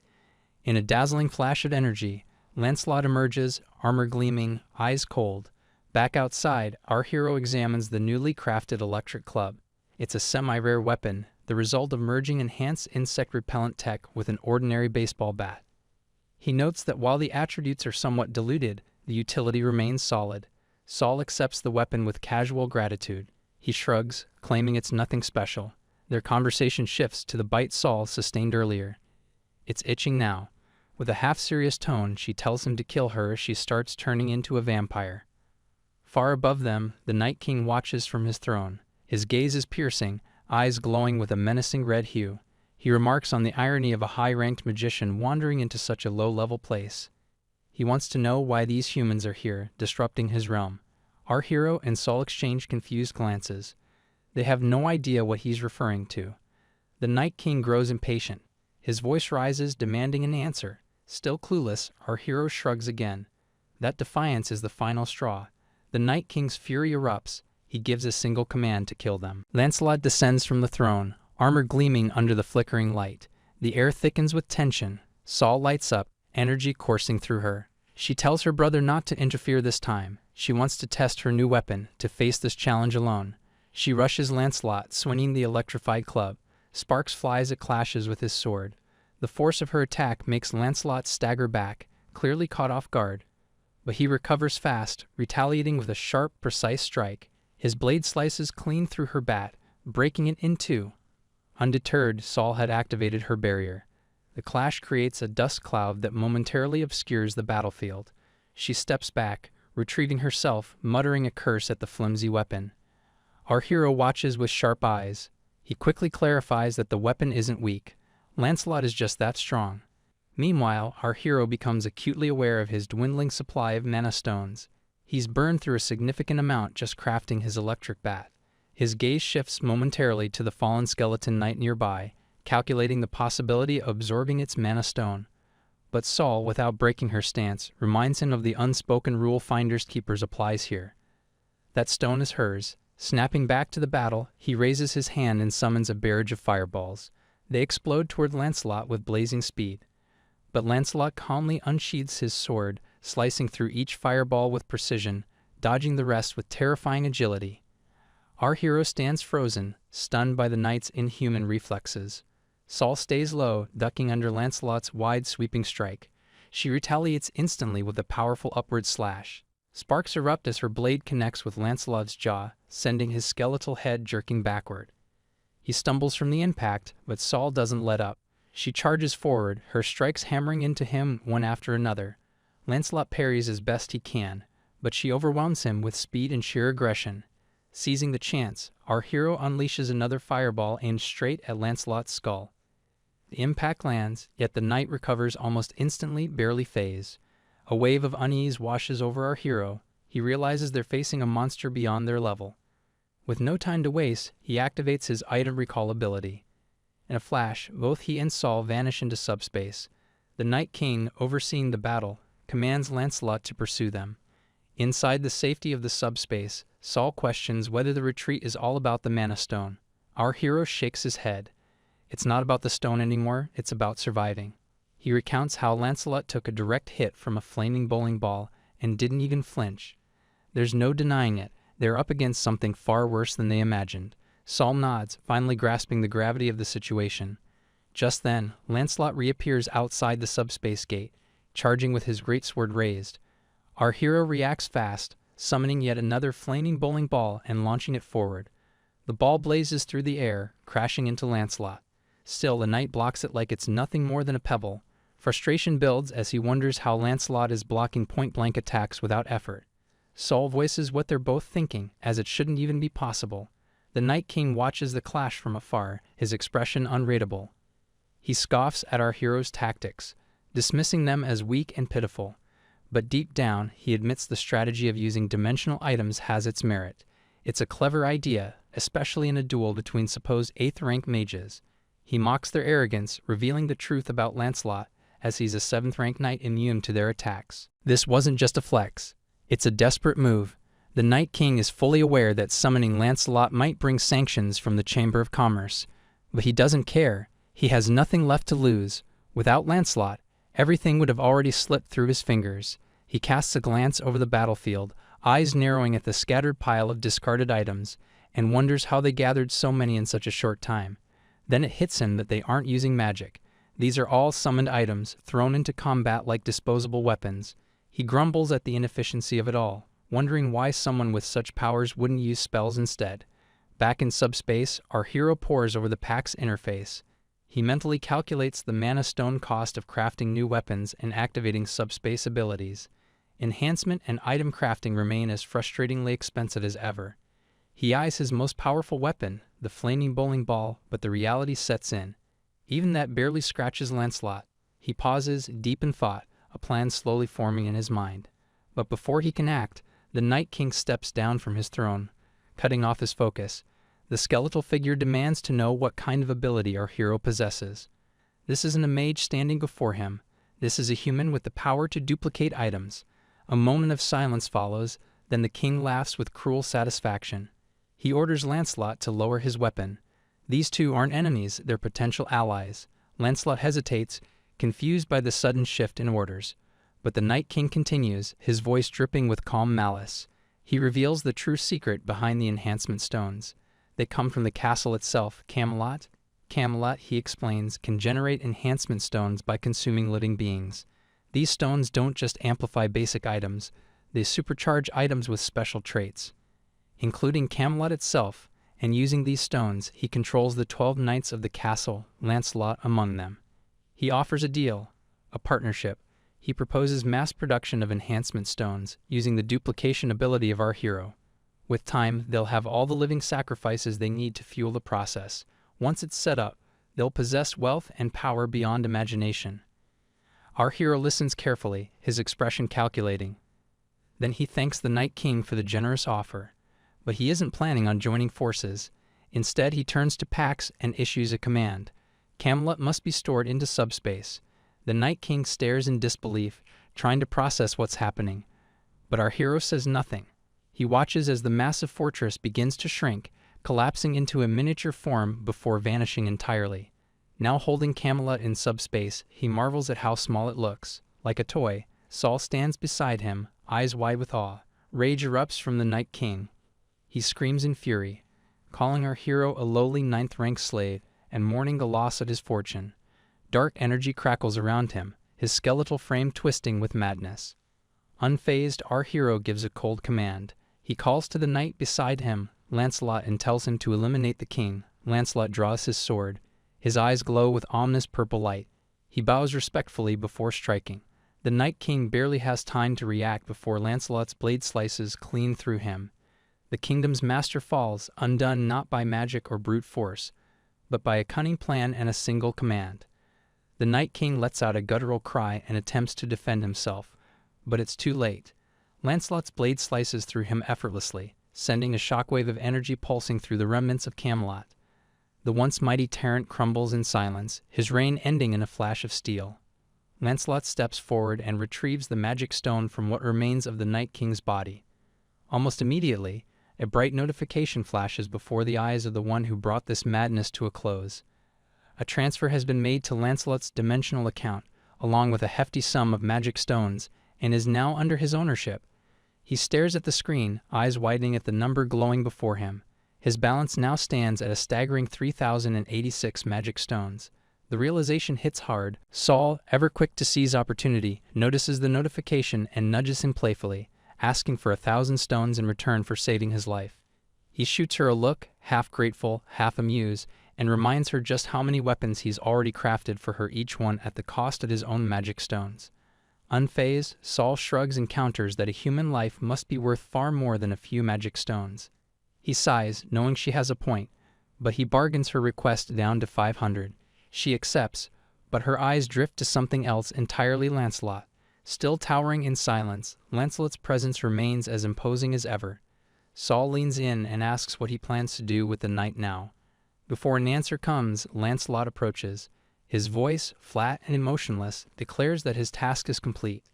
In a dazzling flash of energy, Lancelot emerges, armor gleaming, eyes cold. Back outside, our hero examines the newly crafted electric club. It's a semi-rare weapon, the result of merging enhanced insect repellent tech with an ordinary baseball bat. He notes that while the attributes are somewhat diluted, the utility remains solid. Saul accepts the weapon with casual gratitude. He shrugs, claiming it's nothing special. Their conversation shifts to the bite Saul sustained earlier. It's itching now. With a half-serious tone, she tells him to kill her as she starts turning into a vampire. Far above them, the Night King watches from his throne. His gaze is piercing, eyes glowing with a menacing red hue. He remarks on the irony of a high-ranked magician wandering into such a low-level place. He wants to know why these humans are here, disrupting his realm. Our hero and Saul exchange confused glances. They have no idea what he's referring to. The Night King grows impatient. His voice rises, demanding an answer. Still clueless, our hero shrugs again. That defiance is the final straw. The Night King's fury erupts. He gives a single command to kill them. Lancelot descends from the throne, armor gleaming under the flickering light. The air thickens with tension. Saul lights up, energy coursing through her. She tells her brother not to interfere this time. She wants to test her new weapon, to face this challenge alone. She rushes Lancelot, swinging the electrified club. Sparks fly as it clashes with his sword. The force of her attack makes Lancelot stagger back, clearly caught off guard. But he recovers fast, retaliating with a sharp, precise strike. His blade slices clean through her bat, breaking it in two. Undeterred, Saul had activated her barrier. The clash creates a dust cloud that momentarily obscures the battlefield. She steps back, retrieving herself, muttering a curse at the flimsy weapon. Our hero watches with sharp eyes. He quickly clarifies that the weapon isn't weak. Lancelot is just that strong. Meanwhile, our hero becomes acutely aware of his dwindling supply of mana stones. He's burned through a significant amount just crafting his electric bat. His gaze shifts momentarily to the fallen skeleton knight nearby, calculating the possibility of absorbing its mana stone. But Saul, without breaking her stance, reminds him of the unspoken rule Finders Keepers applies here. That stone is hers. Snapping back to the battle, he raises his hand and summons a barrage of fireballs. They explode toward Lancelot with blazing speed. But Lancelot calmly unsheathes his sword, slicing through each fireball with precision, dodging the rest with terrifying agility. Our hero stands frozen, stunned by the knight's inhuman reflexes. Saul stays low, ducking under Lancelot's wide sweeping strike. She retaliates instantly with a powerful upward slash. Sparks erupt as her blade connects with Lancelot's jaw, sending his skeletal head jerking backward. He stumbles from the impact, but Saul doesn't let up. She charges forward, her strikes hammering into him one after another. Lancelot parries as best he can, but she overwhelms him with speed and sheer aggression. Seizing the chance, our hero unleashes another fireball aimed straight at Lancelot's skull. The impact lands, yet the knight recovers almost instantly, barely phased. A wave of unease washes over our hero. He realizes they're facing a monster beyond their level. With no time to waste, he activates his item recall ability. In a flash, both he and Saul vanish into subspace. The Night King, overseeing the battle, commands Lancelot to pursue them. Inside the safety of the subspace, Saul questions whether the retreat is all about the Mana Stone. Our hero shakes his head. It's not about the stone anymore, it's about surviving. He recounts how Lancelot took a direct hit from a flaming bowling ball and didn't even flinch. There's no denying it, they're up against something far worse than they imagined. Saul nods, finally grasping the gravity of the situation. Just then, Lancelot reappears outside the subspace gate, charging with his greatsword raised. Our hero reacts fast, summoning yet another flaming bowling ball and launching it forward. The ball blazes through the air, crashing into Lancelot. Still, the knight blocks it like it's nothing more than a pebble. Frustration builds as he wonders how Lancelot is blocking point-blank attacks without effort. Saul voices what they're both thinking, as it shouldn't even be possible. The Night King watches the clash from afar, his expression unreadable. He scoffs at our hero's tactics, dismissing them as weak and pitiful. But deep down, he admits the strategy of using dimensional items has its merit. It's a clever idea, especially in a duel between supposed 8th-rank mages. He mocks their arrogance, revealing the truth about Lancelot, as he's a 7th-rank knight immune to their attacks. This wasn't just a flex. It's a desperate move. The Night King is fully aware that summoning Lancelot might bring sanctions from the Chamber of Commerce. But he doesn't care. He has nothing left to lose. Without Lancelot, everything would have already slipped through his fingers. He casts a glance over the battlefield, eyes narrowing at the scattered pile of discarded items, and wonders how they gathered so many in such a short time. Then it hits him that they aren't using magic. These are all summoned items, thrown into combat like disposable weapons. He grumbles at the inefficiency of it all, wondering why someone with such powers wouldn't use spells instead. Back in subspace, our hero pores over the pack's interface. He mentally calculates the mana stone cost of crafting new weapons and activating subspace abilities. Enhancement and item crafting remain as frustratingly expensive as ever. He eyes his most powerful weapon, the flaming bowling ball, but the reality sets in. Even that barely scratches Lancelot. He pauses, deep in thought, a plan slowly forming in his mind. But before he can act, the Night King steps down from his throne, cutting off his focus. The skeletal figure demands to know what kind of ability our hero possesses. This isn't a mage standing before him. This is a human with the power to duplicate items. A moment of silence follows, then the king laughs with cruel satisfaction. He orders Lancelot to lower his weapon. These two aren't enemies, they're potential allies. Lancelot hesitates, confused by the sudden shift in orders. But the Night King continues, his voice dripping with calm malice. He reveals the true secret behind the enhancement stones. They come from the castle itself, Camelot. Camelot, he explains, can generate enhancement stones by consuming living beings. These stones don't just amplify basic items, they supercharge items with special traits. Including Camelot itself, and using these stones, he controls the 12 knights of the castle, Lancelot among them. He offers a deal, a partnership. He proposes mass production of enhancement stones, using the duplication ability of our hero. With time, they'll have all the living sacrifices they need to fuel the process. Once it's set up, They'll possess wealth and power beyond imagination. Our hero listens carefully, his expression calculating. Then he thanks the Night King for the generous offer, but he isn't planning on joining forces. Instead, he turns to Pax and issues a command. Camelot must be stored into subspace. The Night King stares in disbelief, trying to process what's happening. But our hero says nothing. He watches as the massive fortress begins to shrink, collapsing into a miniature form before vanishing entirely. Now holding Camelot in subspace, he marvels at how small it looks. Like a toy, Saul stands beside him, eyes wide with awe. Rage erupts from the Night King. He screams in fury, calling our hero a lowly ninth-rank slave and mourning the loss of his fortune. Dark energy crackles around him, his skeletal frame twisting with madness. Unfazed, our hero gives a cold command. He calls to the knight beside him, Lancelot, and tells him to eliminate the king. Lancelot draws his sword. His eyes glow with ominous purple light. He bows respectfully before striking. The Night King barely has time to react before Lancelot's blade slices clean through him. The kingdom's master falls, undone not by magic or brute force, but by a cunning plan and a single command. The Night King lets out a guttural cry and attempts to defend himself, but it's too late. Lancelot's blade slices through him effortlessly, sending a shockwave of energy pulsing through the remnants of Camelot. The once mighty tyrant crumbles in silence, his reign ending in a flash of steel. Lancelot steps forward and retrieves the magic stone from what remains of the Night King's body. Almost immediately, a bright notification flashes before the eyes of the one who brought this madness to a close. A transfer has been made to Lancelot's dimensional account, along with a hefty sum of magic stones, and is now under his ownership. He stares at the screen, eyes widening at the number glowing before him. His balance now stands at a staggering 3,086 magic stones. The realization hits hard. Saul, ever quick to seize opportunity, notices the notification and nudges him playfully, asking for 1,000 stones in return for saving his life. He shoots her a look, half grateful, half amused, and reminds her just how many weapons he's already crafted for her, each one at the cost of his own magic stones. Unfazed, Saul shrugs and counters that a human life must be worth far more than a few magic stones. He sighs, knowing she has a point, but he bargains her request down to 500. She accepts, but her eyes drift to something else entirely. Lancelot. Still towering in silence, Lancelot's presence remains as imposing as ever. Saul leans in and asks what he plans to do with the knight now. Before an answer comes, Lancelot approaches. His voice, flat and emotionless, declares that his task is complete.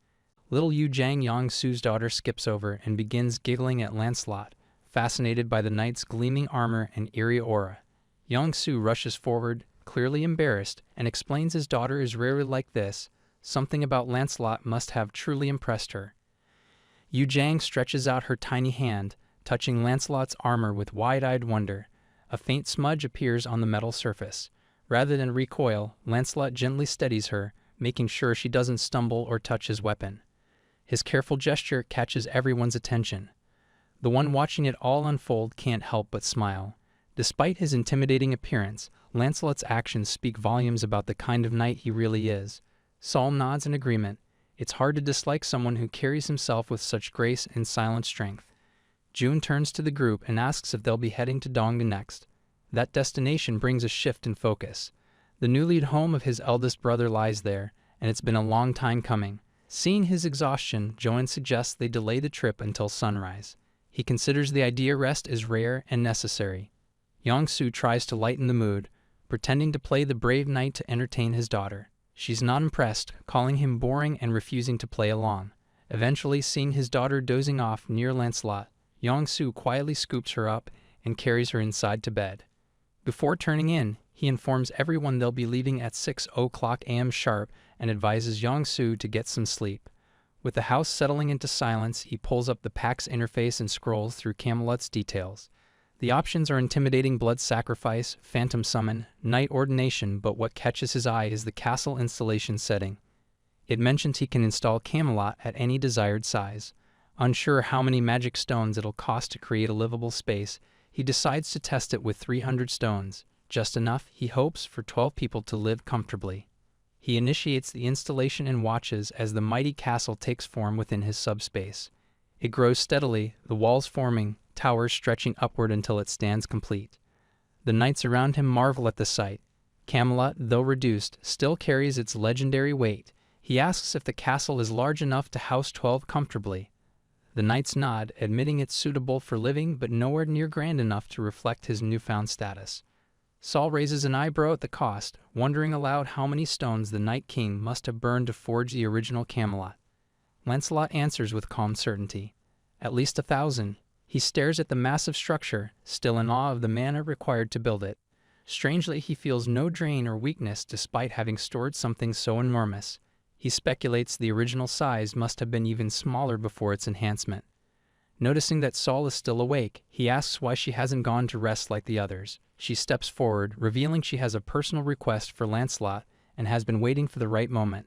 Little Yu Jang, Yong-Su's daughter, skips over and begins giggling at Lancelot, fascinated by the knight's gleaming armor and eerie aura. Yong-Su rushes forward, clearly embarrassed, and explains his daughter is rarely like this. Something about Lancelot must have truly impressed her. Yu Jang stretches out her tiny hand, touching Lancelot's armor with wide-eyed wonder. A faint smudge appears on the metal surface. Rather than recoil, Lancelot gently steadies her, making sure she doesn't stumble or touch his weapon. His careful gesture catches everyone's attention. The one watching it all unfold can't help but smile. Despite his intimidating appearance, Lancelot's actions speak volumes about the kind of knight he really is. Saul nods in agreement. It's hard to dislike someone who carries himself with such grace and silent strength. June turns to the group and asks if they'll be heading to Donga next. That destination brings a shift in focus. The newly home of his eldest brother lies there, and it's been a long time coming. Seeing his exhaustion, Joan suggests they delay the trip until sunrise. He considers the idea rest is rare and necessary. Yong-Su tries to lighten the mood, pretending to play the brave knight to entertain his daughter. She's not impressed, calling him boring and refusing to play along. Eventually, seeing his daughter dozing off near Lancelot, Yong-Su quietly scoops her up and carries her inside to bed. Before turning in, he informs everyone they'll be leaving at 6:00 a.m. sharp and advises Yong-Su to get some sleep. With the house settling into silence, he pulls up the PAX interface and scrolls through Camelot's details. The options are intimidating: blood sacrifice, phantom summon, knight ordination, but what catches his eye is the castle installation setting. It mentions he can install Camelot at any desired size. Unsure how many magic stones it'll cost to create a livable space, he decides to test it with 300 stones, just enough, he hopes, for 12 people to live comfortably. He initiates the installation and watches as the mighty castle takes form within his subspace. It grows steadily, the walls forming, towers stretching upward until it stands complete. The knights around him marvel at the sight. Camelot, though reduced, still carries its legendary weight. He asks if the castle is large enough to house 12 comfortably. The knights nod, admitting it's suitable for living but nowhere near grand enough to reflect his newfound status. Saul raises an eyebrow at the cost, wondering aloud how many stones the Night King must have burned to forge the original Camelot. Lancelot answers with calm certainty. At least 1,000. He stares at the massive structure, still in awe of the mana required to build it. Strangely, he feels no drain or weakness despite having stored something so enormous. He speculates the original size must have been even smaller before its enhancement. Noticing that Saul is still awake, he asks why she hasn't gone to rest like the others. She steps forward, revealing she has a personal request for Lancelot and has been waiting for the right moment.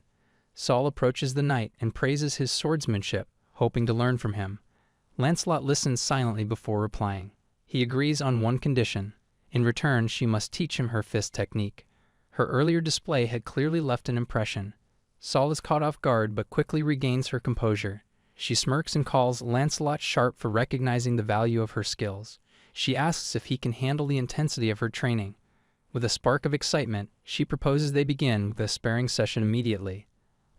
Saul approaches the knight and praises his swordsmanship, hoping to learn from him. Lancelot listens silently before replying. He agrees on one condition. In return, she must teach him her fist technique. Her earlier display had clearly left an impression. Saul is caught off guard but quickly regains her composure. She smirks and calls Lancelot sharp for recognizing the value of her skills. She asks if he can handle the intensity of her training. With a spark of excitement, she proposes they begin with a sparring session immediately.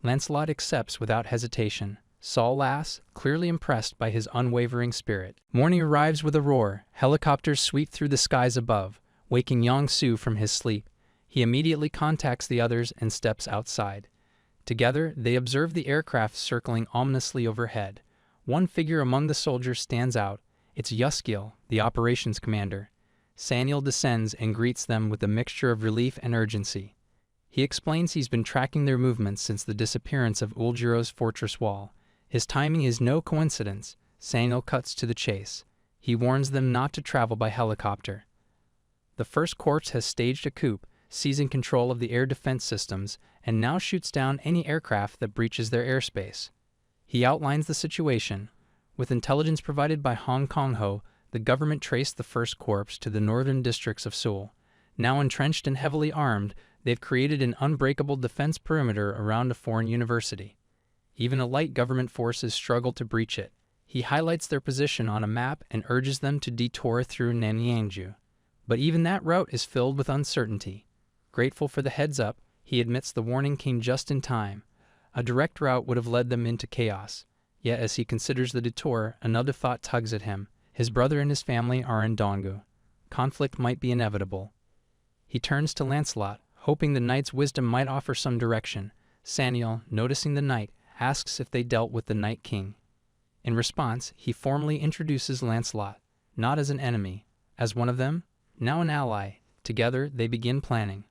Lancelot accepts without hesitation. Saul laughs, clearly impressed by his unwavering spirit. Morning arrives with a roar. Helicopters sweep through the skies above, waking Yong-Su from his sleep. He immediately contacts the others and steps outside. Together, they observe the aircraft circling ominously overhead. One figure among the soldiers stands out. It's Yuskiel, the operations commander. Saniel descends and greets them with a mixture of relief and urgency. He explains he's been tracking their movements since the disappearance of Uljiro's fortress wall. His timing is no coincidence. Saniel cuts to the chase. He warns them not to travel by helicopter. The First Corps has staged a coup, seizing control of the air defense systems, and now shoots down any aircraft that breaches their airspace. He outlines the situation. With intelligence provided by Hong Kong-ho, the government traced the First Corps to the northern districts of Seoul. Now entrenched and heavily armed, they've created an unbreakable defense perimeter around a foreign university. Even elite government forces struggle to breach it. He highlights their position on a map and urges them to detour through Nanyangju. But even that route is filled with uncertainty. Grateful for the heads-up, he admits the warning came just in time. A direct route would have led them into chaos. Yet as he considers the detour, another thought tugs at him. His brother and his family are in Donggu. Conflict might be inevitable. He turns to Lancelot, hoping the knight's wisdom might offer some direction. Saniel, noticing the knight, asks if they dealt with the Night King. In response, he formally introduces Lancelot, not as an enemy, as one of them, now an ally. Together, they begin planning.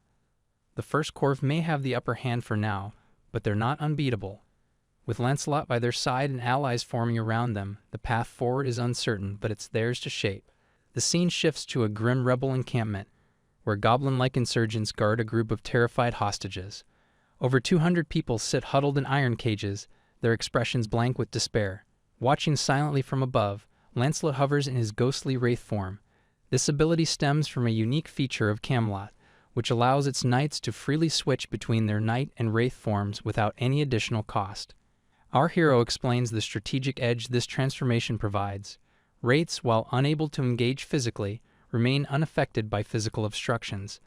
The First Corps may have the upper hand for now, but they're not unbeatable. With Lancelot by their side and allies forming around them, the path forward is uncertain, but it's theirs to shape. The scene shifts to a grim rebel encampment, where goblin-like insurgents guard a group of terrified hostages. Over 200 people sit huddled in iron cages, their expressions blank with despair. Watching silently from above, Lancelot hovers in his ghostly wraith form. This ability stems from a unique feature of Camelot, which allows its knights to freely switch between their knight and wraith forms without any additional cost. Our hero explains the strategic edge this transformation provides. Wraiths, while unable to engage physically, remain unaffected by physical obstructions.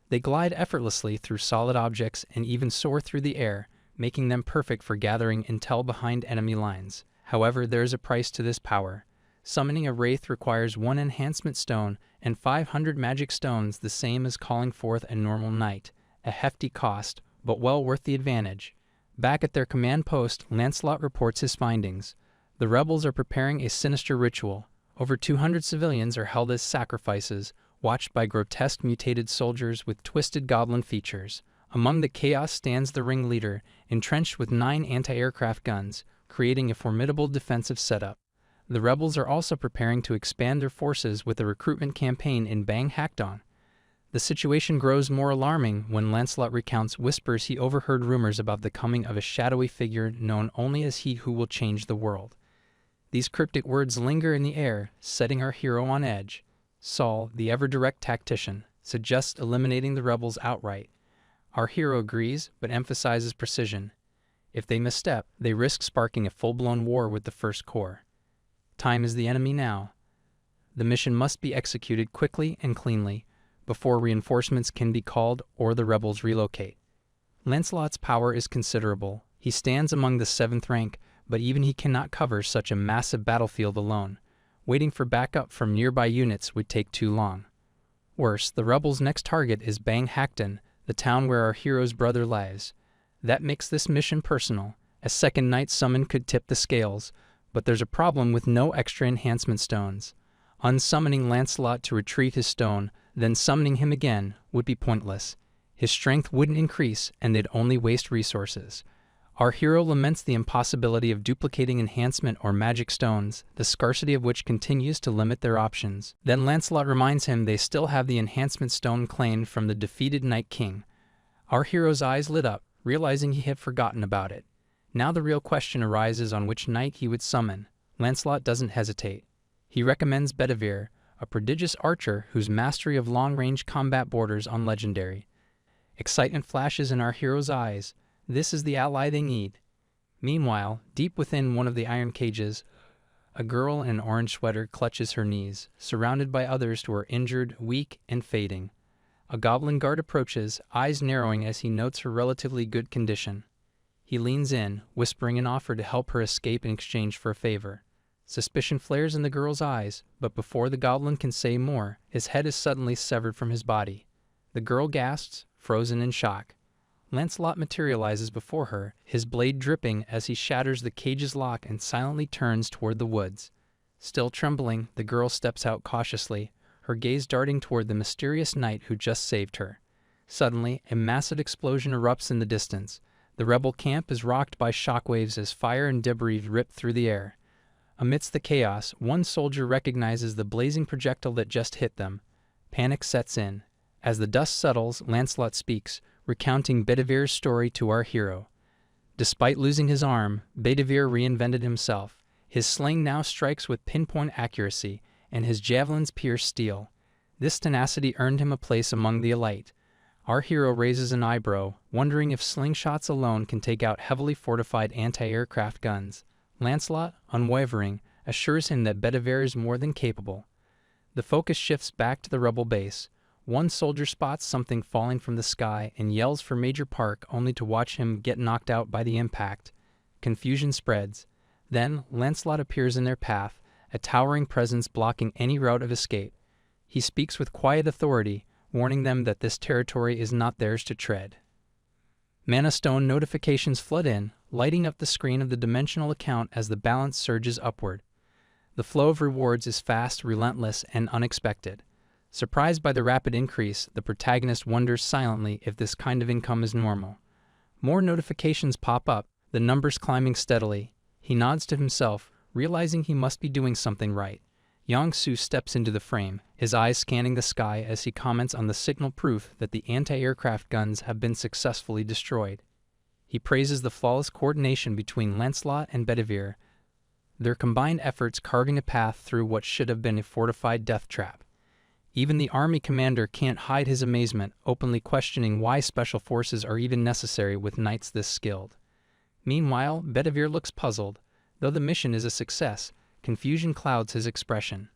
They glide effortlessly through solid objects and even soar through the air, making them perfect for gathering intel behind enemy lines. However, there is a price to this power. Summoning a wraith requires 1 enhancement stone and 500 magic stones, the same as calling forth a normal knight. A hefty cost, but well worth the advantage. Back at their command post, Lancelot reports his findings. The rebels are preparing a sinister ritual. Over 200 civilians are held as sacrifices, watched by grotesque mutated soldiers with twisted goblin features. Among the chaos stands the ringleader, entrenched with 9 anti-aircraft guns, creating a formidable defensive setup. The rebels are also preparing to expand their forces with a recruitment campaign in Bang Hakdong. The situation grows more alarming when Lancelot recounts whispers he overheard rumors about the coming of a shadowy figure known only as he who will change the world. These cryptic words linger in the air, setting our hero on edge. Saul, the ever-direct tactician, suggests eliminating the rebels outright. Our hero agrees, but emphasizes precision. If they misstep, they risk sparking a full-blown war with the First Corps. Time is the enemy now. The mission must be executed quickly and cleanly. before reinforcements can be called or the rebels relocate. Lancelot's power is considerable. He stands among the 7th rank, but even he cannot cover such a massive battlefield alone. Waiting for backup from nearby units would take too long. Worse, the rebels' next target is Bang Hakton, the town where our hero's brother lies. That makes this mission personal. A second night summon could tip the scales, but there's a problem with no extra enhancement stones. Unsummoning Lancelot to retrieve his stone, then summoning him again, would be pointless. His strength wouldn't increase, and they'd only waste resources. Our hero laments the impossibility of duplicating enhancement or magic stones, the scarcity of which continues to limit their options. Then Lancelot reminds him they still have the enhancement stone claimed from the defeated Night King. Our hero's eyes lit up, realizing he had forgotten about it. Now the real question arises on which knight he would summon. Lancelot doesn't hesitate. He recommends Bedivere, a prodigious archer whose mastery of long-range combat borders on legendary. Excitement flashes in our hero's eyes. This is the ally they need. Meanwhile, deep within one of the iron cages, a girl in an orange sweater clutches her knees, surrounded by others who are injured, weak, and fading. A goblin guard approaches, eyes narrowing as he notes her relatively good condition. He leans in, whispering an offer to help her escape in exchange for a favor. Suspicion flares in the girl's eyes, but before the goblin can say more, his head is suddenly severed from his body. The girl gasps, frozen in shock. Lancelot materializes before her, his blade dripping as he shatters the cage's lock and silently turns toward the woods. Still trembling, the girl steps out cautiously, her gaze darting toward the mysterious knight who just saved her. Suddenly, a massive explosion erupts in the distance. The rebel camp is rocked by shockwaves as fire and debris rip through the air. Amidst the chaos, one soldier recognizes the blazing projectile that just hit them. Panic sets in. As the dust settles, Lancelot speaks, recounting Bedivere's story to our hero. Despite losing his arm, Bedivere reinvented himself. His sling now strikes with pinpoint accuracy, and his javelins pierce steel. This tenacity earned him a place among the elite. Our hero raises an eyebrow, wondering if slingshots alone can take out heavily fortified anti-aircraft guns. Lancelot, unwavering, assures him that Bedivere is more than capable. The focus shifts back to the rebel base. One soldier spots something falling from the sky and yells for Major Park, only to watch him get knocked out by the impact. Confusion spreads. Then Lancelot appears in their path, a towering presence blocking any route of escape. He speaks with quiet authority, warning them that this territory is not theirs to tread. Mana Stone notifications flood in, lighting up the screen of the dimensional account as the balance surges upward. The flow of rewards is fast, relentless, and unexpected. Surprised by the rapid increase, the protagonist wonders silently if this kind of income is normal. More notifications pop up, the numbers climbing steadily. He nods to himself, realizing he must be doing something right. Yang-Su steps into the frame, his eyes scanning the sky as he comments on the signal proof that the anti-aircraft guns have been successfully destroyed. He praises the flawless coordination between Lancelot and Bedivere, their combined efforts carving a path through what should have been a fortified death trap. Even the army commander can't hide his amazement, openly questioning why special forces are even necessary with knights this skilled. Meanwhile, Bedivere looks puzzled. Though the mission is a success, confusion clouds his expression.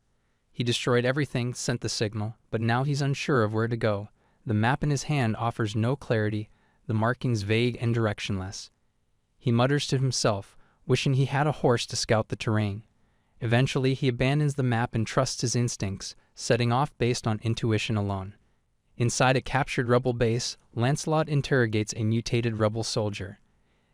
He destroyed everything, sent the signal, but now he's unsure of where to go. The map in his hand offers no clarity, the markings vague and directionless. He mutters to himself, wishing he had a horse to scout the terrain. Eventually, he abandons the map and trusts his instincts, setting off based on intuition alone. Inside a captured rebel base, Lancelot interrogates a mutated rebel soldier.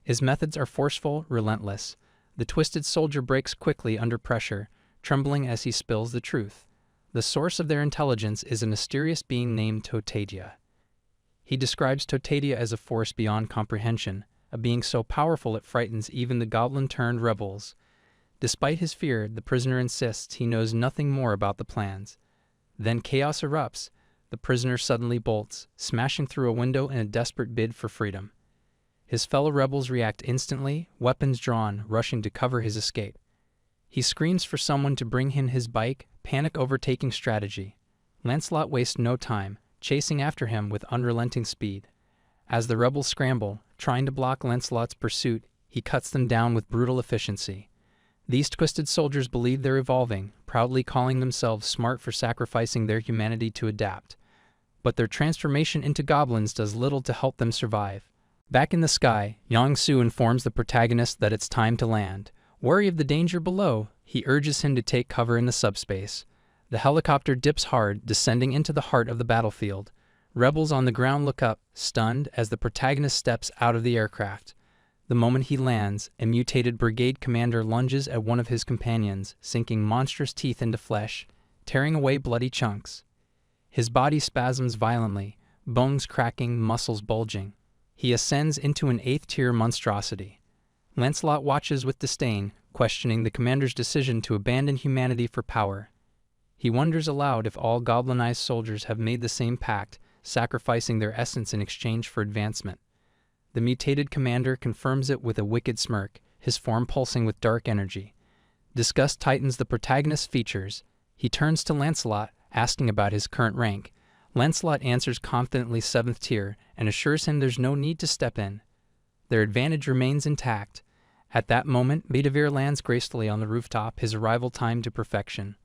His methods are forceful, relentless. The twisted soldier breaks quickly under pressure, trembling as he spills the truth. The source of their intelligence is a mysterious being named Totadia. He describes Totadia as a force beyond comprehension, a being so powerful it frightens even the goblin-turned rebels. Despite his fear, the prisoner insists he knows nothing more about the plans. Then chaos erupts. The prisoner suddenly bolts, smashing through a window in a desperate bid for freedom. His fellow rebels react instantly, weapons drawn, rushing to cover his escape. He screams for someone to bring him his bike, panic overtaking strategy. Lancelot wastes no time, chasing after him with unrelenting speed. As the rebels scramble, trying to block Lancelot's pursuit, he cuts them down with brutal efficiency. These twisted soldiers believe they're evolving, proudly calling themselves smart for sacrificing their humanity to adapt. but their transformation into goblins does little to help them survive. Back in the sky, Yang-Su informs the protagonist that it's time to land. Wary of the danger below, he urges him to take cover in the subspace. The helicopter dips hard, descending into the heart of the battlefield. Rebels on the ground look up, stunned, as the protagonist steps out of the aircraft. The moment he lands, a mutated brigade commander lunges at one of his companions, sinking monstrous teeth into flesh, tearing away bloody chunks. His body spasms violently, bones cracking, muscles bulging. He ascends into an 8th-tier monstrosity. Lancelot watches with disdain, questioning the commander's decision to abandon humanity for power. He wonders aloud if all goblinized soldiers have made the same pact, sacrificing their essence in exchange for advancement. The mutated commander confirms it with a wicked smirk, his form pulsing with dark energy. Disgust tightens the protagonist's features. He turns to Lancelot, asking about his current rank. Lancelot answers confidently 7th tier and assures him there's no need to step in. Their advantage remains intact. At that moment, Bedivere lands gracefully on the rooftop, his arrival timed to perfection.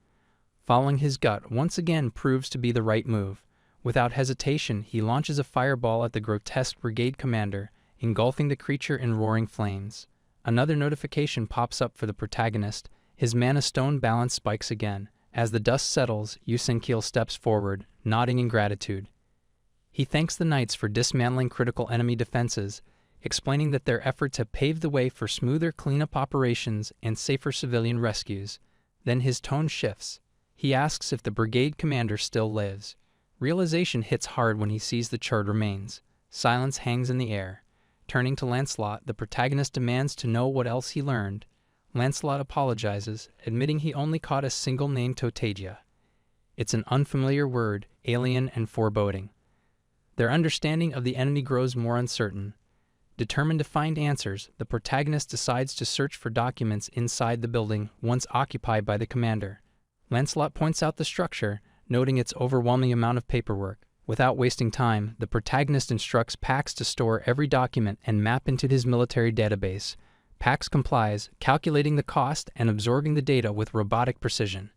Following his gut once again proves to be the right move. Without hesitation, he launches a fireball at the grotesque brigade commander, engulfing the creature in roaring flames. Another notification pops up for the protagonist. His mana stone balance spikes again. As the dust settles, Yusenkil steps forward, nodding in gratitude. He thanks the knights for dismantling critical enemy defenses, explaining that their efforts have paved the way for smoother cleanup operations and safer civilian rescues. Then his tone shifts. He asks if the brigade commander still lives. Realization hits hard when he sees the charred remains. Silence hangs in the air. Turning to Lancelot, the protagonist demands to know what else he learned. Lancelot apologizes, admitting he only caught a single name Totagia. It's an unfamiliar word, alien and foreboding. Their understanding of the enemy grows more uncertain. Determined to find answers, the protagonist decides to search for documents inside the building once occupied by the commander. Lancelot points out the structure, noting its overwhelming amount of paperwork. Without wasting time, the protagonist instructs Pax to store every document and map into his military database. Pax complies, calculating the cost and absorbing the data with robotic precision.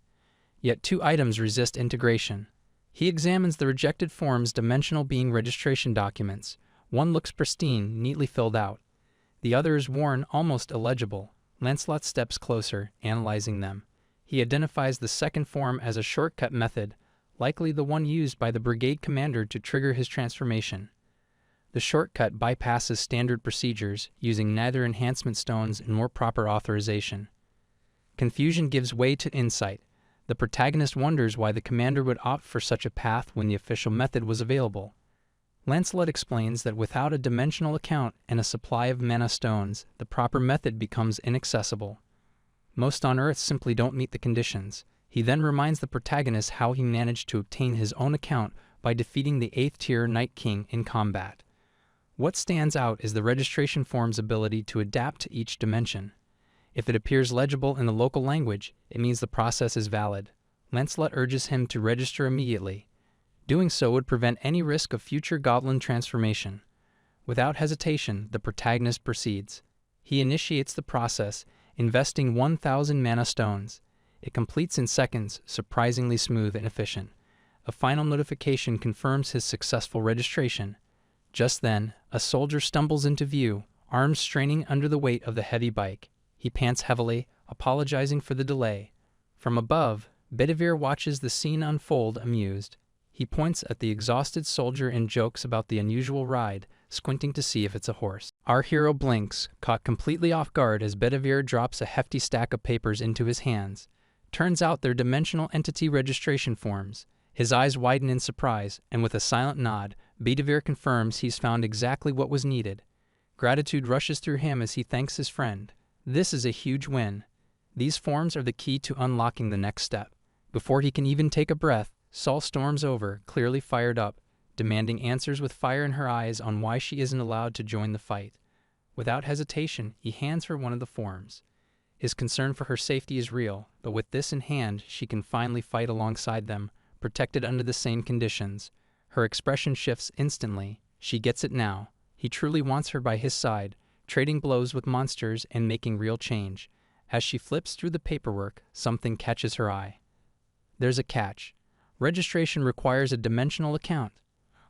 Yet 2 items resist integration. He examines the rejected form's dimensional being registration documents. One looks pristine, neatly filled out. The other is worn, almost illegible. Lancelot steps closer, analyzing them. He identifies the second form as a shortcut method, likely the one used by the brigade commander to trigger his transformation. The shortcut bypasses standard procedures, using neither enhancement stones nor proper authorization. Confusion gives way to insight. The protagonist wonders why the commander would opt for such a path when the official method was available. Lancelot explains that without a dimensional account and a supply of mana stones, the proper method becomes inaccessible. Most on Earth simply don't meet the conditions. He then reminds the protagonist how he managed to obtain his own account by defeating the 8th-tier Night King in combat. What stands out is the registration form's ability to adapt to each dimension. If it appears legible in the local language, it means the process is valid. Lancelot urges him to register immediately. Doing so would prevent any risk of future goblin transformation. Without hesitation, the protagonist proceeds. He initiates the process, investing 1,000 mana stones. It completes in seconds, surprisingly smooth and efficient. A final notification confirms his successful registration. Just then, a soldier stumbles into view, arms straining under the weight of the heavy bike. He pants heavily, apologizing for the delay. From above, Bedivere watches the scene unfold, amused. He points at the exhausted soldier and jokes about the unusual ride, squinting to see if it's a horse. Our hero blinks, caught completely off guard as Bedivere drops a hefty stack of papers into his hands. Turns out they're dimensional entity registration forms. His eyes widen in surprise, and with a silent nod, Bedivere confirms he's found exactly what was needed. Gratitude rushes through him as he thanks his friend. This is a huge win. These forms are the key to unlocking the next step. Before he can even take a breath, Sol storms over, clearly fired up, demanding answers with fire in her eyes on why she isn't allowed to join the fight. Without hesitation, he hands her one of the forms. His concern for her safety is real, but with this in hand, she can finally fight alongside them, protected under the same conditions. Her expression shifts instantly. She gets it now. He truly wants her by his side, trading blows with monsters and making real change. As she flips through the paperwork, something catches her eye. There's a catch. Registration requires a dimensional account.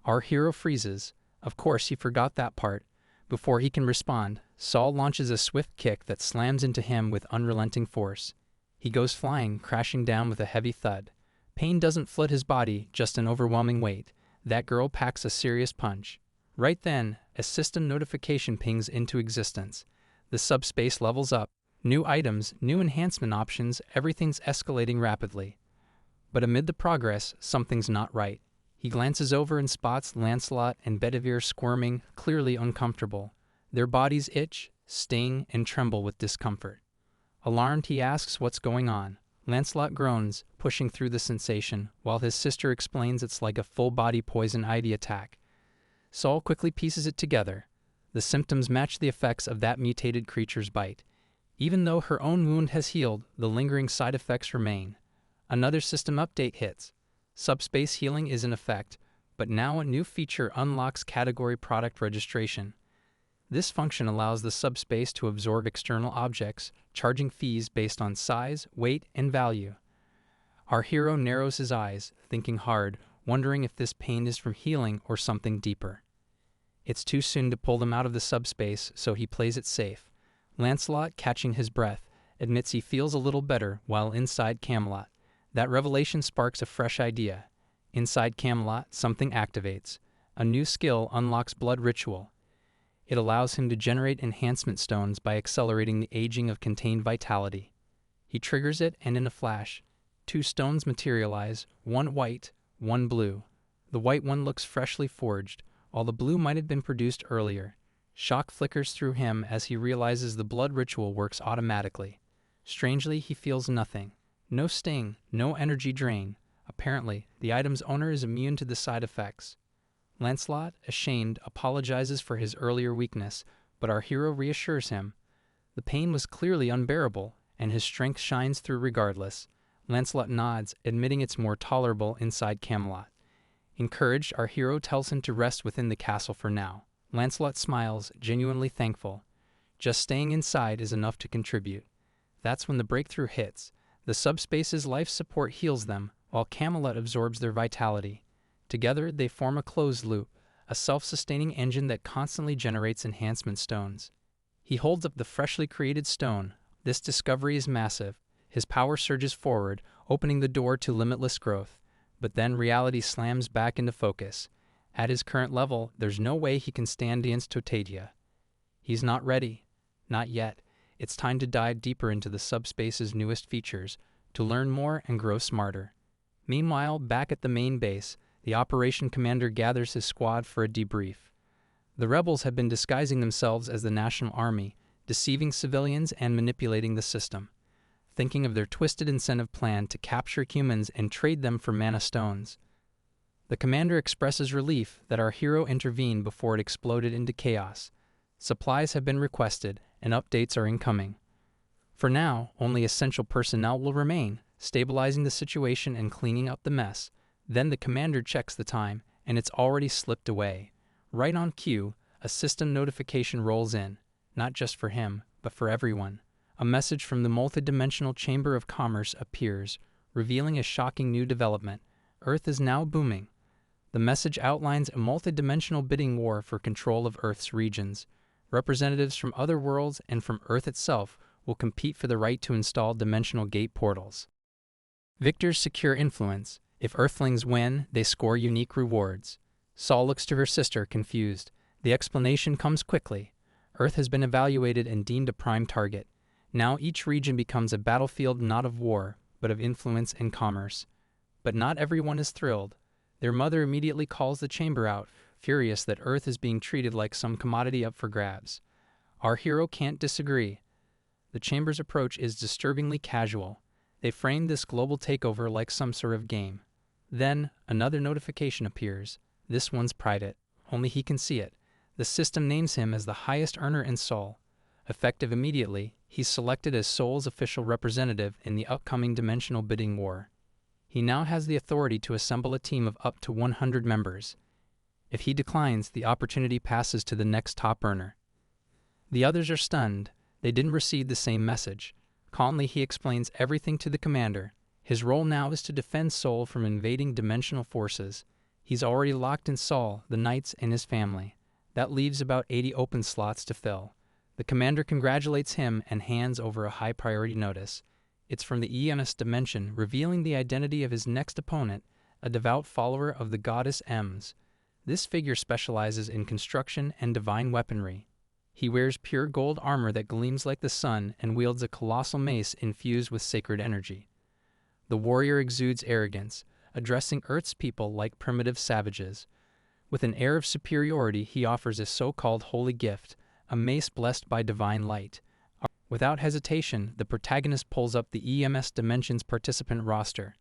Our hero freezes. Of course, he forgot that part. Before he can respond, Saul launches a swift kick that slams into him with unrelenting force. He goes flying, crashing down with a heavy thud. Pain doesn't flood his body, just an overwhelming weight. That girl packs a serious punch. Right then, a system notification pings into existence. The subspace levels up. New items, new enhancement options, everything's escalating rapidly. But amid the progress, something's not right. He glances over and spots Lancelot and Bedivere squirming, clearly uncomfortable. Their bodies itch, sting, and tremble with discomfort. Alarmed, he asks what's going on. Lancelot groans, pushing through the sensation, while his sister explains it's like a full-body poison ivy attack. Saul quickly pieces it together. The symptoms match the effects of that mutated creature's bite. Even though her own wound has healed, the lingering side effects remain. Another system update hits. Subspace healing is in effect, but now a new feature unlocks category product registration. This function allows the subspace to absorb external objects, charging fees based on size, weight, and value. Our hero narrows his eyes, thinking hard, wondering if this pain is from healing or something deeper. It's too soon to pull them out of the subspace, so he plays it safe. Lancelot, catching his breath, admits he feels a little better while inside Camelot. That revelation sparks a fresh idea. Inside Camelot, something activates. A new skill unlocks Blood Ritual. It allows him to generate enhancement stones by accelerating the aging of contained vitality. He triggers it, and in a flash, 2 stones materialize, one white, one blue. The white one looks freshly forged, while the blue might have been produced earlier. Shock flickers through him as he realizes the blood ritual works automatically. Strangely, he feels nothing. No sting, no energy drain. Apparently, the item's owner is immune to the side effects. Lancelot, ashamed, apologizes for his earlier weakness, but our hero reassures him. The pain was clearly unbearable, and his strength shines through regardless. Lancelot nods, admitting it's more tolerable inside Camelot. Encouraged, our hero tells him to rest within the castle for now. Lancelot smiles, genuinely thankful. Just staying inside is enough to contribute. That's when the breakthrough hits. The subspace's life support heals them, while Camelot absorbs their vitality. Together, they form a closed loop, a self-sustaining engine that constantly generates enhancement stones. He holds up the freshly created stone. This discovery is massive. His power surges forward, opening the door to limitless growth. But then reality slams back into focus. At his current level, there's no way he can stand against Totadia. He's not ready. Not yet. It's time to dive deeper into the subspace's newest features, to learn more and grow smarter. Meanwhile, back at the main base, the operation commander gathers his squad for a debrief. The rebels have been disguising themselves as the National Army, deceiving civilians and manipulating the system. Thinking of their twisted incentive plan to capture humans and trade them for mana stones. The commander expresses relief that our hero intervened before it exploded into chaos. Supplies have been requested, and updates are incoming. For now, only essential personnel will remain, stabilizing the situation and cleaning up the mess. Then the commander checks the time, and it's already slipped away. Right on cue, a system notification rolls in, not just for him, but for everyone. A message from the multidimensional Chamber of Commerce appears, revealing a shocking new development. Earth is now booming. The message outlines a multidimensional bidding war for control of Earth's regions. Representatives from other worlds and from Earth itself will compete for the right to install dimensional gate portals. Victors secure influence. If Earthlings win, they score unique rewards. Saul looks to her sister, confused. The explanation comes quickly. Earth has been evaluated and deemed a prime target. Now each region becomes a battlefield not of war, but of influence and commerce. But not everyone is thrilled. Their mother immediately calls the chamber out, furious that Earth is being treated like some commodity up for grabs. Our hero can't disagree. The chamber's approach is disturbingly casual. They frame this global takeover like some sort of game. Then, another notification appears. This one's private. Only he can see it. The system names him as the highest earner in Seoul. Effective immediately, he's selected as Seoul's official representative in the upcoming dimensional bidding war. He now has the authority to assemble a team of up to 100 members. If he declines, the opportunity passes to the next top earner. The others are stunned. They didn't receive the same message. Calmly, he explains everything to the commander. His role now is to defend Seoul from invading dimensional forces. He's already locked in Saul, the knights, and his family. That leaves about 80 open slots to fill. The commander congratulates him and hands over a high-priority notice. It's from the EMS dimension, revealing the identity of his next opponent, a devout follower of the goddess Ems. This figure specializes in construction and divine weaponry. He wears pure gold armor that gleams like the sun and wields a colossal mace infused with sacred energy. The warrior exudes arrogance, addressing Earth's people like primitive savages. With an air of superiority, he offers a so-called holy gift, a mace blessed by divine light. Without hesitation, the protagonist pulls up the EMS Dimensions participant roster.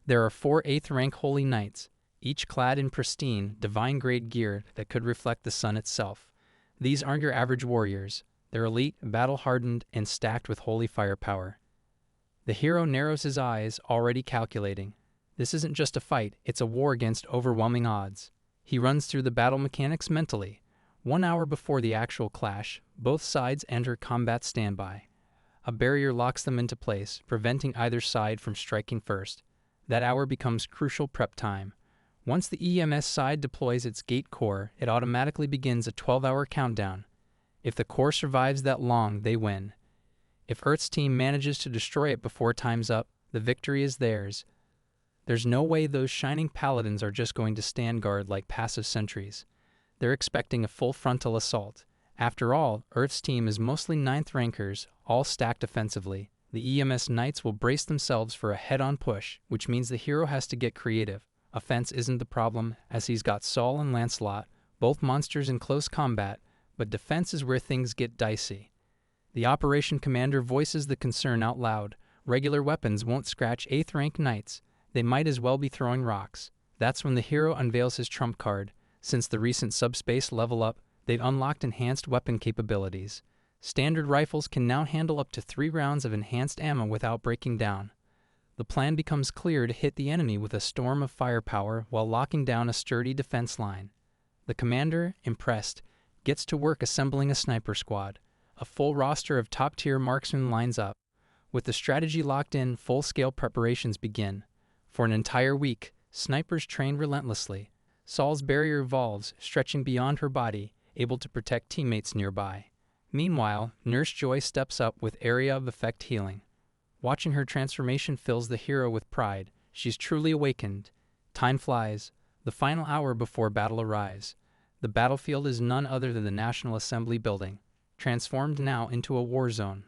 There are 4 8th-rank holy knights, each clad in pristine, divine-grade gear that could reflect the sun itself. These aren't your average warriors. They're elite, battle-hardened, and stacked with holy firepower. The hero narrows his eyes, already calculating. This isn't just a fight, it's a war against overwhelming odds. He runs through the battle mechanics mentally. 1 hour before the actual clash, both sides enter combat standby. A barrier locks them into place, preventing either side from striking first. That hour becomes crucial prep time. Once the EMS side deploys its gate core, it automatically begins a 12-hour countdown. If the core survives that long, they win. If Earth's team manages to destroy it before time's up, the victory is theirs. There's no way those shining paladins are just going to stand guard like passive sentries. They're expecting a full frontal assault. After all, Earth's team is mostly 9th rankers, all stacked offensively. The EMS Knights will brace themselves for a head-on push, which means the hero has to get creative. Offense isn't the problem, as he's got Saul and Lancelot, both monsters in close combat, but defense is where things get dicey. The Operation Commander voices the concern out loud. Regular weapons won't scratch 8th rank knights. They might as well be throwing rocks. That's when the hero unveils his trump card. Since the recent subspace level up, they've unlocked enhanced weapon capabilities. Standard rifles can now handle up to 3 rounds of enhanced ammo without breaking down. The plan becomes clear to hit the enemy with a storm of firepower while locking down a sturdy defense line. The commander, impressed, gets to work assembling a sniper squad. A full roster of top-tier marksmen lines up. With the strategy locked in, full-scale preparations begin. For an entire week, snipers train relentlessly. Saul's barrier evolves, stretching beyond her body, able to protect teammates nearby. Meanwhile, Nurse Joy steps up with area of effect healing. Watching her transformation fills the hero with pride. She's truly awakened. Time flies. The final hour before battle arrives. The battlefield is none other than the National Assembly building, transformed now into a war zone.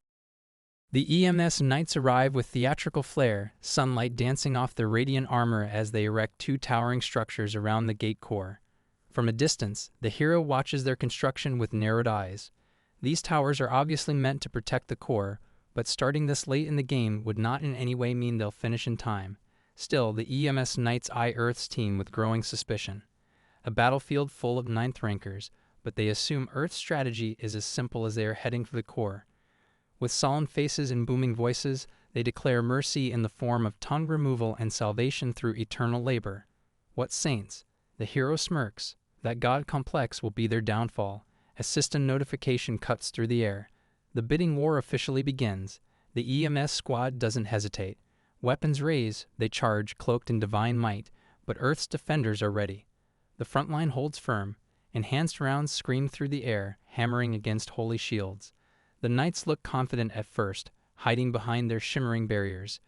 The EMS Knights arrive with theatrical flair, sunlight dancing off their radiant armor as they erect 2 towering structures around the gate core. From a distance, the hero watches their construction with narrowed eyes. These towers are obviously meant to protect the core, but starting this late in the game would not in any way mean they'll finish in time. Still, the EMS Knights eye Earth's team with growing suspicion. A battlefield full of 9th rankers, but they assume Earth's strategy is as simple as they are heading for the core. With solemn faces and booming voices, they declare mercy in the form of tongue removal and salvation through eternal labor. What saints? The hero smirks. That god complex will be their downfall. A system notification cuts through the air. The bidding war officially begins. The EMS squad doesn't hesitate. Weapons raise, they charge, cloaked in divine might, but Earth's defenders are ready. The front line holds firm. Enhanced rounds scream through the air, hammering against holy shields. The knights look confident at first, hiding behind their shimmering barriers.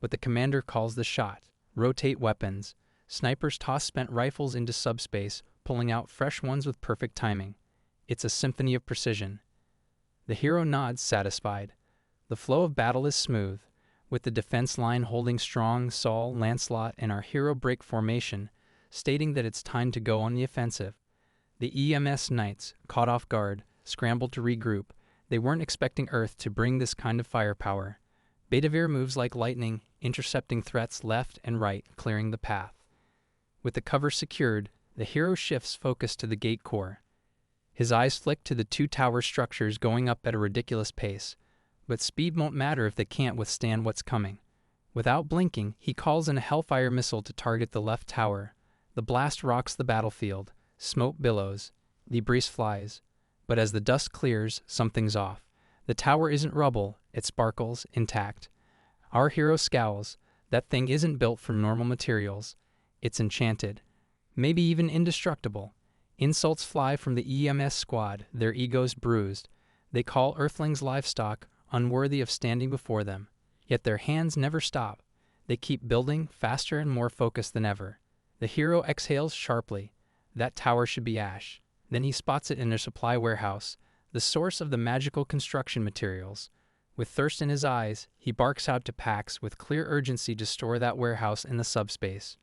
But the commander calls the shot. Rotate weapons. Snipers toss spent rifles into subspace, pulling out fresh ones with perfect timing. It's a symphony of precision. The hero nods, satisfied. The flow of battle is smooth. With the defense line holding strong, Saul, Lancelot, and our hero break formation, stating that it's time to go on the offensive. The EMS Knights, caught off guard, scramble to regroup. They weren't expecting Earth to bring this kind of firepower. Bedivere moves like lightning, intercepting threats left and right, clearing the path. With the cover secured, the hero shifts focus to the gate core. His eyes flick to the 2 tower structures going up at a ridiculous pace. But speed won't matter if they can't withstand what's coming. Without blinking, he calls in a Hellfire missile to target the left tower. The blast rocks the battlefield. Smoke billows. Debris flies. But as the dust clears, something's off. The tower isn't rubble, it sparkles, intact. Our hero scowls. That thing isn't built from normal materials. It's enchanted. maybe even indestructible. Insults fly from the EMS squad, their egos bruised. They call Earthlings livestock, unworthy of standing before them. Yet their hands never stop. They keep building, faster and more focused than ever. The hero exhales sharply. That tower should be ash. Then he spots it in their supply warehouse, the source of the magical construction materials. With thirst in his eyes, he barks out to Pax with clear urgency to store that warehouse in the subspace.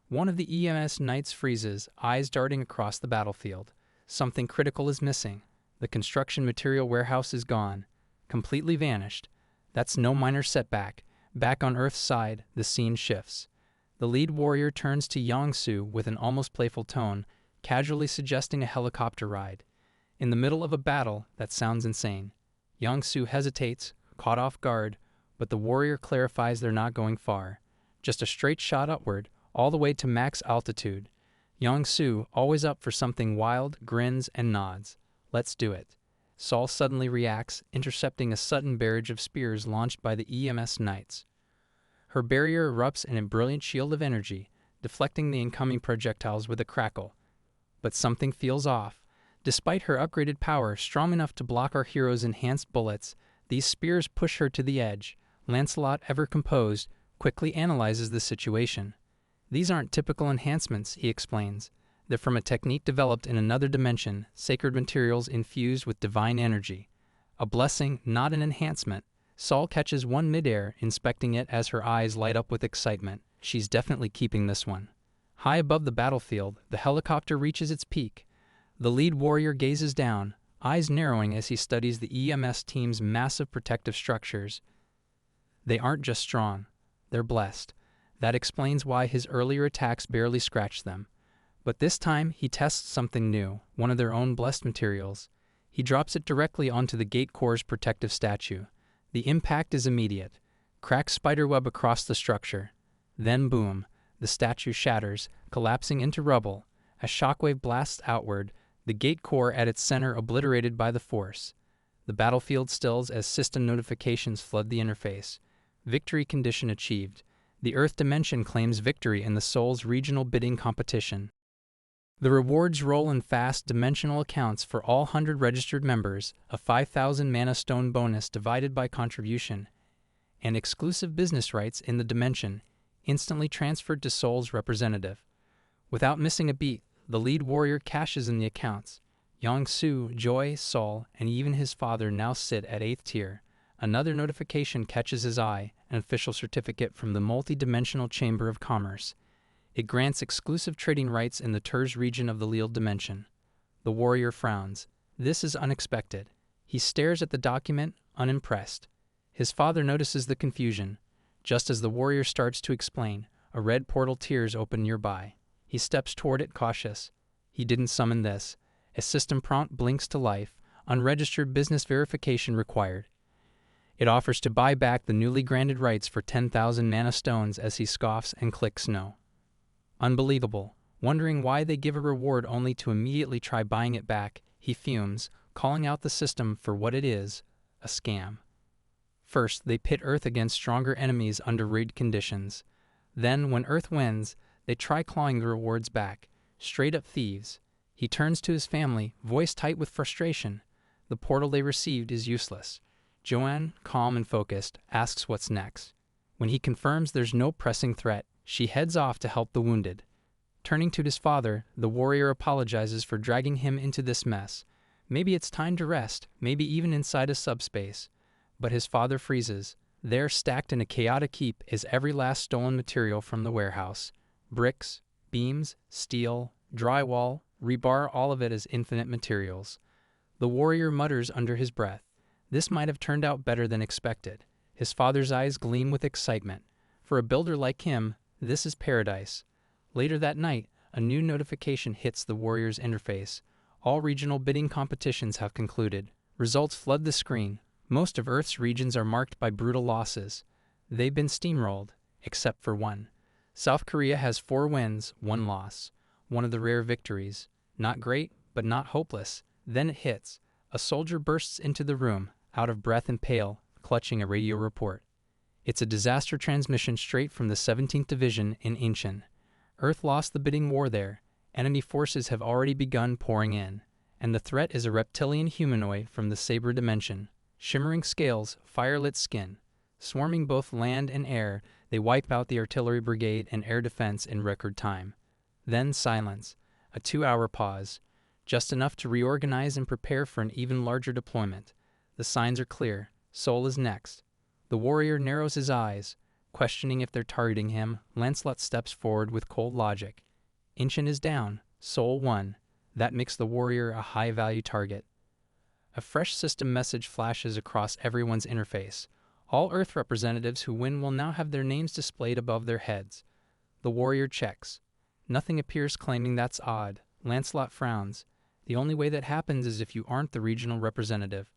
One of the EMS knights freezes, eyes darting across the battlefield. Something critical is missing. The construction material warehouse is gone. Completely vanished. That's no minor setback. Back on Earth's side, the scene shifts. The lead warrior turns to Yong-Soo with an almost playful tone, casually suggesting a helicopter ride. In the middle of a battle, that sounds insane. Yong-Soo hesitates, caught off guard, but the warrior clarifies they're not going far. Just a straight shot upward, all the way to max altitude. Yong-Soo, always up for something wild, grins and nods. Let's do it. Sol suddenly reacts, intercepting a sudden barrage of spears launched by the EMS knights. Her barrier erupts in a brilliant shield of energy, deflecting the incoming projectiles with a crackle. But something feels off. Despite her upgraded power, strong enough to block our hero's enhanced bullets, these spears push her to the edge. Lancelot, ever composed, quickly analyzes the situation. These aren't typical enhancements, he explains. They're from a technique developed in another dimension, sacred materials infused with divine energy. A blessing, not an enhancement. Sol catches one midair, inspecting it as her eyes light up with excitement. She's definitely keeping this one. High above the battlefield, the helicopter reaches its peak. The lead warrior gazes down, eyes narrowing as he studies the EMS team's massive protective structures. They aren't just strong, they're blessed. That explains why his earlier attacks barely scratched them. But this time, he tests something new, one of their own blessed materials. He drops it directly onto the gate core's protective statue. The impact is immediate. Cracks spiderweb across the structure. Then boom, the statue shatters, collapsing into rubble. A shockwave blasts outward, the gate core at its center obliterated by the force. The battlefield stills as system notifications flood the interface. Victory condition achieved. The Earth dimension claims victory in the Soul's regional bidding competition. The rewards roll in fast dimensional accounts for all 100 registered members, a 5,000 mana stone bonus divided by contribution, and exclusive business rights in the dimension, instantly transferred to Soul's representative. Without missing a beat, the lead warrior cashes in the accounts. Yong-Soo, Joy, Sol, and even his father now sit at 8th tier. Another notification catches his eye, an official certificate from the multi-dimensional Chamber of Commerce. It grants exclusive trading rights in the Turs region of the Leal dimension. The warrior frowns. This is unexpected. He stares at the document, unimpressed. His father notices the confusion. Just as the warrior starts to explain, a red portal tears open nearby. He steps toward it cautious. He didn't summon this. A system prompt blinks to life. Unregistered business verification required. It offers to buy back the newly granted rights for 10,000 mana stones as he scoffs and clicks no. Unbelievable. Wondering why they give a reward only to immediately try buying it back, he fumes, calling out the system for what it is, a scam. First, they pit Earth against stronger enemies under rigged conditions. Then, when Earth wins, they try clawing the rewards back. Straight up thieves. He turns to his family, voice tight with frustration. The portal they received is useless. Joanne, calm and focused, asks what's next. When he confirms there's no pressing threat, she heads off to help the wounded. Turning to his father, the warrior apologizes for dragging him into this mess. Maybe it's time to rest, maybe even inside a subspace. But his father freezes. There, stacked in a chaotic heap, is every last stolen material from the warehouse. Bricks, beams, steel, drywall, rebar, all of it is infinite materials. The warrior mutters under his breath. This might have turned out better than expected. His father's eyes gleam with excitement. For a builder like him, this is paradise. Later that night, a new notification hits the warrior's interface. All regional bidding competitions have concluded. Results flood the screen. Most of Earth's regions are marked by brutal losses. They've been steamrolled, except for one. South Korea has 4 wins, 1 loss. One of the rare victories. Not great, but not hopeless. Then it hits. A soldier bursts into the room, out of breath and pale, clutching a radio report. It's a disaster transmission straight from the 17th Division in Incheon. Earth lost the bidding war there, Enemy forces have already begun pouring in, and the threat is a reptilian humanoid from the Saber dimension. Shimmering scales, fire-lit skin. Swarming both land and air, they wipe out the artillery brigade and air defense in record time. Then silence. A 2-hour pause. Just enough to reorganize and prepare for an even larger deployment. The signs are clear. Soul is next. The warrior narrows his eyes. Questioning if they're targeting him, Lancelot steps forward with cold logic. Inchin is down. Soul 1. That makes the warrior a high-value target. A fresh system message flashes across everyone's interface. All Earth representatives who win will now have their names displayed above their heads. The warrior checks. Nothing appears, claiming that's odd. Lancelot frowns. The only way that happens is if you aren't the regional representative.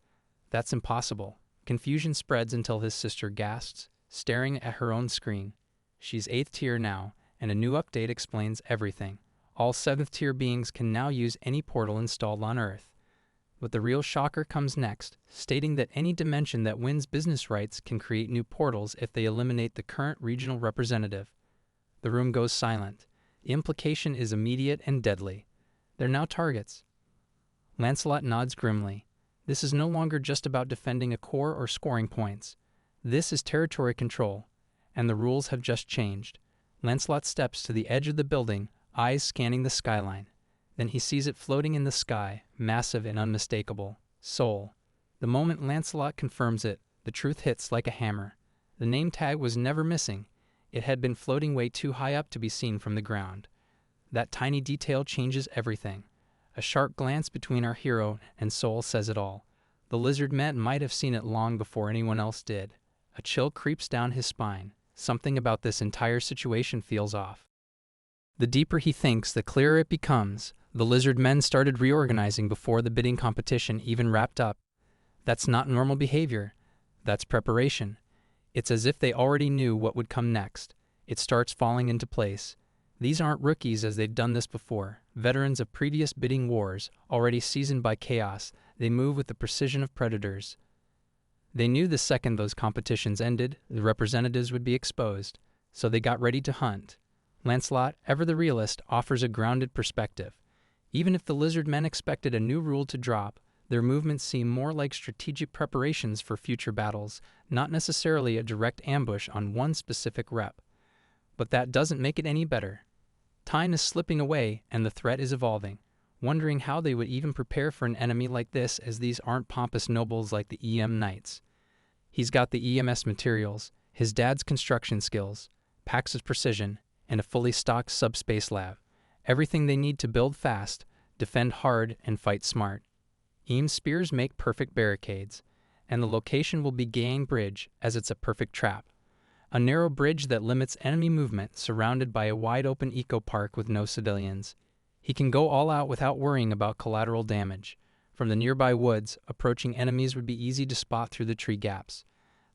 That's impossible. Confusion spreads until his sister gasps, staring at her own screen. She's 8th tier now, and a new update explains everything. All 7th tier beings can now use any portal installed on Earth. But the real shocker comes next, stating that any dimension that wins business rights can create new portals if they eliminate the current regional representative. The room goes silent. The implication is immediate and deadly. They're now targets. Lancelot nods grimly. This is no longer just about defending a core or scoring points. This is territory control, and the rules have just changed. Lancelot steps to the edge of the building, eyes scanning the skyline. Then he sees it floating in the sky, massive and unmistakable. Soul. The moment Lancelot confirms it, the truth hits like a hammer. The name tag was never missing. It had been floating way too high up to be seen from the ground. That tiny detail changes everything. A sharp glance between our hero and Soul says it all. The lizard man might have seen it long before anyone else did. A chill creeps down his spine. Something about this entire situation feels off. The deeper he thinks, the clearer it becomes. The lizard men started reorganizing before the bidding competition even wrapped up. That's not normal behavior. That's preparation. It's as if they already knew what would come next. It starts falling into place. These aren't rookies as they've done this before. Veterans of previous bidding wars, already seasoned by chaos, they move with the precision of predators. They knew the second those competitions ended, the representatives would be exposed, so they got ready to hunt. Lancelot, ever the realist, offers a grounded perspective. Even if the lizard men expected a new rule to drop, their movements seem more like strategic preparations for future battles, not necessarily a direct ambush on one specific rep. But that doesn't make it any better. Time is slipping away, and the threat is evolving. Wondering how they would even prepare for an enemy like this, as these aren't pompous nobles like the EM Knights. He's got the EMS materials, his dad's construction skills, Pax's precision, and a fully stocked subspace lab. Everything they need to build fast, defend hard, and fight smart. Eam's spears make perfect barricades, and the location will be Gang Bridge, as it's a perfect trap. A narrow bridge that limits enemy movement, surrounded by a wide-open eco-park with no civilians. He can go all out without worrying about collateral damage. From the nearby woods, approaching enemies would be easy to spot through the tree gaps.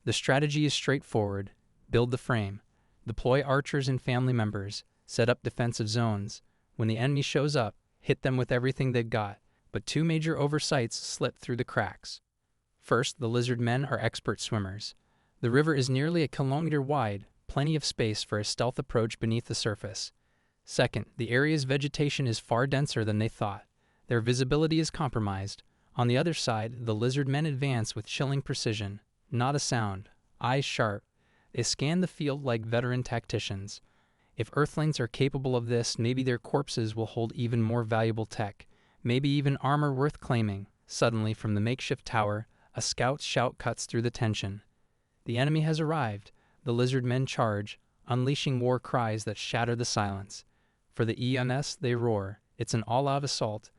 The strategy is straightforward. Build the frame. Deploy archers and family members. Set up defensive zones. When the enemy shows up, hit them with everything they've got. But two major oversights slip through the cracks. First, the lizard men are expert swimmers. The river is nearly a kilometer wide, plenty of space for a stealth approach beneath the surface. Second, the area's vegetation is far denser than they thought. Their visibility is compromised. On the other side, the lizard men advance with chilling precision. Not a sound. Eyes sharp. They scan the field like veteran tacticians. If Earthlings are capable of this, maybe their corpses will hold even more valuable tech. Maybe even armor worth claiming. Suddenly, from the makeshift tower, a scout's shout cuts through the tension. The enemy has arrived. The lizard men charge, unleashing war cries that shatter the silence. For the EMS, they roar. It's an all-out assault.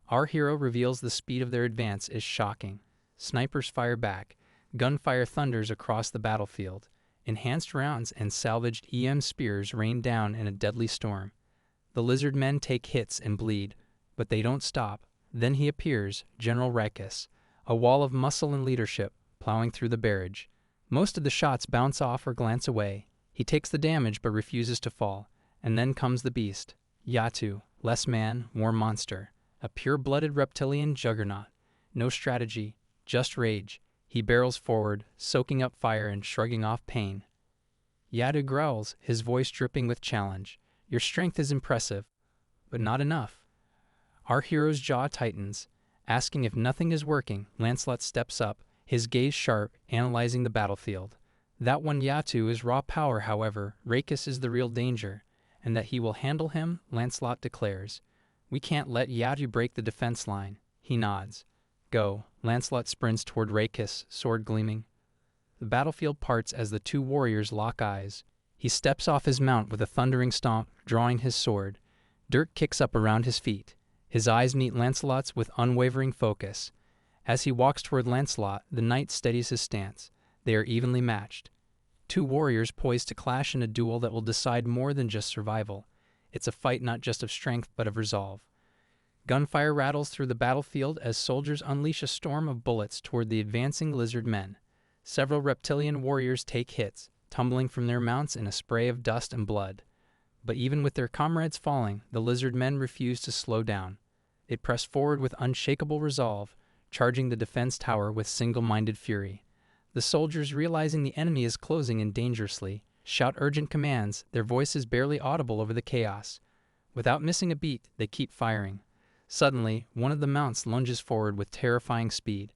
Our hero reveals the speed of their advance is shocking. Snipers fire back. Gunfire thunders across the battlefield. Enhanced rounds and salvaged EM spears rain down in a deadly storm. The lizard men take hits and bleed, but they don't stop. Then he appears, General Rikus, a wall of muscle and leadership, plowing through the barrage. Most of the shots bounce off or glance away. He takes the damage but refuses to fall. And then comes the beast. Yatu, less man, more monster. A pure-blooded reptilian juggernaut. No strategy, just rage. He barrels forward, soaking up fire and shrugging off pain. Yatu growls, his voice dripping with challenge. Your strength is impressive. But not enough. Our hero's jaw tightens. Asking if nothing is working, Lancelot steps up, his gaze sharp, analyzing the battlefield. That one Yatu is raw power, however, Rakes is the real danger, and that he will handle him, Lancelot declares. We can't let Yatu break the defense line. He nods. Go. Lancelot sprints toward Rakes, sword gleaming. The battlefield parts as the two warriors lock eyes. He steps off his mount with a thundering stomp, drawing his sword. Dirt kicks up around his feet. His eyes meet Lancelot's with unwavering focus. As he walks toward Lancelot, the knight steadies his stance. They are evenly matched. Two warriors poised to clash in a duel that will decide more than just survival. It's a fight not just of strength but of resolve. Gunfire rattles through the battlefield as soldiers unleash a storm of bullets toward the advancing lizard men. Several reptilian warriors take hits, tumbling from their mounts in a spray of dust and blood. But even with their comrades falling, the lizard men refuse to slow down. They press forward with unshakable resolve, charging the defense tower with single-minded fury. The soldiers, realizing the enemy is closing in dangerously, shout urgent commands, their voices barely audible over the chaos. Without missing a beat, they keep firing. Suddenly, one of the mounts lunges forward with terrifying speed.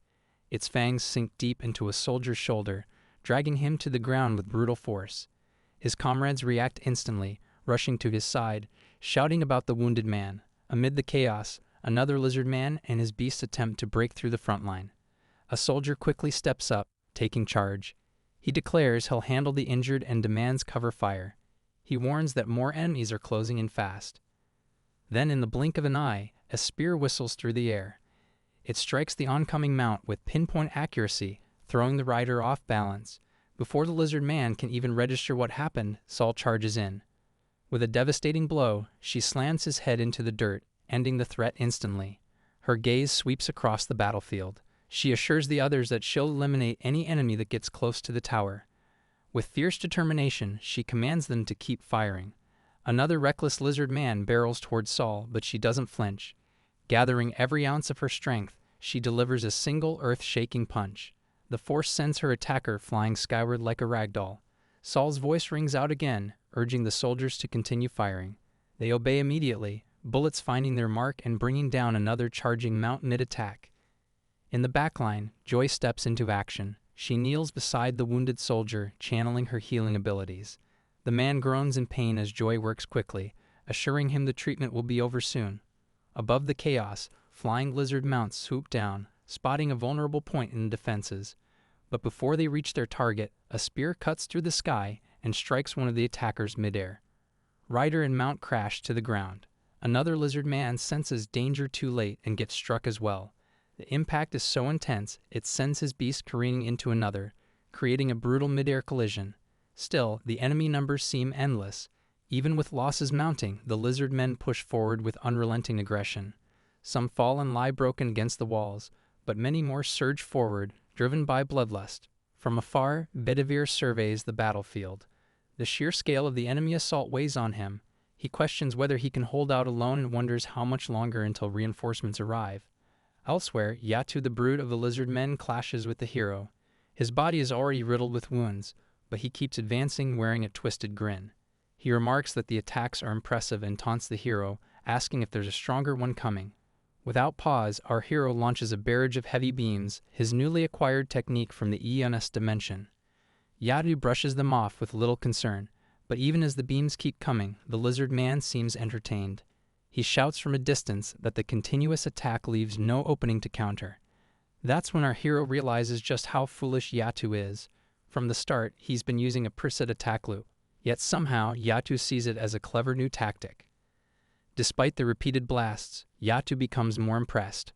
Its fangs sink deep into a soldier's shoulder, dragging him to the ground with brutal force. His comrades react instantly, rushing to his side, shouting about the wounded man. Amid the chaos, another lizard man and his beast attempt to break through the front line. A soldier quickly steps up, taking charge. He declares he'll handle the injured and demands cover fire. He warns that more enemies are closing in fast. Then, in the blink of an eye, a spear whistles through the air. It strikes the oncoming mount with pinpoint accuracy, throwing the rider off balance. Before the lizard man can even register what happened, Saul charges in. With a devastating blow, she slams his head into the dirt, ending the threat instantly. Her gaze sweeps across the battlefield. She assures the others that she'll eliminate any enemy that gets close to the tower. With fierce determination, she commands them to keep firing. Another reckless lizard man barrels toward Saul, but she doesn't flinch. Gathering every ounce of her strength, she delivers a single earth-shaking punch. The force sends her attacker flying skyward like a ragdoll. Saul's voice rings out again, urging the soldiers to continue firing. They obey immediately, bullets finding their mark and bringing down another charging mount mid-attack. In the backline, Joy steps into action. She kneels beside the wounded soldier, channeling her healing abilities. The man groans in pain as Joy works quickly, assuring him the treatment will be over soon. Above the chaos, flying lizard mounts swoop down, spotting a vulnerable point in the defenses. But before they reach their target, a spear cuts through the sky and strikes one of the attackers midair. Rider and mount crash to the ground. Another lizard man senses danger too late and gets struck as well. The impact is so intense, it sends his beast careening into another, creating a brutal midair collision. Still, the enemy numbers seem endless. Even with losses mounting, the lizard men push forward with unrelenting aggression. Some fall and lie broken against the walls, but many more surge forward, driven by bloodlust. From afar, Bedivere surveys the battlefield. The sheer scale of the enemy assault weighs on him. He questions whether he can hold out alone and wonders how much longer until reinforcements arrive. Elsewhere, Yatu, the brood of the lizard men, clashes with the hero. His body is already riddled with wounds, but he keeps advancing wearing a twisted grin. He remarks that the attacks are impressive and taunts the hero, asking if there's a stronger one coming. Without pause, our hero launches a barrage of heavy beams, his newly acquired technique from the Eonus dimension. Yatu brushes them off with little concern, but even as the beams keep coming, the lizard man seems entertained. He shouts from a distance that the continuous attack leaves no opening to counter. That's when our hero realizes just how foolish Yatu is. From the start, he's been using a preset attack loop, yet somehow Yatu sees it as a clever new tactic. Despite the repeated blasts, Yatu becomes more impressed.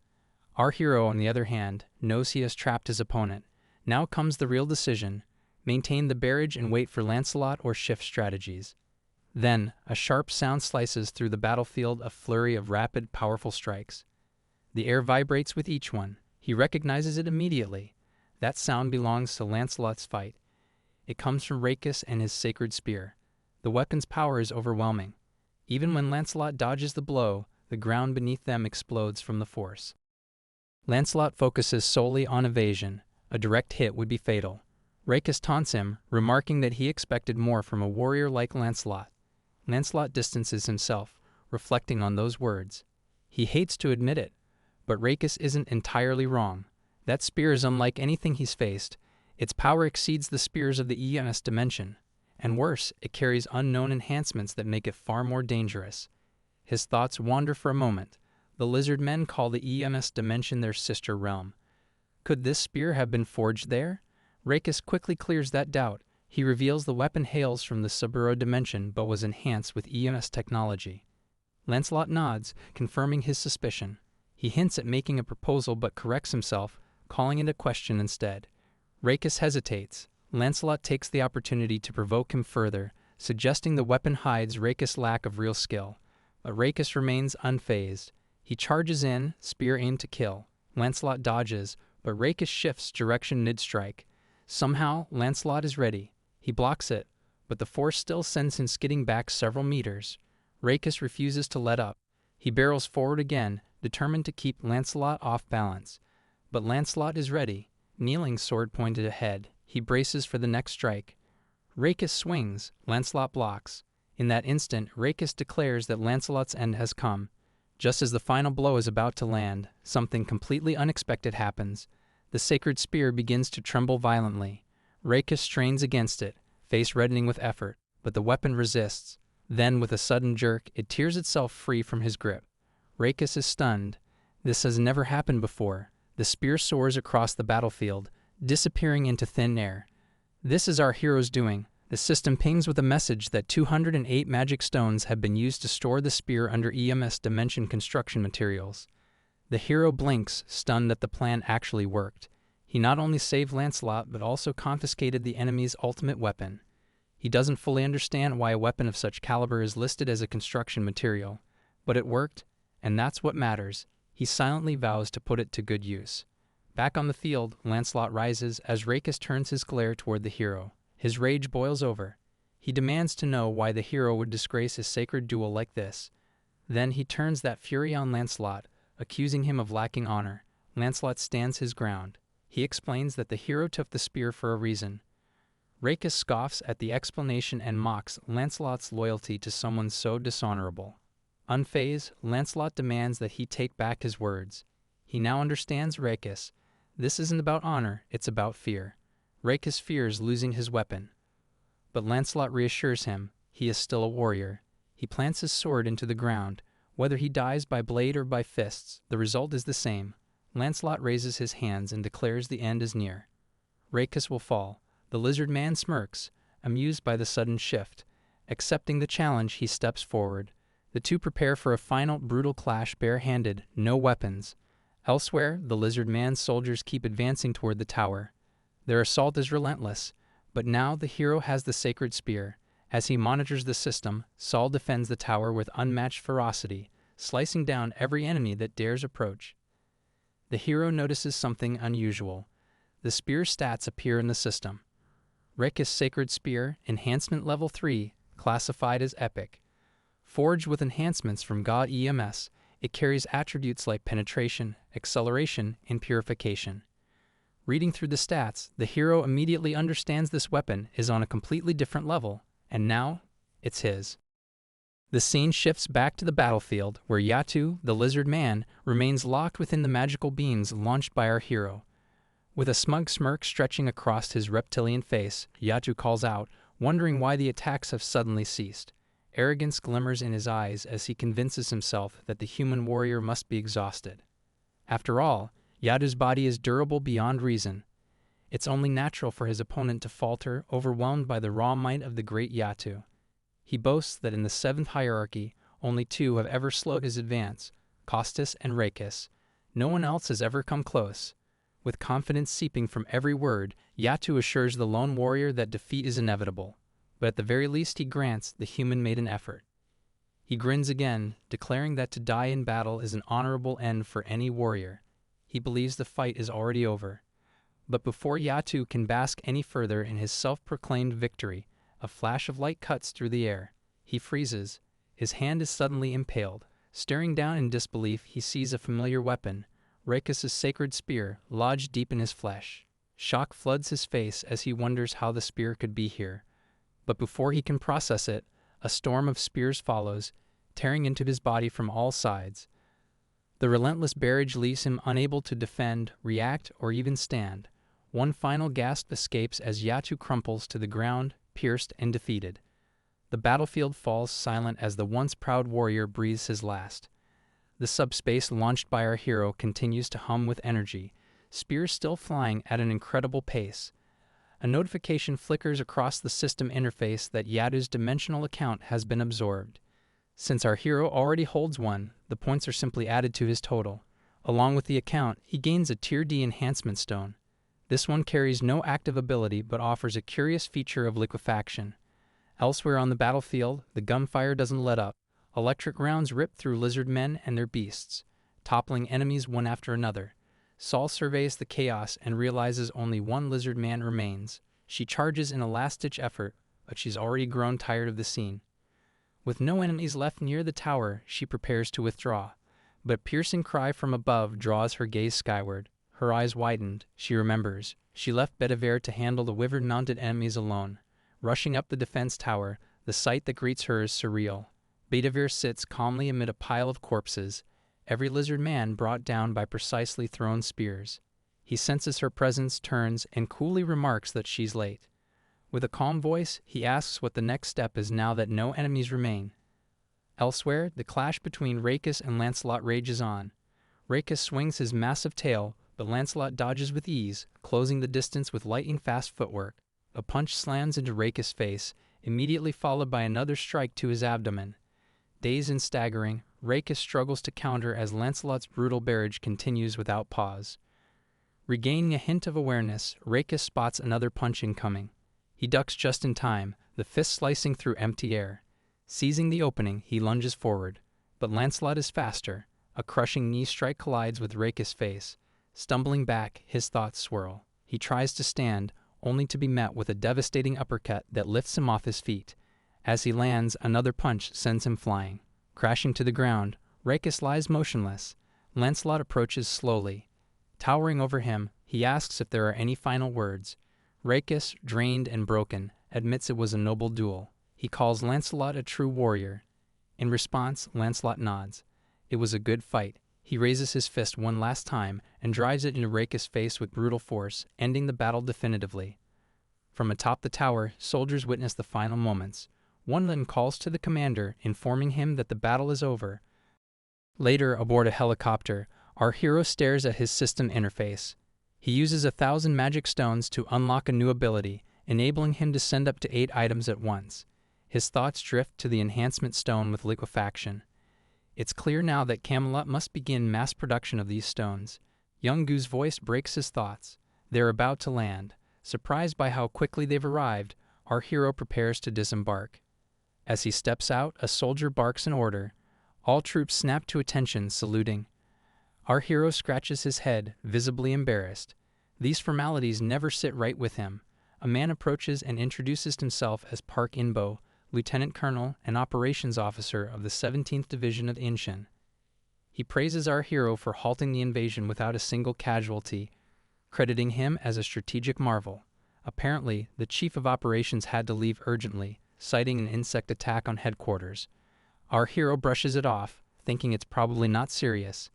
Our hero, on the other hand, knows he has trapped his opponent. Now comes the real decision: maintain the barrage and wait for Lancelot or shift strategies. Then, a sharp sound slices through the battlefield, a flurry of rapid, powerful strikes. The air vibrates with each one. He recognizes it immediately. That sound belongs to Lancelot's fight. It comes from Rakes and his sacred spear. The weapon's power is overwhelming. Even when Lancelot dodges the blow, the ground beneath them explodes from the force. Lancelot focuses solely on evasion. A direct hit would be fatal. Rakes taunts him, remarking that he expected more from a warrior like Lancelot. Lancelot distances himself, reflecting on those words. He hates to admit it, but Rakis isn't entirely wrong. That spear is unlike anything he's faced. Its power exceeds the spears of the EMS dimension. And worse, it carries unknown enhancements that make it far more dangerous. His thoughts wander for a moment. The lizard men call the EMS dimension their sister realm. Could this spear have been forged there? Rakis quickly clears that doubt. He reveals the weapon hails from the Subaru dimension but was enhanced with EMS technology. Lancelot nods, confirming his suspicion. He hints at making a proposal but corrects himself, calling it a question instead. Rakis hesitates. Lancelot takes the opportunity to provoke him further, suggesting the weapon hides Rakis' lack of real skill. But Rakis remains unfazed. He charges in, spear aimed to kill. Lancelot dodges, but Rakis shifts direction mid-strike. Somehow, Lancelot is ready. He blocks it, but the force still sends him skidding back several meters. Rakis refuses to let up. He barrels forward again, determined to keep Lancelot off balance. But Lancelot is ready. Kneeling, sword pointed ahead, he braces for the next strike. Rakis swings. Lancelot blocks. In that instant, Rakis declares that Lancelot's end has come. Just as the final blow is about to land, something completely unexpected happens. The sacred spear begins to tremble violently. Rakis strains against it, face reddening with effort, but the weapon resists. Then, with a sudden jerk, it tears itself free from his grip. Rakis is stunned. This has never happened before. The spear soars across the battlefield, disappearing into thin air. This is our hero's doing. The system pings with a message that 208 magic stones have been used to store the spear under EMS dimension construction materials. The hero blinks, stunned that the plan actually worked. He not only saved Lancelot, but also confiscated the enemy's ultimate weapon. He doesn't fully understand why a weapon of such caliber is listed as a construction material. But it worked, and that's what matters. He silently vows to put it to good use. Back on the field, Lancelot rises as Rakis turns his glare toward the hero. His rage boils over. He demands to know why the hero would disgrace his sacred duel like this. Then he turns that fury on Lancelot, accusing him of lacking honor. Lancelot stands his ground. He explains that the hero took the spear for a reason. Rakis scoffs at the explanation and mocks Lancelot's loyalty to someone so dishonorable. Unfazed, Lancelot demands that he take back his words. He now understands Rakis. This isn't about honor, it's about fear. Rakis fears losing his weapon. But Lancelot reassures him. He is still a warrior. He plants his sword into the ground. Whether he dies by blade or by fists, the result is the same. Lancelot raises his hands and declares the end is near. Rakis will fall. The lizard man smirks, amused by the sudden shift. Accepting the challenge, he steps forward. The two prepare for a final brutal clash bare-handed, no weapons. Elsewhere, the lizard man's soldiers keep advancing toward the tower. Their assault is relentless, but now the hero has the sacred spear. As he monitors the system, Saul defends the tower with unmatched ferocity, slicing down every enemy that dares approach. The hero notices something unusual. The spear's stats appear in the system. Rakis' Sacred Spear, Enhancement Level 3, classified as Epic. Forged with enhancements from God EMS, it carries attributes like penetration, acceleration, and purification. Reading through the stats, the hero immediately understands this weapon is on a completely different level, and now, it's his. The scene shifts back to the battlefield, where Yatu, the lizard man, remains locked within the magical beams launched by our hero. With a smug smirk stretching across his reptilian face, Yatu calls out, wondering why the attacks have suddenly ceased. Arrogance glimmers in his eyes as he convinces himself that the human warrior must be exhausted. After all, Yatu's body is durable beyond reason. It's only natural for his opponent to falter, overwhelmed by the raw might of the great Yatu. He boasts that in the 7th hierarchy, only 2 have ever slowed his advance, Costus and Rakis. No one else has ever come close. With confidence seeping from every word, Yatu assures the lone warrior that defeat is inevitable. But at the very least he grants the human made an effort. He grins again, declaring that to die in battle is an honorable end for any warrior. He believes the fight is already over. But before Yatu can bask any further in his self-proclaimed victory, a flash of light cuts through the air. He freezes. His hand is suddenly impaled. Staring down in disbelief, he sees a familiar weapon, Rakis' sacred spear, lodged deep in his flesh. Shock floods his face as he wonders how the spear could be here. But before he can process it, a storm of spears follows, tearing into his body from all sides. The relentless barrage leaves him unable to defend, react, or even stand. One final gasp escapes as Yatu crumples to the ground, pierced and defeated. The battlefield falls silent as the once proud warrior breathes his last. The subspace launched by our hero continues to hum with energy, spears still flying at an incredible pace. A notification flickers across the system interface that Yatu's dimensional account has been absorbed. Since our hero already holds one, the points are simply added to his total. Along with the account, he gains a Tier D enhancement stone. This one carries no active ability but offers a curious feature of liquefaction. Elsewhere on the battlefield, the gunfire doesn't let up. Electric rounds rip through lizard men and their beasts, toppling enemies one after another. Saul surveys the chaos and realizes only one lizard man remains. She charges in a last-ditch effort, but she's already grown tired of the scene. With no enemies left near the tower, she prepares to withdraw. But a piercing cry from above draws her gaze skyward. Her eyes widened. She remembers. She left Bedivere to handle the wyvern-mounted enemies alone. Rushing up the defense tower, the sight that greets her is surreal. Bedivere sits calmly amid a pile of corpses, every lizard man brought down by precisely thrown spears. He senses her presence, turns, and coolly remarks that she's late. With a calm voice, he asks what the next step is now that no enemies remain. Elsewhere, the clash between Rachis and Lancelot rages on. Rachis swings his massive tail, but Lancelot dodges with ease, closing the distance with lightning-fast footwork. A punch slams into Rachis' face, immediately followed by another strike to his abdomen. Dazed and staggering, Rachis struggles to counter as Lancelot's brutal barrage continues without pause. Regaining a hint of awareness, Rachis spots another punch incoming. He ducks just in time, the fist slicing through empty air. Seizing the opening, he lunges forward. But Lancelot is faster. A crushing knee strike collides with Rachis' face. Stumbling back, his thoughts swirl. He tries to stand, only to be met with a devastating uppercut that lifts him off his feet. As he lands, another punch sends him flying. Crashing to the ground, Rachis lies motionless. Lancelot approaches slowly. Towering over him, he asks if there are any final words. Rachis, drained and broken, admits it was a noble duel. He calls Lancelot a true warrior. In response, Lancelot nods. It was a good fight. He raises his fist one last time and drives it into Rachis' face with brutal force, ending the battle definitively. From atop the tower, soldiers witness the final moments. One of them calls to the commander, informing him that the battle is over. Later, aboard a helicopter, our hero stares at his system interface. He uses 1,000 magic stones to unlock a new ability, enabling him to send up to 8 items at once. His thoughts drift to the enhancement stone with liquefaction. It's clear now that Camelot must begin mass production of these stones. Young Gu's voice breaks his thoughts. They're about to land. Surprised by how quickly they've arrived, our hero prepares to disembark. As he steps out, a soldier barks an order. All troops snap to attention, saluting. Our hero scratches his head, visibly embarrassed. These formalities never sit right with him. A man approaches and introduces himself as Park Inbo, Lieutenant Colonel and Operations Officer of the 17th Division of Inshin. He praises our hero for halting the invasion without a single casualty, crediting him as a strategic marvel. Apparently, the Chief of Operations had to leave urgently, citing an insect attack on headquarters. Our hero brushes it off, thinking it's probably not serious.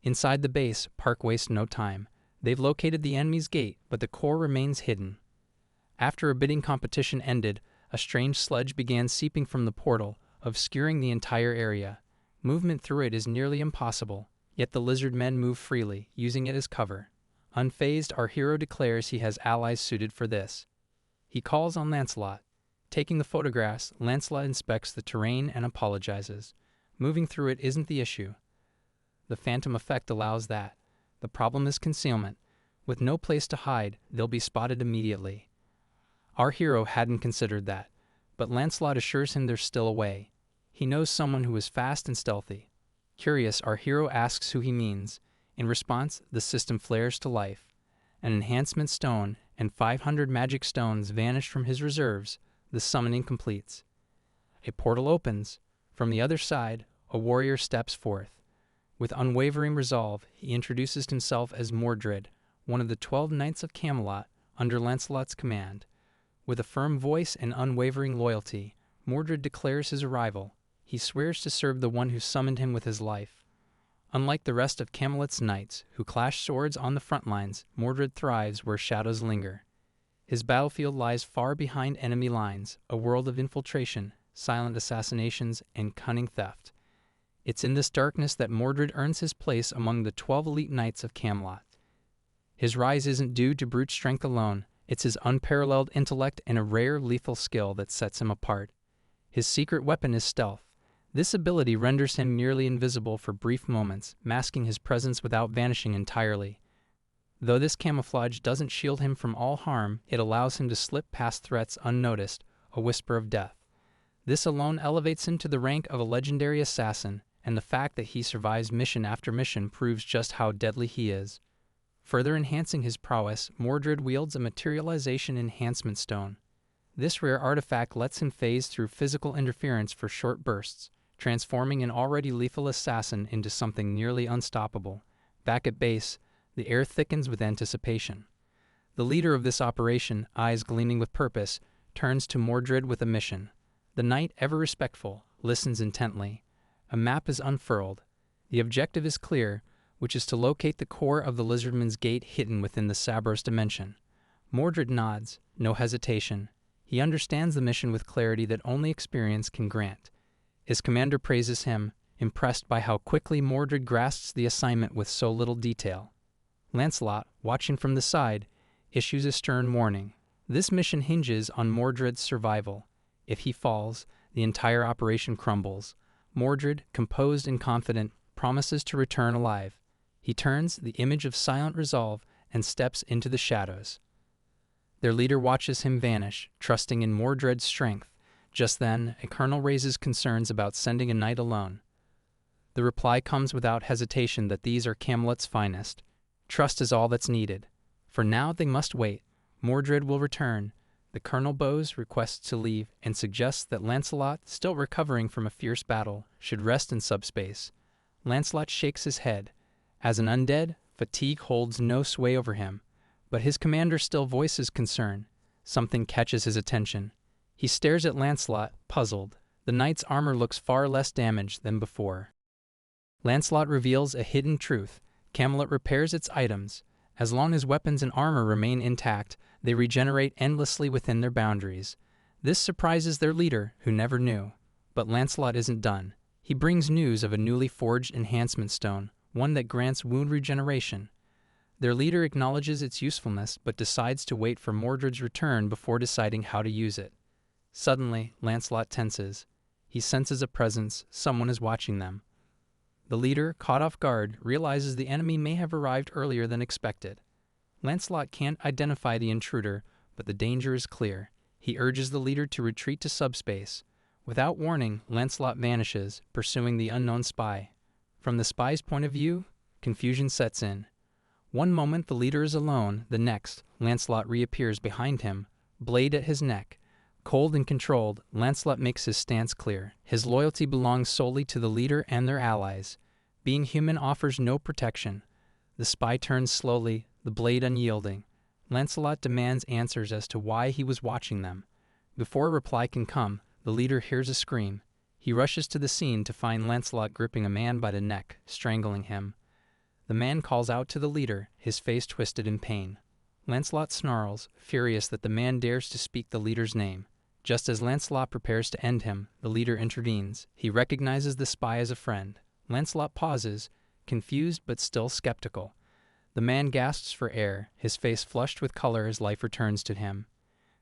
Inside the base, Park wastes no time. They've located the enemy's gate, but the core remains hidden. After a bidding competition ended, a strange sludge began seeping from the portal, obscuring the entire area. Movement through it is nearly impossible, yet the lizard men move freely, using it as cover. Unfazed, our hero declares he has allies suited for this. He calls on Lancelot. Taking the photographs, Lancelot inspects the terrain and apologizes. Moving through it isn't the issue. The phantom effect allows that. The problem is concealment. With no place to hide, they'll be spotted immediately. Our hero hadn't considered that, but Lancelot assures him there's still a way. He knows someone who is fast and stealthy. Curious, our hero asks who he means. In response, the system flares to life. An enhancement stone and 500 magic stones vanish from his reserves. The summoning completes. A portal opens. From the other side, a warrior steps forth. With unwavering resolve, he introduces himself as Mordred, one of the 12 Knights of Camelot, under Lancelot's command. With a firm voice and unwavering loyalty, Mordred declares his arrival. He swears to serve the one who summoned him with his life. Unlike the rest of Camelot's knights, who clash swords on the front lines, Mordred thrives where shadows linger. His battlefield lies far behind enemy lines, a world of infiltration, silent assassinations, and cunning theft. It's in this darkness that Mordred earns his place among the 12 elite knights of Camelot. His rise isn't due to brute strength alone, it's his unparalleled intellect and a rare lethal skill that sets him apart. His secret weapon is stealth. This ability renders him nearly invisible for brief moments, masking his presence without vanishing entirely. Though this camouflage doesn't shield him from all harm, it allows him to slip past threats unnoticed, a whisper of death. This alone elevates him to the rank of a legendary assassin, and the fact that he survives mission after mission proves just how deadly he is. Further enhancing his prowess, Mordred wields a materialization enhancement stone. This rare artifact lets him phase through physical interference for short bursts, transforming an already lethal assassin into something nearly unstoppable. Back at base, the air thickens with anticipation. The leader of this operation, eyes gleaming with purpose, turns to Mordred with a mission. The knight, ever respectful, listens intently. A map is unfurled. The objective is clear, which is to locate the core of the Lizardman's Gate hidden within the Sabros dimension. Mordred nods, no hesitation. He understands the mission with clarity that only experience can grant. His commander praises him, impressed by how quickly Mordred grasps the assignment with so little detail. Lancelot, watching from the side, issues a stern warning. This mission hinges on Mordred's survival. If he falls, the entire operation crumbles. Mordred, composed and confident, promises to return alive. He turns, the image of silent resolve, and steps into the shadows. Their leader watches him vanish, trusting in Mordred's strength. Just then, a colonel raises concerns about sending a knight alone. The reply comes without hesitation that these are Camelot's finest. Trust is all that's needed. For now, they must wait. Mordred will return. The colonel bows, requests to leave, and suggests that Lancelot, still recovering from a fierce battle, should rest in subspace. Lancelot shakes his head. As an undead, fatigue holds no sway over him. But his commander still voices concern. Something catches his attention. He stares at Lancelot, puzzled. The knight's armor looks far less damaged than before. Lancelot reveals a hidden truth. Camelot repairs its items. As long as weapons and armor remain intact, they regenerate endlessly within their boundaries. This surprises their leader, who never knew. But Lancelot isn't done. He brings news of a newly forged enhancement stone, one that grants wound regeneration. Their leader acknowledges its usefulness, but decides to wait for Mordred's return before deciding how to use it. Suddenly, Lancelot tenses. He senses a presence, someone is watching them. The leader, caught off guard, realizes the enemy may have arrived earlier than expected. Lancelot can't identify the intruder, but the danger is clear. He urges the leader to retreat to subspace. Without warning, Lancelot vanishes, pursuing the unknown spy. From the spy's point of view, confusion sets in. One moment the leader is alone, the next, Lancelot reappears behind him, blade at his neck. Cold and controlled, Lancelot makes his stance clear. His loyalty belongs solely to the leader and their allies. Being human offers no protection. The spy turns slowly, the blade unyielding. Lancelot demands answers as to why he was watching them. Before a reply can come, the leader hears a scream. He rushes to the scene to find Lancelot gripping a man by the neck, strangling him. The man calls out to the leader, his face twisted in pain. Lancelot snarls, furious that the man dares to speak the leader's name. Just as Lancelot prepares to end him, the leader intervenes. He recognizes the spy as a friend. Lancelot pauses, confused but still skeptical. The man gasps for air, his face flushed with color as life returns to him.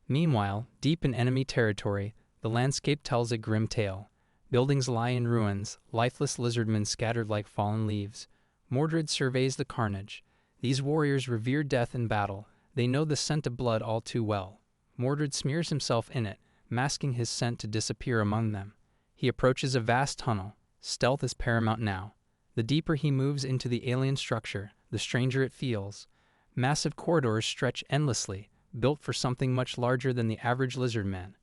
Meanwhile, deep in enemy territory, the landscape tells a grim tale. Buildings lie in ruins, lifeless lizardmen scattered like fallen leaves. Mordred surveys the carnage. These warriors revere death in battle. They know the scent of blood all too well. Mordred smears himself in it, masking his scent to disappear among them. He approaches a vast tunnel. Stealth is paramount now. The deeper he moves into the alien structure, the stranger it feels. Massive corridors stretch endlessly, built for something much larger than the average lizard man.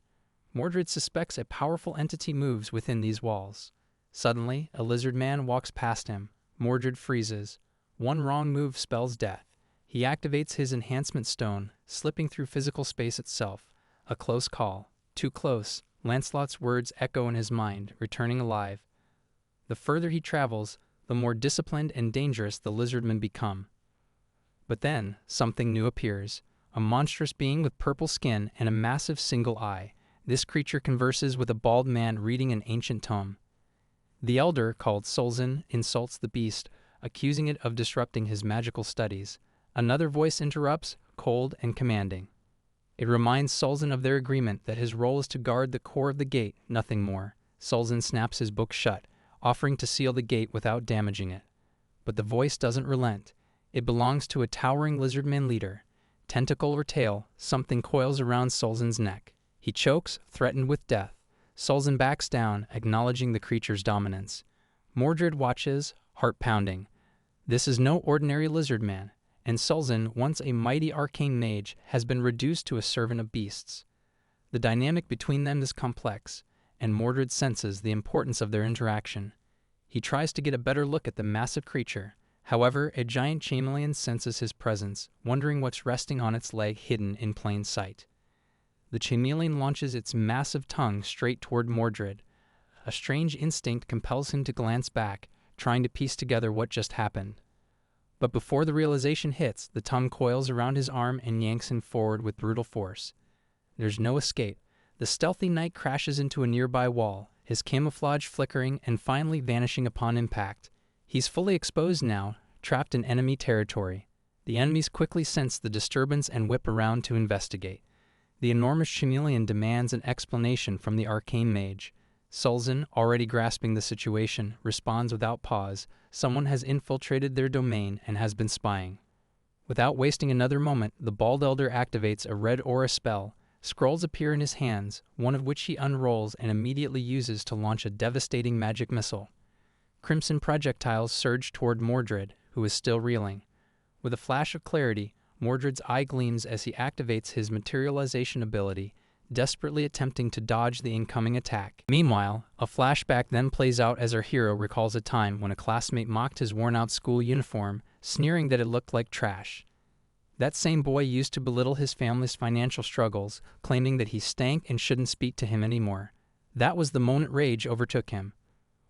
Mordred suspects a powerful entity moves within these walls. Suddenly, a lizard man walks past him. Mordred freezes. One wrong move spells death. He activates his enhancement stone, slipping through physical space itself. A close call. Too close. Lancelot's words echo in his mind, returning alive. The further he travels, the more disciplined and dangerous the lizardmen become. But then, something new appears. A monstrous being with purple skin and a massive single eye. This creature converses with a bald man reading an ancient tome. The elder, called Solzhen, insults the beast, accusing it of disrupting his magical studies. Another voice interrupts, cold and commanding. It reminds Solzhen of their agreement that his role is to guard the core of the gate, nothing more. Solzhen snaps his book shut, offering to seal the gate without damaging it. But the voice doesn't relent. It belongs to a towering lizardman leader. Tentacle or tail, something coils around Solzhen's neck. He chokes, threatened with death. Solzhen backs down, acknowledging the creature's dominance. Mordred watches, heart pounding. This is no ordinary lizardman, and Solzhen, once a mighty arcane mage, has been reduced to a servant of beasts. The dynamic between them is complex, and Mordred senses the importance of their interaction. He tries to get a better look at the massive creature. However, a giant chameleon senses his presence, wondering what's resting on its leg hidden in plain sight. The chameleon launches its massive tongue straight toward Mordred. A strange instinct compels him to glance back, trying to piece together what just happened. But before the realization hits, the tongue coils around his arm and yanks him forward with brutal force. There's no escape. The stealthy knight crashes into a nearby wall, his camouflage flickering and finally vanishing upon impact. He's fully exposed now, trapped in enemy territory. The enemies quickly sense the disturbance and whip around to investigate. The enormous chameleon demands an explanation from the arcane mage. Solzhen, already grasping the situation, responds without pause. Someone has infiltrated their domain and has been spying. Without wasting another moment, the bald elder activates a red aura spell. Scrolls appear in his hands, one of which he unrolls and immediately uses to launch a devastating magic missile. Crimson projectiles surge toward Mordred, who is still reeling. With a flash of clarity, Mordred's eye gleams as he activates his materialization ability, desperately attempting to dodge the incoming attack. Meanwhile, a flashback then plays out as our hero recalls a time when a classmate mocked his worn-out school uniform, sneering that it looked like trash. That same boy used to belittle his family's financial struggles, claiming that he stank and shouldn't speak to him anymore. That was the moment rage overtook him.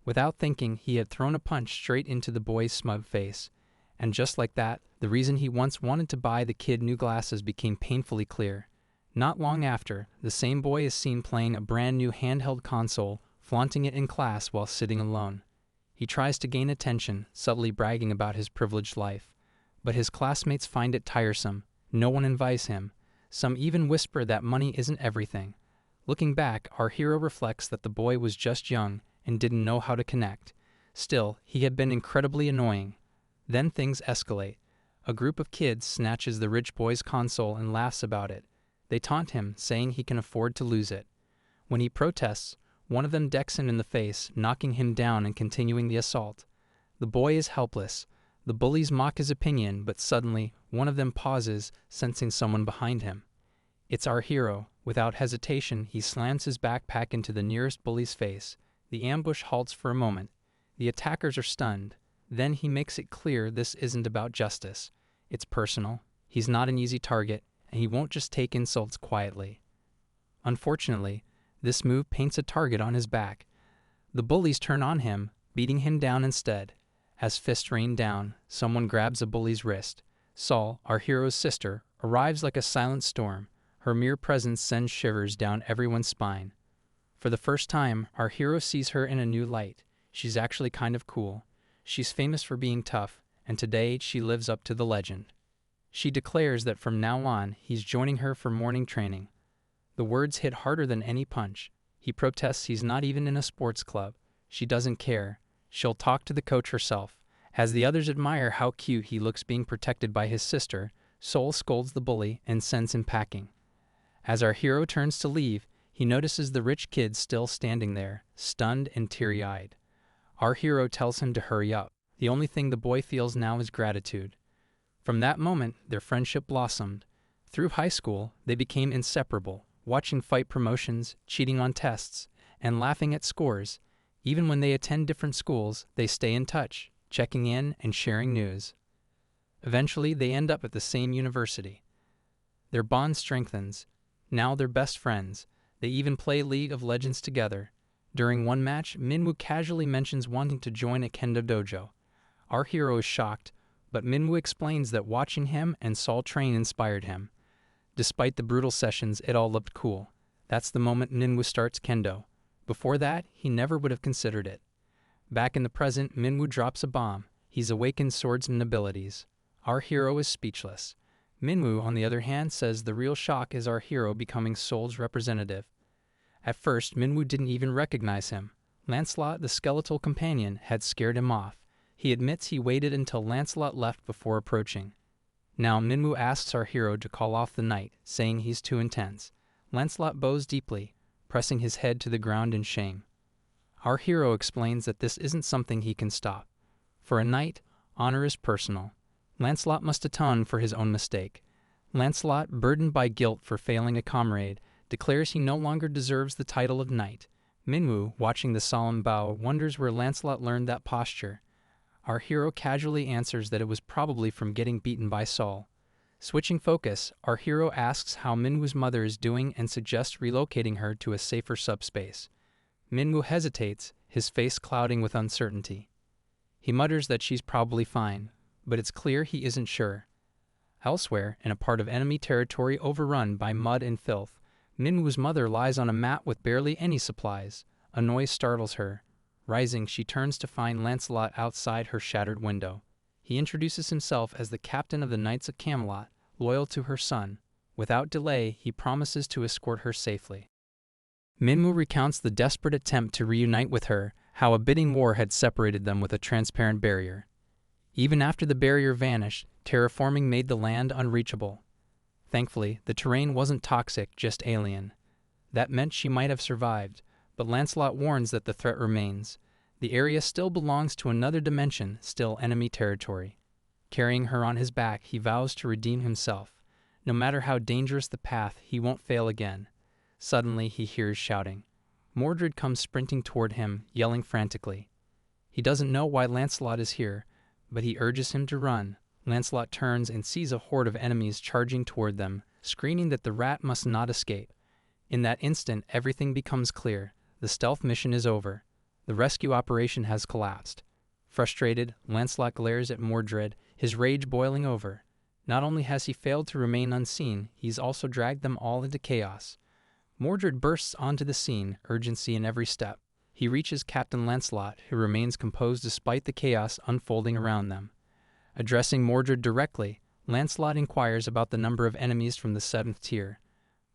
Without thinking, he had thrown a punch straight into the boy's smug face. And just like that, the reason he once wanted to buy the kid new glasses became painfully clear. Not long after, the same boy is seen playing a brand new handheld console, flaunting it in class while sitting alone. He tries to gain attention, subtly bragging about his privileged life. But his classmates find it tiresome. No one invites him. Some even whisper that money isn't everything. Looking back, our hero reflects that the boy was just young and didn't know how to connect. Still, he had been incredibly annoying. Then things escalate. A group of kids snatches the rich boy's console and laughs about it. They taunt him, saying he can afford to lose it. When he protests, one of them decks him in the face, knocking him down and continuing the assault. The boy is helpless. The bullies mock his opinion, but suddenly, one of them pauses, sensing someone behind him. It's our hero. Without hesitation, he slams his backpack into the nearest bully's face. The ambush halts for a moment. The attackers are stunned. Then he makes it clear this isn't about justice. It's personal. He's not an easy target, and he won't just take insults quietly. Unfortunately, this move paints a target on his back. The bullies turn on him, beating him down instead. As fists rain down, someone grabs a bully's wrist. Saul, our hero's sister, arrives like a silent storm. Her mere presence sends shivers down everyone's spine. For the first time, our hero sees her in a new light. She's actually kind of cool. She's famous for being tough, and today she lives up to the legend. She declares that from now on, he's joining her for morning training. The words hit harder than any punch. He protests he's not even in a sports club. She doesn't care. She'll talk to the coach herself. As the others admire how cute he looks being protected by his sister, Sol scolds the bully and sends him packing. As our hero turns to leave, he notices the rich kid still standing there, stunned and teary-eyed. Our hero tells him to hurry up. The only thing the boy feels now is gratitude. From that moment, their friendship blossomed. Through high school, they became inseparable, watching fight promotions, cheating on tests, and laughing at scores. Even when they attend different schools, they stay in touch, checking in and sharing news. Eventually, they end up at the same university. Their bond strengthens. Now they're best friends. They even play League of Legends together. During one match, Manhwa casually mentions wanting to join a kendo dojo. Our hero is shocked, but Manhwa explains that watching him and Saul train inspired him. Despite the brutal sessions, it all looked cool. That's the moment Manhwa starts kendo. Before that, he never would have considered it. Back in the present, Manhwa drops a bomb. He's awakened swordsman abilities. Our hero is speechless. Manhwa, on the other hand, says the real shock is our hero becoming Soul's representative. At first, Manhwa didn't even recognize him. Lancelot, the skeletal companion, had scared him off. He admits he waited until Lancelot left before approaching. Now Manhwa asks our hero to call off the night, saying he's too intense. Lancelot bows deeply, pressing his head to the ground in shame. Our hero explains that this isn't something he can stop. For a knight, honor is personal. Lancelot must atone for his own mistake. Lancelot, burdened by guilt for failing a comrade, declares he no longer deserves the title of knight. Manhwa, watching the solemn bow, wonders where Lancelot learned that posture. Our hero casually answers that it was probably from getting beaten by Saul. Switching focus, our hero asks how Manhwa's mother is doing and suggests relocating her to a safer subspace. Manhwa hesitates, his face clouding with uncertainty. He mutters that she's probably fine, but it's clear he isn't sure. Elsewhere, in a part of enemy territory overrun by mud and filth, Manhwa's mother lies on a mat with barely any supplies. A noise startles her. Rising, she turns to find Lancelot outside her shattered window. He introduces himself as the captain of the Knights of Camelot, loyal to her son. Without delay, he promises to escort her safely. Manhwa recounts the desperate attempt to reunite with her, how a bidding war had separated them with a transparent barrier. Even after the barrier vanished, terraforming made the land unreachable. Thankfully, the terrain wasn't toxic, just alien. That meant she might have survived, but Lancelot warns that the threat remains. The area still belongs to another dimension, still enemy territory. Carrying her on his back, he vows to redeem himself. No matter how dangerous the path, he won't fail again. Suddenly, he hears shouting. Mordred comes sprinting toward him, yelling frantically. He doesn't know why Lancelot is here, but he urges him to run. Lancelot turns and sees a horde of enemies charging toward them, screaming that the rat must not escape. In that instant, everything becomes clear. The stealth mission is over. The rescue operation has collapsed. Frustrated, Lancelot glares at Mordred, his rage boiling over. Not only has he failed to remain unseen, he's also dragged them all into chaos. Mordred bursts onto the scene, urgency in every step. He reaches Captain Lancelot, who remains composed despite the chaos unfolding around them. Addressing Mordred directly, Lancelot inquires about the number of enemies from the 7th tier.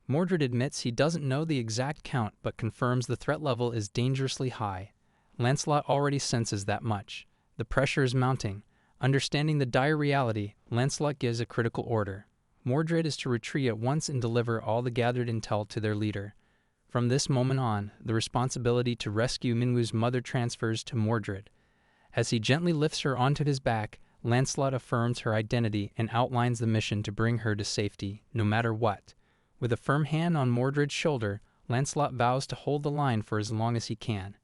Mordred admits he doesn't know the exact count but confirms the threat level is dangerously high. Lancelot already senses that much. The pressure is mounting. Understanding the dire reality, Lancelot gives a critical order. Mordred is to retreat at once and deliver all the gathered intel to their leader. From this moment on, the responsibility to rescue Manhwa's mother transfers to Mordred. As he gently lifts her onto his back, Lancelot affirms her identity and outlines the mission to bring her to safety, no matter what. With a firm hand on Mordred's shoulder, Lancelot vows to hold the line for as long as he can.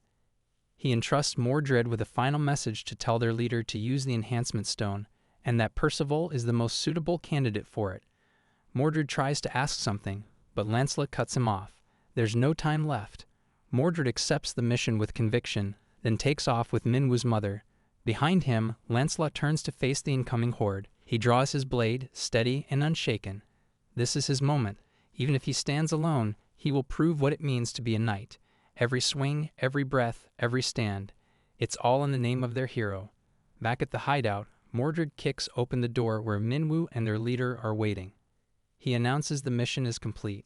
He entrusts Mordred with a final message to tell their leader to use the enhancement stone, and that Percival is the most suitable candidate for it. Mordred tries to ask something, but Lancelot cuts him off. There's no time left. Mordred accepts the mission with conviction, then takes off with Manhwa's mother. Behind him, Lancelot turns to face the incoming horde. He draws his blade, steady and unshaken. This is his moment. Even if he stands alone, he will prove what it means to be a knight. Every swing, every breath, every stand. It's all in the name of their hero. Back at the hideout, Mordred kicks open the door where Manhwa and their leader are waiting. He announces the mission is complete.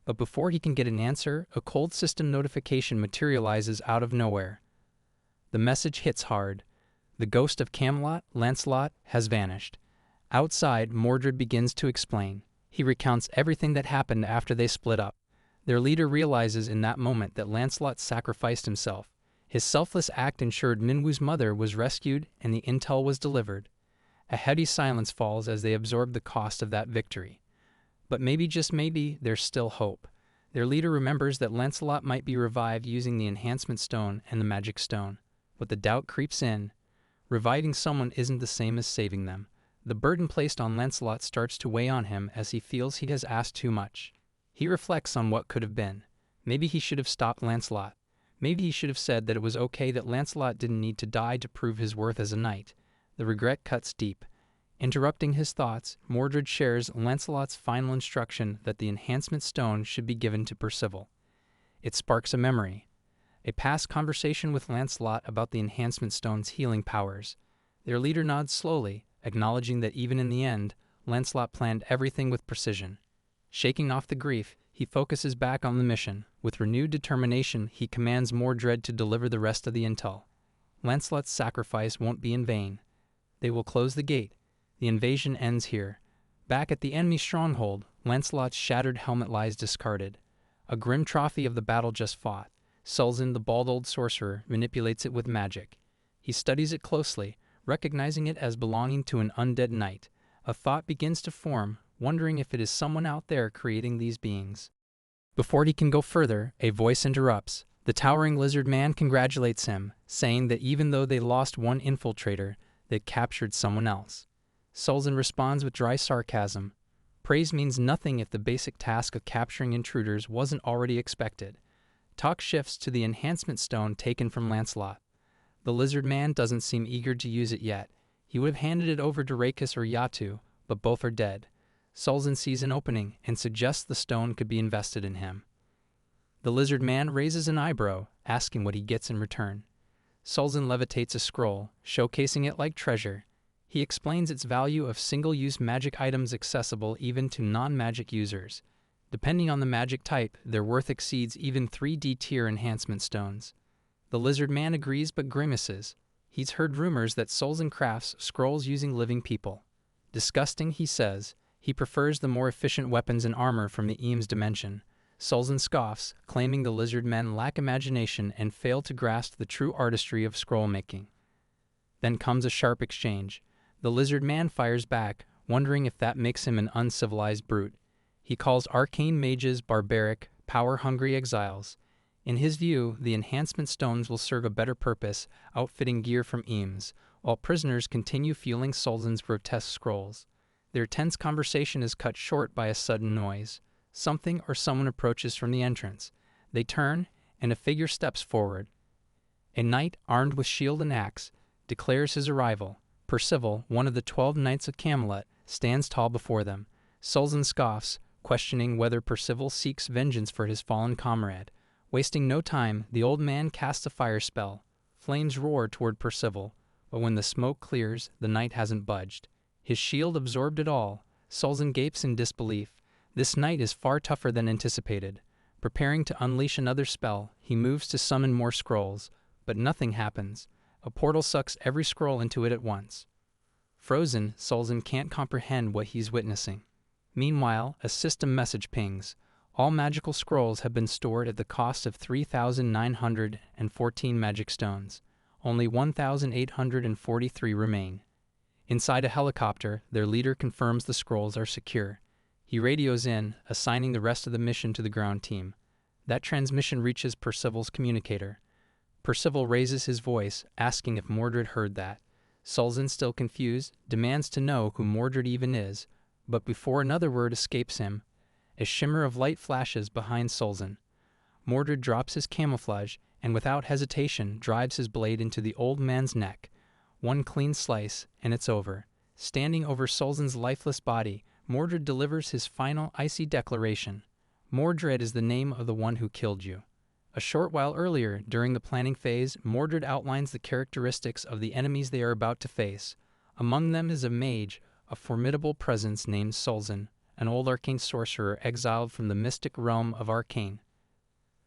But before he can get an answer, a cold system notification materializes out of nowhere. The message hits hard. The ghost of Camelot, Lancelot, has vanished. Outside, Mordred begins to explain. He recounts everything that happened after they split up. Their leader realizes in that moment that Lancelot sacrificed himself. His selfless act ensured Manhwa's mother was rescued and the intel was delivered. A heavy silence falls as they absorb the cost of that victory. But maybe, just maybe, there's still hope. Their leader remembers that Lancelot might be revived using the enhancement stone and the magic stone. But the doubt creeps in. Reviving someone isn't the same as saving them. The burden placed on Lancelot starts to weigh on him as he feels he has asked too much. He reflects on what could have been. Maybe he should have stopped Lancelot. Maybe he should have said that it was okay that Lancelot didn't need to die to prove his worth as a knight. The regret cuts deep. Interrupting his thoughts, Mordred shares Lancelot's final instruction that the enhancement stone should be given to Percival. It sparks a memory. A past conversation with Lancelot about the enhancement stone's healing powers. Their leader nods slowly, acknowledging that even in the end, Lancelot planned everything with precision. Shaking off the grief, he focuses back on the mission. With renewed determination, he commands Mordred to deliver the rest of the intel. Lancelot's sacrifice won't be in vain. They will close the gate. The invasion ends here. Back at the enemy stronghold, Lancelot's shattered helmet lies discarded. A grim trophy of the battle just fought. Sulzin, the bald old sorcerer, manipulates it with magic. He studies it closely, recognizing it as belonging to an undead knight. A thought begins to form, wondering if it is someone out there creating these beings. Before he can go further, a voice interrupts. The towering lizard man congratulates him, saying that even though they lost one infiltrator, they captured someone else. Sulzin responds with dry sarcasm. Praise means nothing if the basic task of capturing intruders wasn't already expected. Talk shifts to the enhancement stone taken from Lancelot. The lizard man doesn't seem eager to use it yet. He would have handed it over to Rakis or Yatu, but both are dead. Sulzin sees an opening and suggests the stone could be invested in him. The lizard man raises an eyebrow, asking what he gets in return. Sulzin levitates a scroll, showcasing it like treasure. He explains its value of single-use magic items accessible even to non-magic users. Depending on the magic type, their worth exceeds even 3D tier enhancement stones. The lizard man agrees but grimaces. He's heard rumors that Sulzin crafts scrolls using living people. Disgusting, he says. He prefers the more efficient weapons and armor from the Eames dimension. Sulzin scoffs, claiming the lizard men lack imagination and fail to grasp the true artistry of scroll making. Then comes a sharp exchange. The lizard man fires back, wondering if that makes him an uncivilized brute. He calls arcane mages barbaric, power-hungry exiles. In his view, the enhancement stones will serve a better purpose, outfitting gear from Eames, while prisoners continue fueling Sulzin's grotesque scrolls. Their tense conversation is cut short by a sudden noise. Something or someone approaches from the entrance. They turn, and a figure steps forward. A knight, armed with shield and axe, declares his arrival. Percival, one of the 12 Knights of Camelot, stands tall before them. Sulzin scoffs, questioning whether Percival seeks vengeance for his fallen comrade. Wasting no time, the old man casts a fire spell. Flames roar toward Percival, but when the smoke clears, the knight hasn't budged. His shield absorbed it all. Sulzin gapes in disbelief. This knight is far tougher than anticipated. Preparing to unleash another spell, he moves to summon more scrolls, but nothing happens. A portal sucks every scroll into it at once. Frozen, Sulzin can't comprehend what he's witnessing. Meanwhile, a system message pings. All magical scrolls have been stored at the cost of 3,914 magic stones. Only 1,843 remain. Inside a helicopter, their leader confirms the scrolls are secure. He radios in, assigning the rest of the mission to the ground team. That transmission reaches Percival's communicator. Percival raises his voice, asking if Mordred heard that. Sulzin, still confused, demands to know who Mordred even is, but before another word escapes him, a shimmer of light flashes behind Sulzin. Mordred drops his camouflage and without hesitation drives his blade into the old man's neck. One clean slice, and it's over. Standing over Sulzin's lifeless body, Mordred delivers his final icy declaration. Mordred is the name of the one who killed you. A short while earlier, during the planning phase, Mordred outlines the characteristics of the enemies they are about to face. Among them is a mage, a formidable presence named Sulzin, an old arcane sorcerer exiled from the mystic realm of Arcane.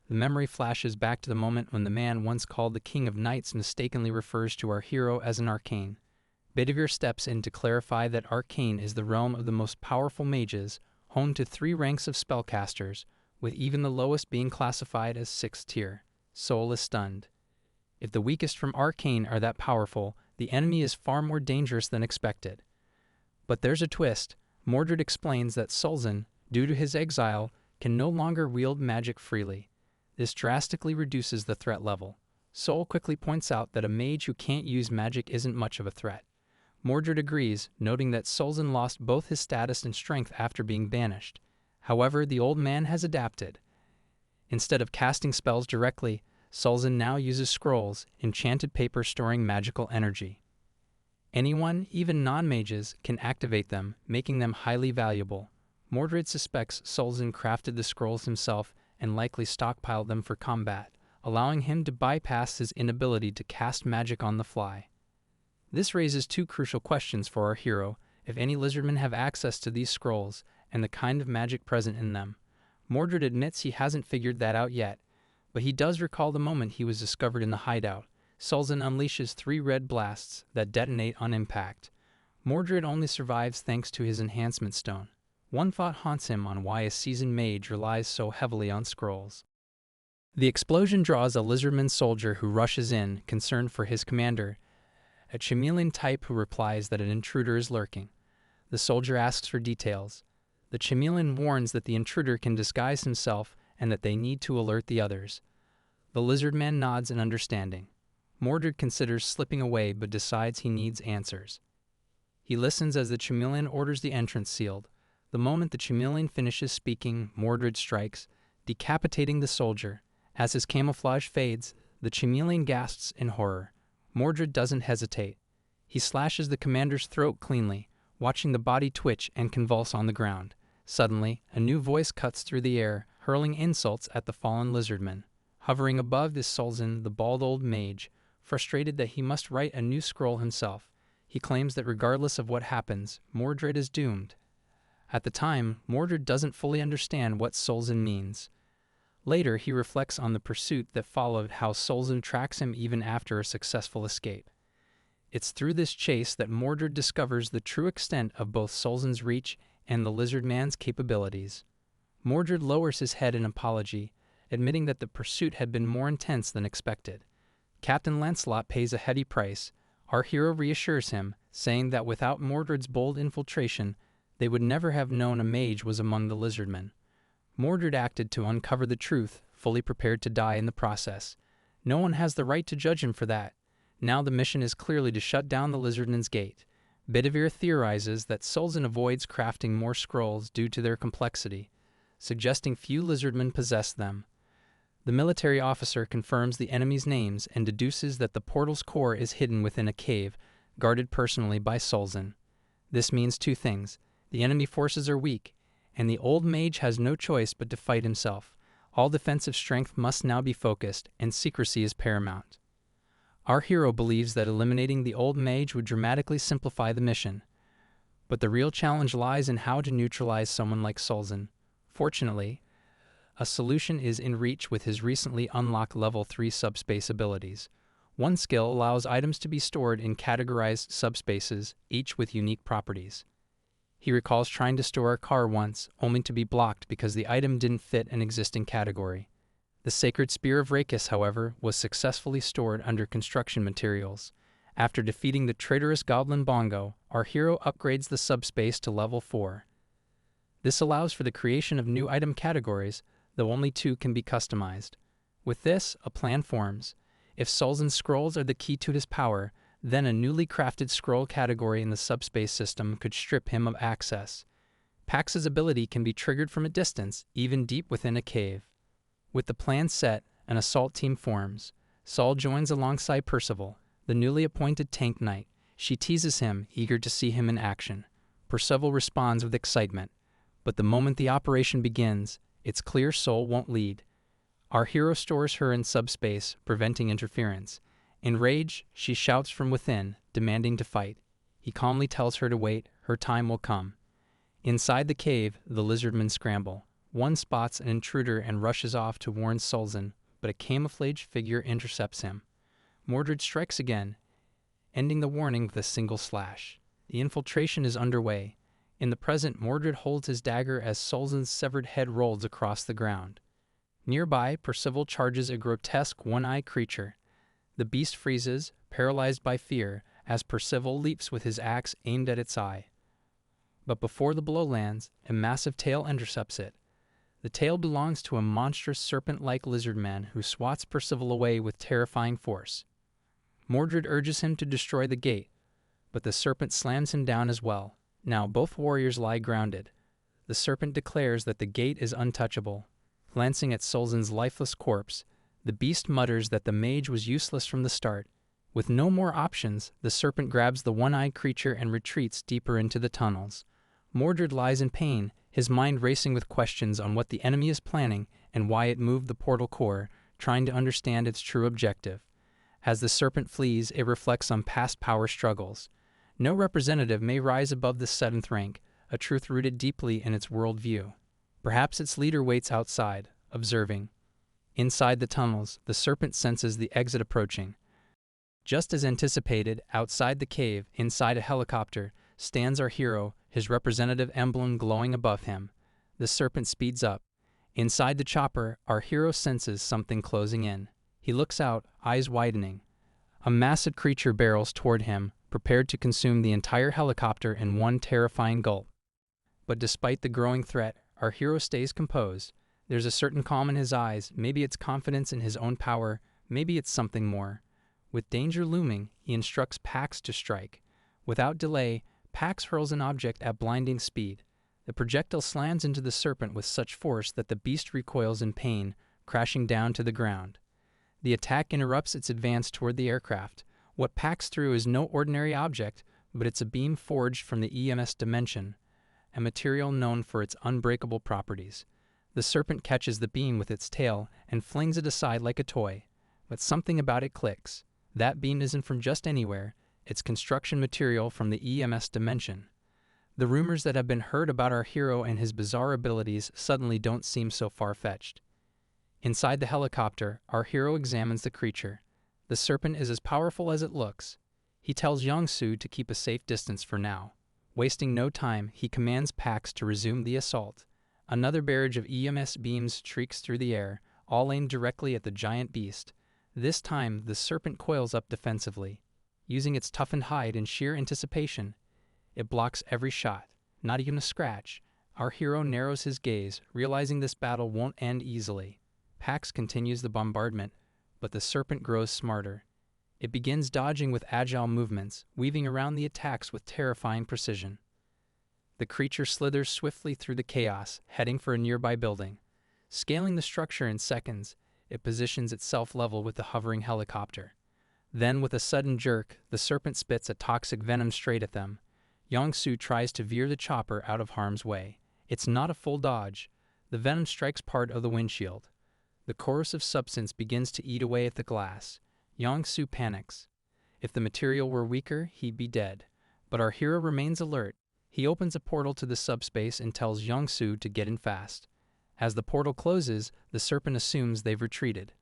The memory flashes back to the moment when the man once called the King of Knights mistakenly refers to our hero as an arcane. Bedivere steps in to clarify that Arcane is the realm of the most powerful mages, home to 3 ranks of spellcasters, with even the lowest being classified as 6th tier. Soul is stunned. If the weakest from Arcane are that powerful, the enemy is far more dangerous than expected. But there's a twist. Mordred explains that Sulzin, due to his exile, can no longer wield magic freely. This drastically reduces the threat level. Soul quickly points out that a mage who can't use magic isn't much of a threat. Mordred agrees, noting that Sulzin lost both his status and strength after being banished. However, the old man has adapted. Instead of casting spells directly, Sulzin now uses scrolls, enchanted paper storing magical energy. Anyone, even non-mages, can activate them, making them highly valuable. Mordred suspects Sulzin crafted the scrolls himself and likely stockpiled them for combat, allowing him to bypass his inability to cast magic on the fly. This raises two crucial questions for our hero: if any lizardmen have access to these scrolls, and the kind of magic present in them. Mordred admits he hasn't figured that out yet, but he does recall the moment he was discovered in the hideout. Sulzin unleashes 3 red blasts that detonate on impact. Mordred only survives thanks to his enhancement stone. One thought haunts him on why a seasoned mage relies so heavily on scrolls. The explosion draws a lizardman soldier who rushes in, concerned for his commander, a chameleon type who replies that an intruder is lurking. The soldier asks for details. The chameleon warns that the intruder can disguise himself and that they need to alert the others. The lizardman nods in understanding. Mordred considers slipping away but decides he needs answers. He listens as the chameleon orders the entrance sealed. The moment the chameleon finishes speaking, Mordred strikes, decapitating the soldier. As his camouflage fades, the chameleon gasps in horror. Mordred doesn't hesitate. He slashes the commander's throat cleanly, watching the body twitch and convulse on the ground. Suddenly, a new voice cuts through the air, hurling insults at the fallen lizardman. Hovering above is Sulzin, the bald old mage, frustrated that he must write a new scroll himself. He claims that regardless of what happens, Mordred is doomed. At the time, Mordred doesn't fully understand what Sulzin means. Later, he reflects on the pursuit that followed, how Sulzin tracks him even after a successful escape. It's through this chase that Mordred discovers the true extent of both Sulzin's reach and the lizardman's capabilities. Mordred lowers his head in apology, admitting that the pursuit had been more intense than expected. Captain Lancelot pays a heady price. Our hero reassures him, saying that without Mordred's bold infiltration, they would never have known a mage was among the lizardmen. Mordred acted to uncover the truth, fully prepared to die in the process. No one has the right to judge him for that. Now the mission is clearly to shut down the lizardman's gate. Bedivere theorizes that Sulzin avoids crafting more scrolls due to their complexity, suggesting few lizardmen possess them. The military officer confirms the enemy's names and deduces that the portal's core is hidden within a cave, guarded personally by Sulzin. This means two things: the enemy forces are weak, and the old mage has no choice but to fight himself. All defensive strength must now be focused, and secrecy is paramount. Our hero believes that eliminating the old mage would dramatically simplify the mission. But the real challenge lies in how to neutralize someone like Sulzin. Fortunately, a solution is in reach with his recently unlocked level 3 subspace abilities. One skill allows items to be stored in categorized subspaces, each with unique properties. He recalls trying to store a car once, only to be blocked because the item didn't fit an existing category. The sacred spear of Rakis, however, was successfully stored under construction materials. After defeating the traitorous goblin Bongo, our hero upgrades the subspace to level 4. This allows for the creation of new item categories, though only 2 can be customized. With this, a plan forms. If Sulzin's scrolls are the key to his power, then a newly crafted scroll category in the subspace system could strip him of access. Pax's ability can be triggered from a distance, even deep within a cave. With the plan set, an assault team forms. Saul joins alongside Percival, the newly appointed tank knight. She teases him, eager to see him in action. Percival responds with excitement. But the moment the operation begins, it's clear Saul won't lead. Our hero stores her in subspace, preventing interference. Enraged, she shouts from within, demanding to fight. He calmly tells her to wait, her time will come. Inside the cave, the lizardmen scramble. One spots an intruder and rushes off to warn Sulzin, but a camouflaged figure intercepts him. Mordred strikes again, ending the warning with a single slash. The infiltration is underway. In the present, Mordred holds his dagger as Sulzin's severed head rolls across the ground. Nearby, Percival charges a grotesque one-eyed creature. The beast freezes, paralyzed by fear, as Percival leaps with his axe aimed at its eye. But before the blow lands, a massive tail intercepts it. The tail belongs to a monstrous serpent-like lizardman who swats Percival away with terrifying force. Mordred urges him to destroy the gate, but the serpent slams him down as well. Now both warriors lie grounded. The serpent declares that the gate is untouchable. Glancing at Solzhen's lifeless corpse, the beast mutters that the mage was useless from the start. With no more options, the serpent grabs the one-eyed creature and retreats deeper into the tunnels. Mordred lies in pain, his mind racing with questions on what the enemy is planning and why it moved the portal core, trying to understand its true objective. As the serpent flees, it reflects on past power struggles. No representative may rise above the 7th rank, a truth rooted deeply in its worldview. Perhaps its leader waits outside, observing. Inside the tunnels, the serpent senses the exit approaching. Just as anticipated, outside the cave, inside a helicopter, stands our hero, his representative emblem glowing above him. The serpent speeds up. Inside the chopper, our hero senses something closing in. He looks out, eyes widening. A massive creature barrels toward him, prepared to consume the entire helicopter in one terrifying gulp. But despite the growing threat, our hero stays composed. There's a certain calm in his eyes, maybe it's confidence in his own power, maybe it's something more. With danger looming, he instructs Pax to strike. Without delay, Pax hurls an object at blinding speed. The projectile slams into the serpent with such force that the beast recoils in pain, crashing down to the ground. The attack interrupts its advance toward the aircraft. What Pax threw is no ordinary object, but it's a beam forged from the EMS dimension, a material known for its unbreakable properties. The serpent catches the beam with its tail and flings it aside like a toy. But something about it clicks. That beam isn't from just anywhere, it's construction material from the EMS dimension. The rumors that have been heard about our hero and his bizarre abilities suddenly don't seem so far-fetched. Inside the helicopter, our hero examines the creature. The serpent is as powerful as it looks. He tells Yongsu to keep a safe distance for now. Wasting no time, he commands Pax to resume the assault. Another barrage of EMS beams streaks through the air, all aimed directly at the giant beast. This time, the serpent coils up defensively. Using its toughened hide in sheer anticipation, it blocks every shot, not even a scratch. Our hero narrows his gaze, realizing this battle won't end easily. Pax continues the bombardment, but the serpent grows smarter. It begins dodging with agile movements, weaving around the attacks with terrifying precision. The creature slithers swiftly through the chaos, heading for a nearby building. Scaling the structure in seconds, it positions itself level with the hovering helicopter. Then, with a sudden jerk, the serpent spits a toxic venom straight at them. Yongsu tries to veer the chopper out of harm's way. It's not a full dodge. The venom strikes part of the windshield. The corrosive substance begins to eat away at the glass. Yongsu panics. If the material were weaker, he'd be dead. But our hero remains alert. He opens a portal to the subspace and tells Yongsu to get in fast. As the portal closes, the serpent assumes they've retreated.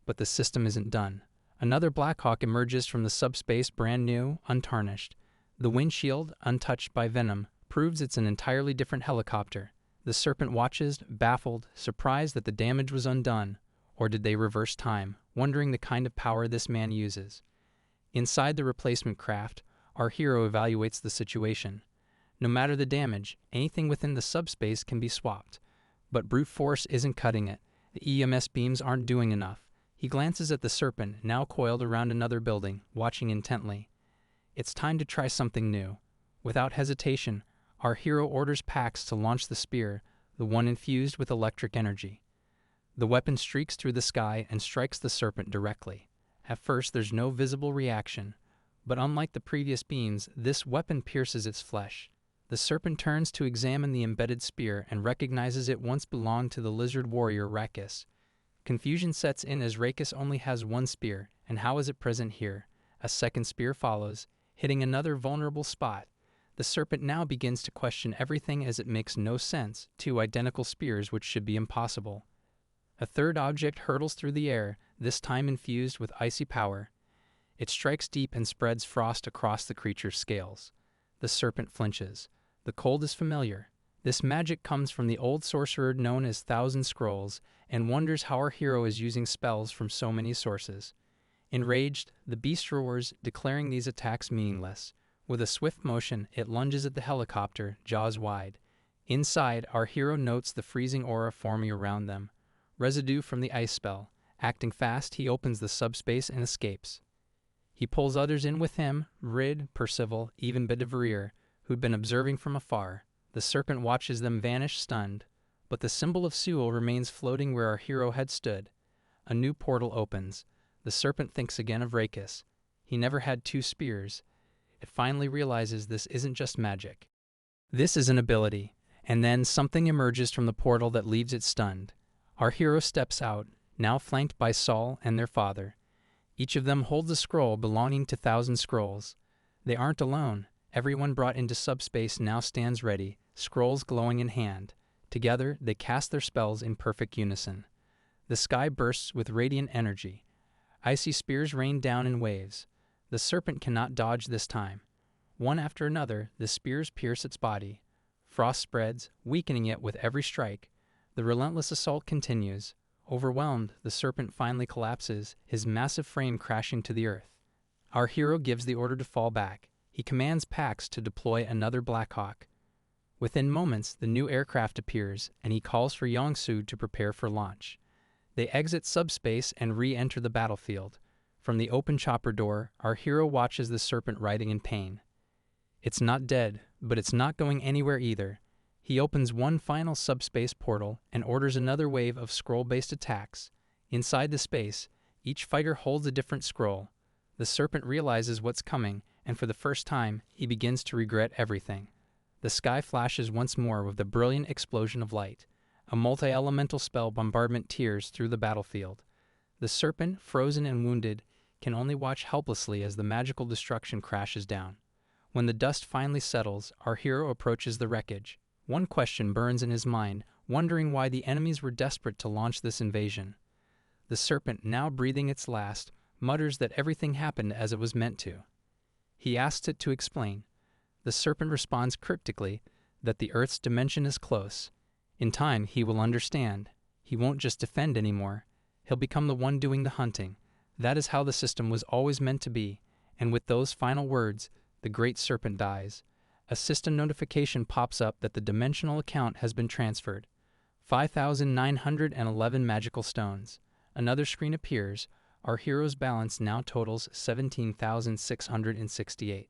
But the system isn't done. Another Blackhawk emerges from the subspace brand new, untarnished. The windshield, untouched by venom, proves it's an entirely different helicopter. The serpent watches, baffled, surprised that the damage was undone. Or did they reverse time, wondering the kind of power this man uses? Inside the replacement craft, our hero evaluates the situation. No matter the damage, anything within the subspace can be swapped. But brute force isn't cutting it. The EMS beams aren't doing enough. He glances at the serpent, now coiled around another building, watching intently. It's time to try something new. Without hesitation, our hero orders Pax to launch the spear, the one infused with electric energy. The weapon streaks through the sky and strikes the serpent directly. At first, there's no visible reaction, but unlike the previous beams, this weapon pierces its flesh. The serpent turns to examine the embedded spear and recognizes it once belonged to the lizard warrior Rakis. Confusion sets in as Rakis only has one spear, and how is it present here? A second spear follows, hitting another vulnerable spot. The serpent now begins to question everything as it makes no sense, two identical spears which should be impossible. A third object hurtles through the air, this time infused with icy power. It strikes deep and spreads frost across the creature's scales. The serpent flinches. The cold is familiar. This magic comes from the old sorcerer known as Thousand Scrolls, and wonders how our hero is using spells from so many sources. Enraged, the beast roars, declaring these attacks meaningless. With a swift motion, it lunges at the helicopter, jaws wide. Inside, our hero notes the freezing aura forming around them. Residue from the ice spell. Acting fast, he opens the subspace and escapes. He pulls others in with him, Rid, Percival, even Bedivere, who'd been observing from afar. The serpent watches them vanish stunned. But the symbol of Seoul remains floating where our hero had stood. A new portal opens. The serpent thinks again of Rakis. He never had two spears. It finally realizes this isn't just magic. This is an ability. And then something emerges from the portal that leaves it stunned. Our hero steps out, now flanked by Saul and their father. Each of them holds a scroll belonging to 1,000 scrolls. They aren't alone. Everyone brought into subspace now stands ready, scrolls glowing in hand. Together, they cast their spells in perfect unison. The sky bursts with radiant energy. Icy spears rain down in waves. The serpent cannot dodge this time. One after another, the spears pierce its body. Frost spreads, weakening it with every strike. The relentless assault continues. Overwhelmed, the serpent finally collapses, his massive frame crashing to the earth. Our hero gives the order to fall back. He commands Pax to deploy another Blackhawk. Within moments, the new aircraft appears, and he calls for Yongsu to prepare for launch. They exit subspace and re-enter the battlefield. From the open chopper door, our hero watches the serpent writhing in pain. It's not dead, but it's not going anywhere either. He opens one final subspace portal and orders another wave of scroll-based attacks. Inside the space, each fighter holds a different scroll. The serpent realizes what's coming, and for the first time, he begins to regret everything. The sky flashes once more with a brilliant explosion of light. A multi-elemental spell bombardment tears through the battlefield. The serpent, frozen and wounded, can only watch helplessly as the magical destruction crashes down. When the dust finally settles, our hero approaches the wreckage. One question burns in his mind, wondering why the enemies were desperate to launch this invasion. The serpent, now breathing its last, mutters that everything happened as it was meant to. He asks it to explain. The serpent responds cryptically that the Earth's dimension is close. In time, he will understand. He won't just defend anymore. He'll become the one doing the hunting. That is how the system was always meant to be. And with those final words, the great serpent dies. A system notification pops up that the dimensional account has been transferred. 5,911 magical stones. Another screen appears. Our hero's balance now totals 17,668.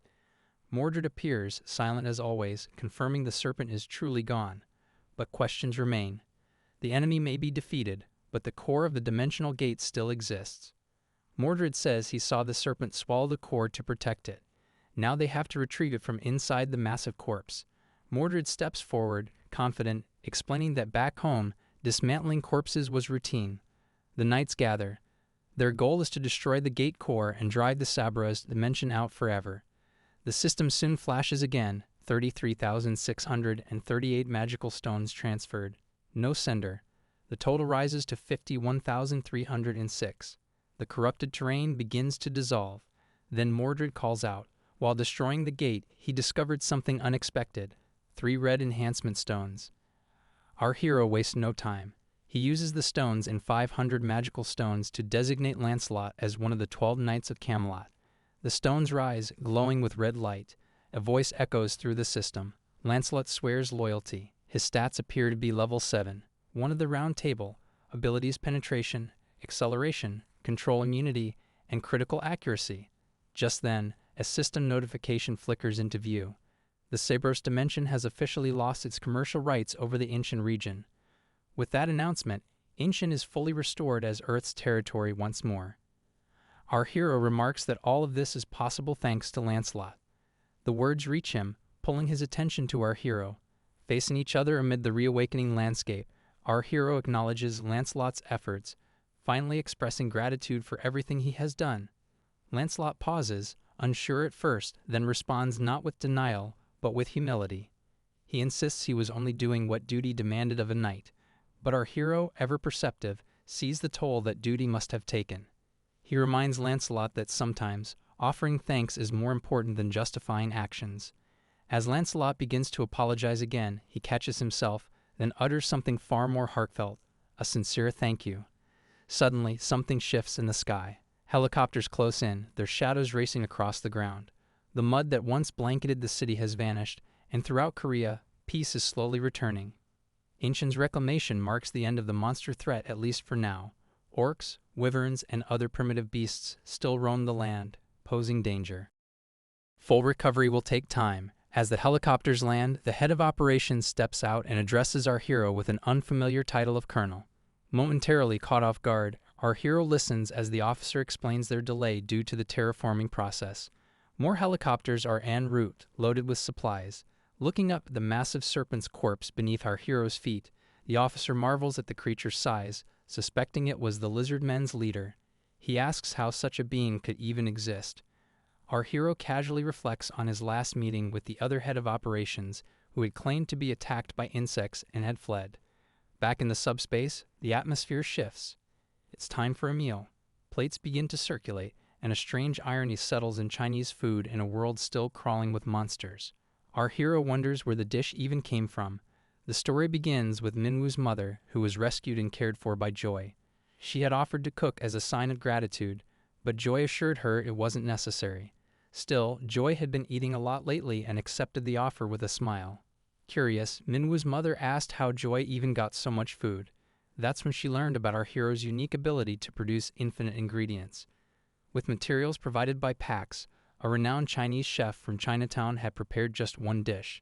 Mordred appears, silent as always, confirming the serpent is truly gone. But questions remain. The enemy may be defeated, but the core of the dimensional gate still exists. Mordred says he saw the serpent swallow the core to protect it. Now they have to retrieve it from inside the massive corpse. Mordred steps forward, confident, explaining that back home, dismantling corpses was routine. The knights gather. Their goal is to destroy the gate core and drive the Sabras dimension out forever. The system soon flashes again, 33,638 magical stones transferred. No sender. The total rises to 51,306. The corrupted terrain begins to dissolve. Then Mordred calls out. While destroying the gate, he discovered something unexpected. 3 red enhancement stones. Our hero wastes no time. He uses the stones and 500 magical stones to designate Lancelot as one of the 12 Knights of Camelot. The stones rise, glowing with red light. A voice echoes through the system. Lancelot swears loyalty. His stats appear to be level 7. One of the round table, abilities penetration, acceleration, control immunity, and critical accuracy. Just then, a system notification flickers into view. The Sabros dimension has officially lost its commercial rights over the Inshan region. With that announcement, Inshan is fully restored as Earth's territory once more. Our hero remarks that all of this is possible thanks to Lancelot. The words reach him, pulling his attention to our hero. Facing each other amid the reawakening landscape, our hero acknowledges Lancelot's efforts, finally expressing gratitude for everything he has done. Lancelot pauses, unsure at first, then responds not with denial, but with humility. He insists he was only doing what duty demanded of a knight, but our hero, ever perceptive, sees the toll that duty must have taken. He reminds Lancelot that sometimes, offering thanks is more important than justifying actions. As Lancelot begins to apologize again, he catches himself, then utters something far more heartfelt, a sincere thank you. Suddenly, something shifts in the sky. Helicopters close in, their shadows racing across the ground. The mud that once blanketed the city has vanished, and throughout Korea, peace is slowly returning. Inshan's reclamation marks the end of the monster threat, at least for now. Orcs, wyverns, and other primitive beasts still roam the land, posing danger. Full recovery will take time, As the helicopters land, the head of operations steps out and addresses our hero with an unfamiliar title of colonel. Momentarily caught off guard, our hero listens as the officer explains their delay due to the terraforming process. More helicopters are en route, loaded with supplies. Looking up at the massive serpent's corpse beneath our hero's feet, the officer marvels at the creature's size, suspecting it was the lizard men's leader. He asks how such a being could even exist. Our hero casually reflects on his last meeting with the other head of operations, who had claimed to be attacked by insects and had fled. Back in the subspace, the atmosphere shifts. It's time for a meal. Plates begin to circulate, and a strange irony settles in Chinese food in a world still crawling with monsters. Our hero wonders where the dish even came from. The story begins with Minwoo's mother, who was rescued and cared for by Joy. She had offered to cook as a sign of gratitude, but Joy assured her it wasn't necessary. Still, Joy had been eating a lot lately and accepted the offer with a smile. Curious, Minwoo's mother asked how Joy even got so much food. That's when she learned about our hero's unique ability to produce infinite ingredients. With materials provided by Pax, a renowned Chinese chef from Chinatown had prepared just one dish.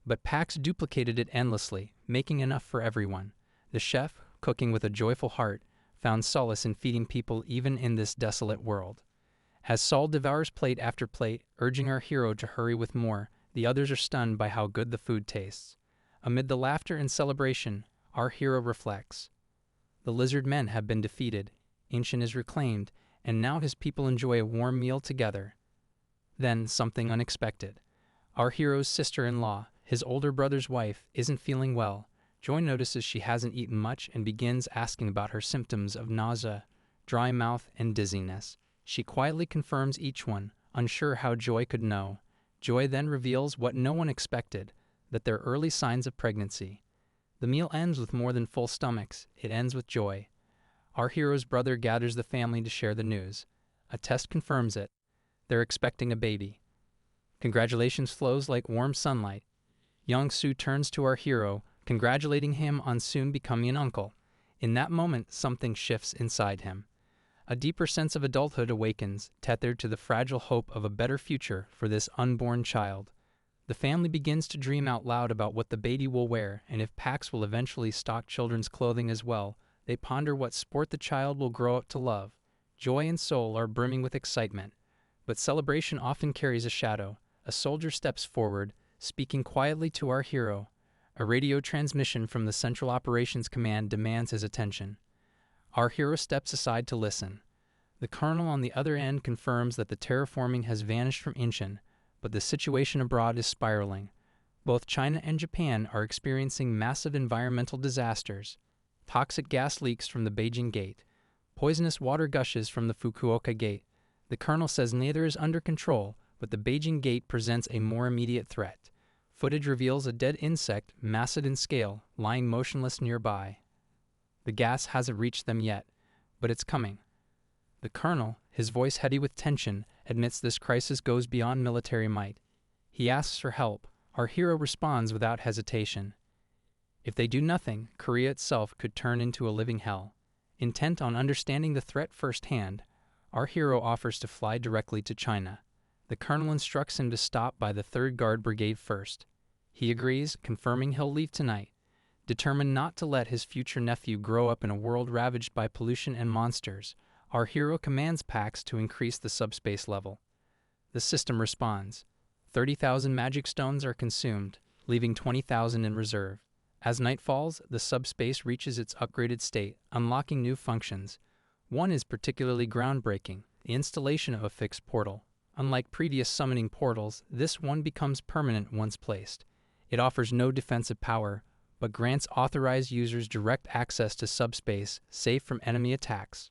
But Pax duplicated it endlessly, making enough for everyone. The chef, cooking with a joyful heart, found solace in feeding people even in this desolate world. As Saul devours plate after plate, urging our hero to hurry with more, the others are stunned by how good the food tastes. Amid the laughter and celebration, our hero reflects. The lizard men have been defeated, Incheon is reclaimed, and now his people enjoy a warm meal together. Then something unexpected. Our hero's sister-in-law, his older brother's wife, isn't feeling well. Joy notices she hasn't eaten much and begins asking about her symptoms of nausea, dry mouth, and dizziness. She quietly confirms each one, unsure how Joy could know. Joy then reveals what no one expected, that they're early signs of pregnancy. The meal ends with more than full stomachs. It ends with joy. Our hero's brother gathers the family to share the news. A test confirms it. They're expecting a baby. Congratulations flows like warm sunlight. Young-soo turns to our hero, congratulating him on soon becoming an uncle. In that moment, something shifts inside him. A deeper sense of adulthood awakens, tethered to the fragile hope of a better future for this unborn child. The family begins to dream out loud about what the baby will wear, and if Pax will eventually stock children's clothing as well. They ponder what sport the child will grow up to love. Joy and soul are brimming with excitement. But celebration often carries a shadow. A soldier steps forward, speaking quietly to our hero. A radio transmission from the Central Operations Command demands his attention. Our hero steps aside to listen. The colonel on the other end confirms that the terraforming has vanished from Incheon, but the situation abroad is spiraling. Both China and Japan are experiencing massive environmental disasters. Toxic gas leaks from the Beijing Gate. Poisonous water gushes from the Fukuoka Gate. The colonel says neither is under control, but the Beijing Gate presents a more immediate threat. Footage reveals a dead insect, massive in scale, lying motionless nearby. The gas hasn't reached them yet, but it's coming. The colonel, his voice heady with tension, admits this crisis goes beyond military might. He asks for help. Our hero responds without hesitation. If they do nothing, Korea itself could turn into a living hell. Intent on understanding the threat firsthand, our hero offers to fly directly to China. The colonel instructs him to stop by the 3rd Guard Brigade first. He agrees, confirming he'll leave tonight. Determined not to let his future nephew grow up in a world ravaged by pollution and monsters, our hero commands Pax to increase the subspace level. The system responds. 30,000 magic stones are consumed, leaving 20,000 in reserve. As night falls, the subspace reaches its upgraded state, unlocking new functions. One is particularly groundbreaking, the installation of a fixed portal. Unlike previous summoning portals, this one becomes permanent once placed. It offers no defensive power, but grants authorized users direct access to subspace, safe from enemy attacks.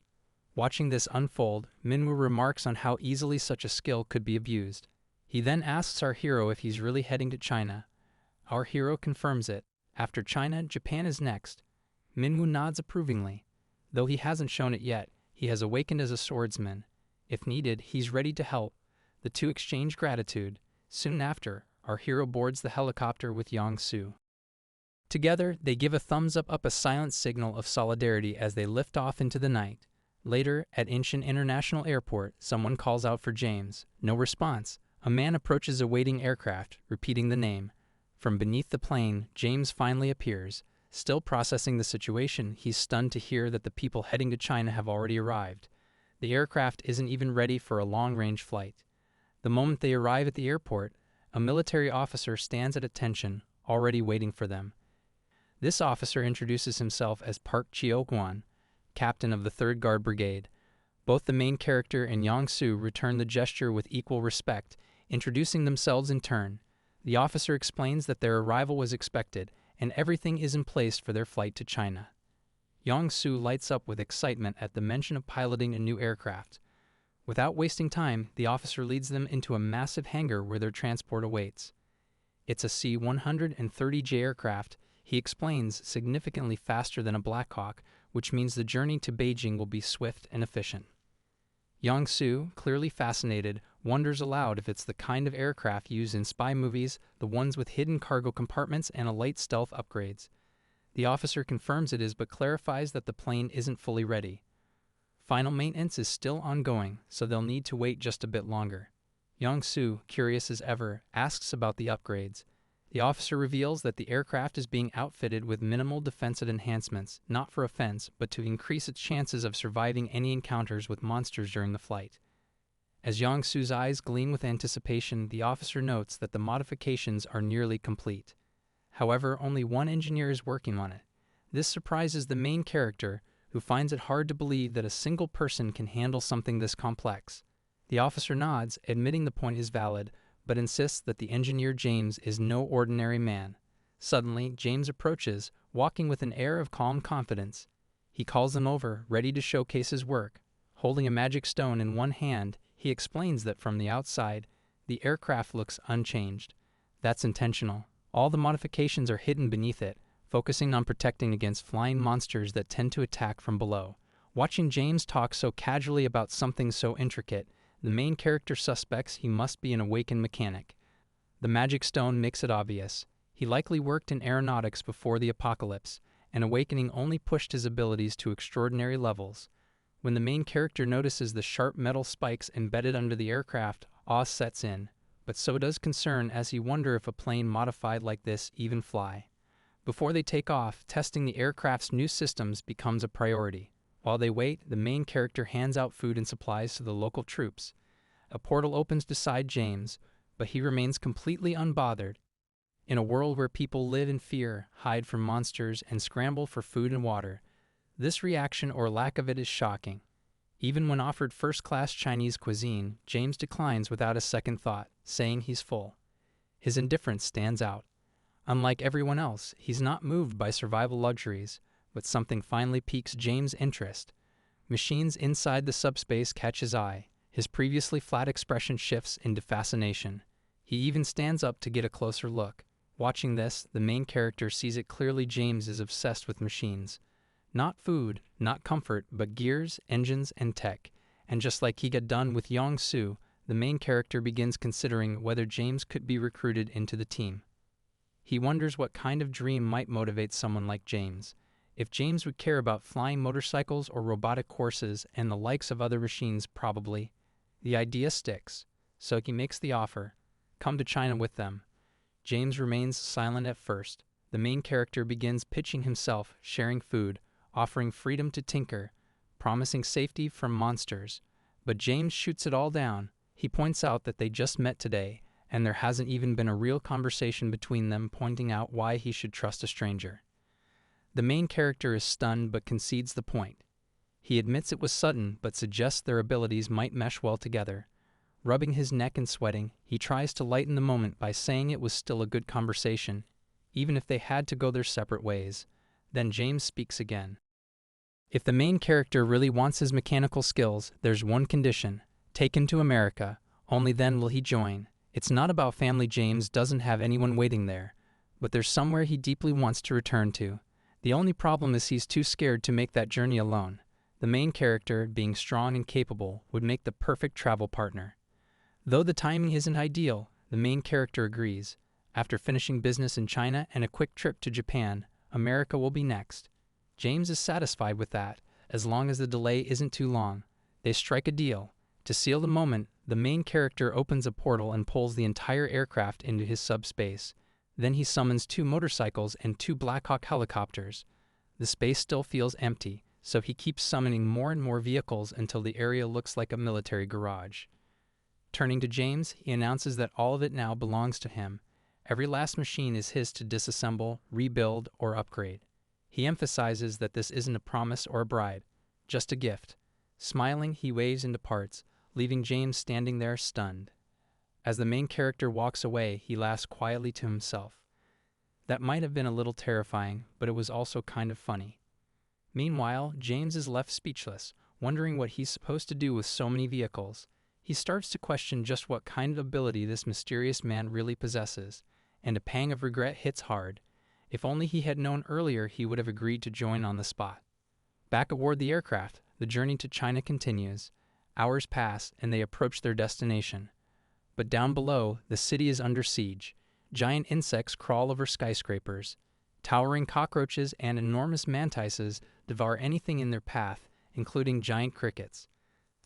Watching this unfold, Minhwa remarks on how easily such a skill could be abused. He then asks our hero if he's really heading to China. Our hero confirms it. After China, Japan is next. Minhwa nods approvingly. Though he hasn't shown it yet, he has awakened as a swordsman. If needed, he's ready to help. The two exchange gratitude. Soon after, our hero boards the helicopter with Yang-soo. Together, they give a thumbs-up a silent signal of solidarity as they lift off into the night. Later, at Incheon International Airport, someone calls out for James. No response. A man approaches a waiting aircraft, repeating the name. From beneath the plane, James finally appears. Still processing the situation, he's stunned to hear that the people heading to China have already arrived. The aircraft isn't even ready for a long-range flight. The moment they arrive at the airport, a military officer stands at attention, already waiting for them. This officer introduces himself as Park Cheo-kwan, captain of the 3rd Guard Brigade. Both the main character and Yang-soo return the gesture with equal respect, introducing themselves in turn. The officer explains that their arrival was expected, and everything is in place for their flight to China. Yang-soo lights up with excitement at the mention of piloting a new aircraft. Without wasting time, the officer leads them into a massive hangar where their transport awaits. It's a C-130J aircraft, he explains, significantly faster than a Black Hawk, which means the journey to Beijing will be swift and efficient. Yang-soo, clearly fascinated, wonders aloud if it's the kind of aircraft used in spy movies, the ones with hidden cargo compartments and a light stealth upgrades. The officer confirms it is but clarifies that the plane isn't fully ready. Final maintenance is still ongoing, so they'll need to wait just a bit longer. Yang-soo, curious as ever, asks about the upgrades. The officer reveals that the aircraft is being outfitted with minimal defensive enhancements, not for offense, but to increase its chances of surviving any encounters with monsters during the flight. As Yang-soo's eyes gleam with anticipation, the officer notes that the modifications are nearly complete. However, only one engineer is working on it. This surprises the main character, who finds it hard to believe that a single person can handle something this complex. The officer nods, admitting the point is valid, but insists that the engineer James is no ordinary man. Suddenly, James approaches, walking with an air of calm confidence. He calls him over, ready to showcase his work. Holding a magic stone in one hand, he explains that from the outside, the aircraft looks unchanged. That's intentional. All the modifications are hidden beneath it, focusing on protecting against flying monsters that tend to attack from below. Watching James talk so casually about something so intricate, the main character suspects he must be an awakened mechanic. The magic stone makes it obvious. He likely worked in aeronautics before the apocalypse, and awakening only pushed his abilities to extraordinary levels. When the main character notices the sharp metal spikes embedded under the aircraft, awe sets in, but so does concern as he wonders if a plane modified like this even fly. Before they take off, testing the aircraft's new systems becomes a priority. While they wait, the main character hands out food and supplies to the local troops. A portal opens beside James, but he remains completely unbothered. In a world where people live in fear, hide from monsters, and scramble for food and water, this reaction or lack of it is shocking. Even when offered first-class Chinese cuisine, James declines without a second thought, saying he's full. His indifference stands out. Unlike everyone else, he's not moved by survival luxuries, but something finally piques James' interest. Machines inside the subspace catch his eye. His previously flat expression shifts into fascination. He even stands up to get a closer look. Watching this, the main character sees it clearly James is obsessed with machines. Not food, not comfort, but gears, engines, and tech. And just like he got done with Yang-soo, the main character begins considering whether James could be recruited into the team. He wonders what kind of dream might motivate someone like James. If James would care about flying motorcycles or robotic courses and the likes of other machines, probably. The idea sticks, so he makes the offer. Come to China with them. James remains silent at first. The main character begins pitching himself, sharing food, offering freedom to tinker, promising safety from monsters. But James shoots it all down. He points out that they just met today, and there hasn't even been a real conversation between them, pointing out why he should trust a stranger. The main character is stunned but concedes the point. He admits it was sudden but suggests their abilities might mesh well together. Rubbing his neck and sweating, he tries to lighten the moment by saying it was still a good conversation, even if they had to go their separate ways. Then James speaks again. If the main character really wants his mechanical skills, there's one condition: take him to America. Only then will he join. It's not about family. James doesn't have anyone waiting there, but there's somewhere he deeply wants to return to. The only problem is he's too scared to make that journey alone. The main character, being strong and capable, would make the perfect travel partner. Though the timing isn't ideal, the main character agrees. After finishing business in China and a quick trip to Japan, America will be next. James is satisfied with that, as long as the delay isn't too long. They strike a deal. To seal the moment, the main character opens a portal and pulls the entire aircraft into his subspace. Then he summons 2 motorcycles and 2 Blackhawk helicopters. The space still feels empty, so he keeps summoning more and more vehicles until the area looks like a military garage. Turning to James, he announces that all of it now belongs to him. Every last machine is his to disassemble, rebuild, or upgrade. He emphasizes that this isn't a promise or a bribe, just a gift. Smiling, he waves into parts, leaving James standing there stunned. As the main character walks away, he laughs quietly to himself. That might have been a little terrifying, but it was also kind of funny. Meanwhile, James is left speechless, wondering what he's supposed to do with so many vehicles. He starts to question just what kind of ability this mysterious man really possesses, and a pang of regret hits hard. If only he had known earlier, he would have agreed to join on the spot. Back aboard the aircraft, the journey to China continues. Hours pass, and they approach their destination. But down below, the city is under siege. Giant insects crawl over skyscrapers. Towering cockroaches and enormous mantises devour anything in their path, including giant crickets.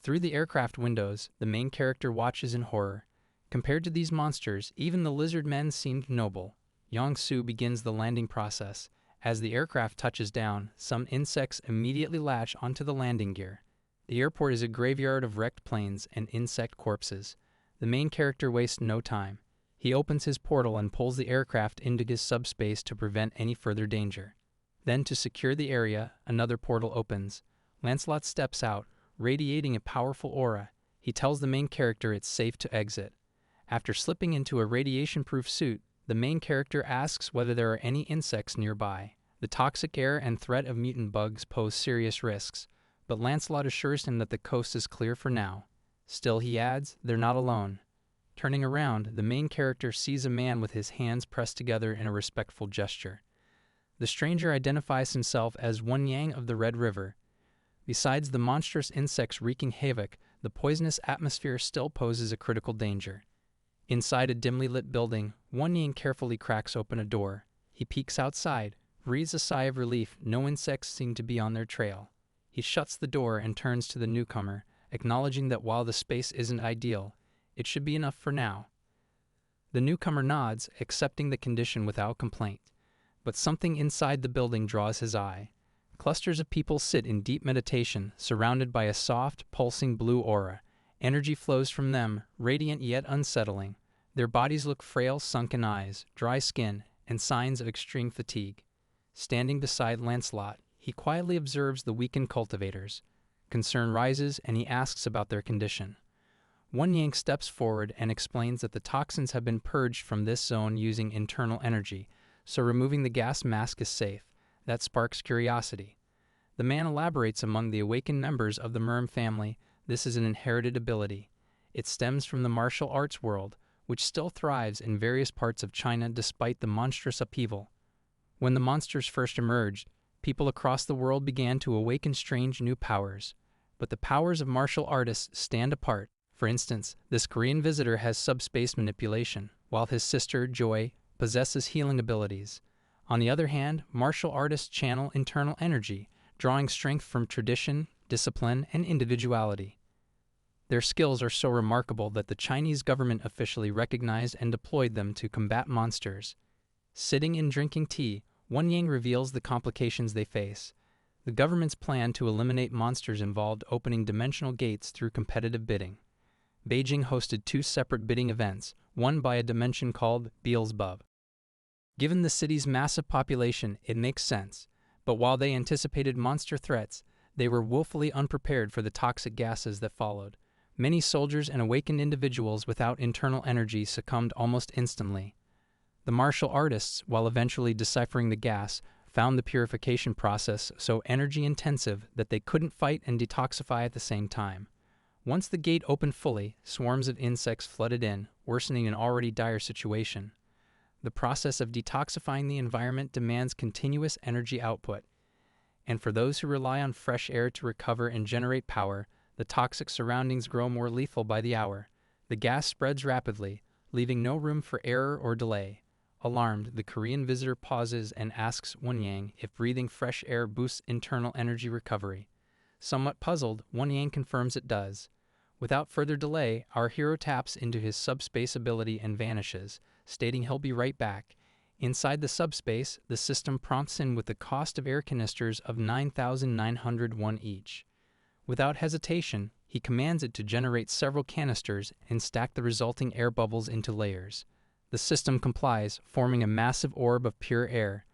Through the aircraft windows, the main character watches in horror. Compared to these monsters, even the lizard men seemed noble. Yong-Soo begins the landing process. As the aircraft touches down, some insects immediately latch onto the landing gear. The airport is a graveyard of wrecked planes and insect corpses. The main character wastes no time. He opens his portal and pulls the aircraft into his subspace to prevent any further danger. Then, to secure the area, another portal opens. Lancelot steps out, radiating a powerful aura. He tells the main character it's safe to exit. After slipping into a radiation-proof suit, the main character asks whether there are any insects nearby. The toxic air and threat of mutant bugs pose serious risks, but Lancelot assures him that the coast is clear for now. Still, he adds, they're not alone. Turning around, the main character sees a man with his hands pressed together in a respectful gesture. The stranger identifies himself as One Yang of the Red River. Besides the monstrous insects wreaking havoc, the poisonous atmosphere still poses a critical danger. Inside a dimly lit building, One Yang carefully cracks open a door. He peeks outside, breathes a sigh of relief. No insects seem to be on their trail. He shuts the door and turns to the newcomer, acknowledging that while the space isn't ideal, it should be enough for now. The newcomer nods, accepting the condition without complaint. But something inside the building draws his eye. Clusters of people sit in deep meditation, surrounded by a soft, pulsing blue aura. Energy flows from them, radiant yet unsettling. Their bodies look frail, sunken eyes, dry skin, and signs of extreme fatigue. Standing beside Lancelot, he quietly observes the weakened cultivators. Concern rises, and he asks about their condition. One Yang steps forward and explains that the toxins have been purged from this zone using internal energy, so removing the gas mask is safe. That sparks curiosity. The man elaborates among the awakened members of the Merm family. This is an inherited ability. It stems from the martial arts world, which still thrives in various parts of China despite the monstrous upheaval. When the monsters first emerged, people across the world began to awaken strange new powers. But the powers of martial artists stand apart. For instance, this Korean visitor has subspace manipulation, while his sister, Joy, possesses healing abilities. On the other hand, martial artists channel internal energy, drawing strength from tradition, discipline, and individuality. Their skills are so remarkable that the Chinese government officially recognized and deployed them to combat monsters. Sitting and drinking tea, One Yang reveals the complications they face. The government's plan to eliminate monsters involved opening dimensional gates through competitive bidding. Beijing hosted 2 separate bidding events, one by a dimension called Beelzebub. Given the city's massive population, it makes sense, but while they anticipated monster threats, they were woefully unprepared for the toxic gases that followed. Many soldiers and awakened individuals without internal energy succumbed almost instantly. The martial artists, while eventually deciphering the gas, found the purification process so energy-intensive that they couldn't fight and detoxify at the same time. Once the gate opened fully, swarms of insects flooded in, worsening an already dire situation. The process of detoxifying the environment demands continuous energy output, and for those who rely on fresh air to recover and generate power, the toxic surroundings grow more lethal by the hour. The gas spreads rapidly, leaving no room for error or delay. Alarmed, the Korean visitor pauses and asks One Yang if breathing fresh air boosts internal energy recovery. Somewhat puzzled, One Yang confirms it does. Without further delay, our hero taps into his subspace ability and vanishes, stating he'll be right back. Inside the subspace, the system prompts him with the cost of air canisters of 9,901 each. Without hesitation, he commands it to generate several canisters and stack the resulting air bubbles into layers. The system complies, forming a massive orb of pure air.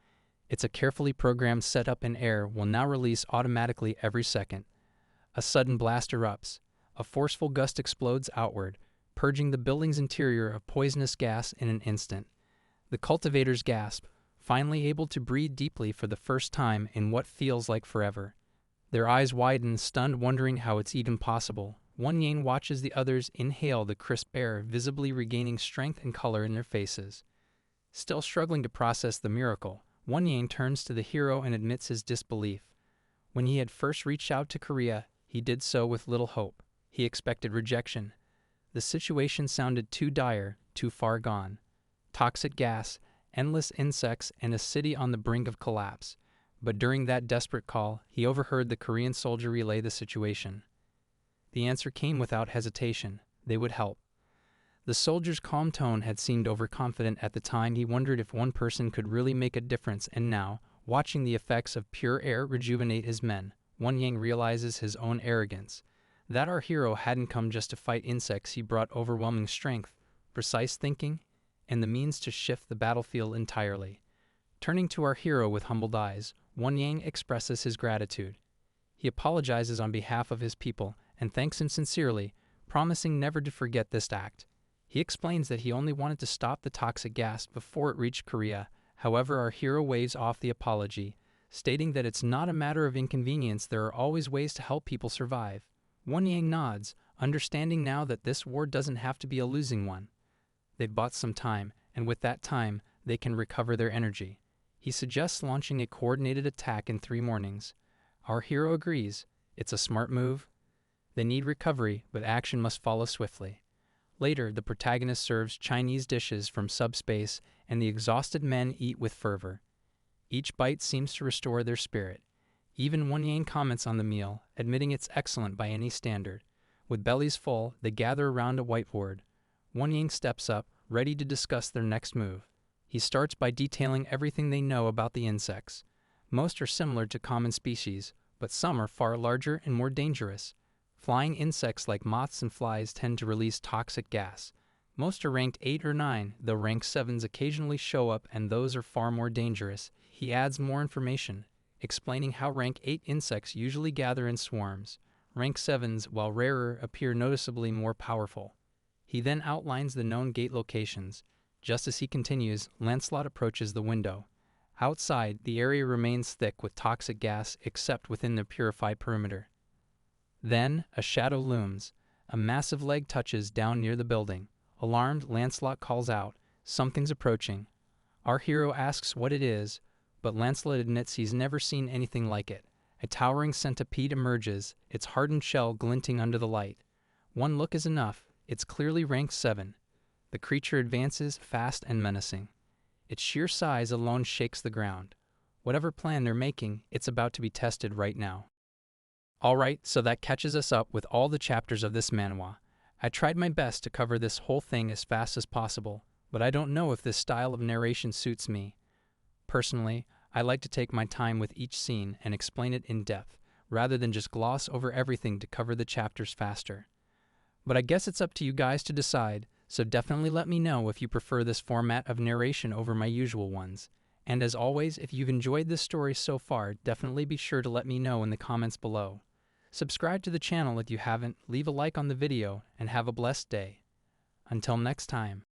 It's a carefully programmed setup, and air will now release automatically every second. A sudden blast erupts. A forceful gust explodes outward, purging the building's interior of poisonous gas in an instant. The cultivators gasp, finally able to breathe deeply for the first time in what feels like forever. Their eyes widen, stunned, wondering how it's even possible. One Yang watches the others inhale the crisp air, visibly regaining strength and color in their faces. Still struggling to process the miracle, One Yang turns to the hero and admits his disbelief. When he had first reached out to Korea, he did so with little hope. He expected rejection. The situation sounded too dire, too far gone. Toxic gas, endless insects, and a city on the brink of collapse. But during that desperate call, he overheard the Korean soldier relay the situation. The answer came without hesitation. They would help. The soldier's calm tone had seemed overconfident at the time. He wondered if one person could really make a difference, and now, watching the effects of pure air rejuvenate his men, One Yang realizes his own arrogance. That our hero hadn't come just to fight insects. He brought overwhelming strength, precise thinking, and the means to shift the battlefield entirely. Turning to our hero with humbled eyes, One Yang expresses his gratitude. He apologizes on behalf of his people and thanks him sincerely, promising never to forget this act. He explains that he only wanted to stop the toxic gas before it reached Korea. However, our hero waves off the apology, stating that it's not a matter of inconvenience. There are always ways to help people survive. One Yang nods, understanding now that this war doesn't have to be a losing one. They've bought some time, and with that time, they can recover their energy. He suggests launching a coordinated attack in 3 mornings. Our hero agrees. It's a smart move. They need recovery, but action must follow swiftly. Later, the protagonist serves Chinese dishes from subspace, and the exhausted men eat with fervor. Each bite seems to restore their spirit. Even One Yang comments on the meal, admitting it's excellent by any standard. With bellies full, they gather around a whiteboard. One Yang steps up, ready to discuss their next move. He starts by detailing everything they know about the insects. Most are similar to common species, but some are far larger and more dangerous. Flying insects like moths and flies tend to release toxic gas. Most are ranked 8 or 9, though rank 7s occasionally show up, and those are far more dangerous. He adds more information, explaining how rank 8 insects usually gather in swarms. Rank 7s, while rarer, appear noticeably more powerful. He then outlines the known gate locations. Just as he continues, Lancelot approaches the window. Outside, the area remains thick with toxic gas except within the purified perimeter. Then, a shadow looms. A massive leg touches down near the building. Alarmed, Lancelot calls out, "Something's approaching." Our hero asks what it is, but Lancelot admits he's never seen anything like it. A towering centipede emerges, its hardened shell glinting under the light. One look is enough. It's clearly rank 7. The creature advances, fast and menacing. Its sheer size alone shakes the ground. Whatever plan they're making, it's about to be tested right now. Alright, so that catches us up with all the chapters of this manhwa. I tried my best to cover this whole thing as fast as possible, but I don't know if this style of narration suits me. Personally, I like to take my time with each scene and explain it in depth, rather than just gloss over everything to cover the chapters faster. But I guess it's up to you guys to decide, so definitely let me know if you prefer this format of narration over my usual ones. And as always, if you've enjoyed this story so far, definitely be sure to let me know in the comments below. Subscribe to the channel if you haven't, leave a like on the video, and have a blessed day. Until next time.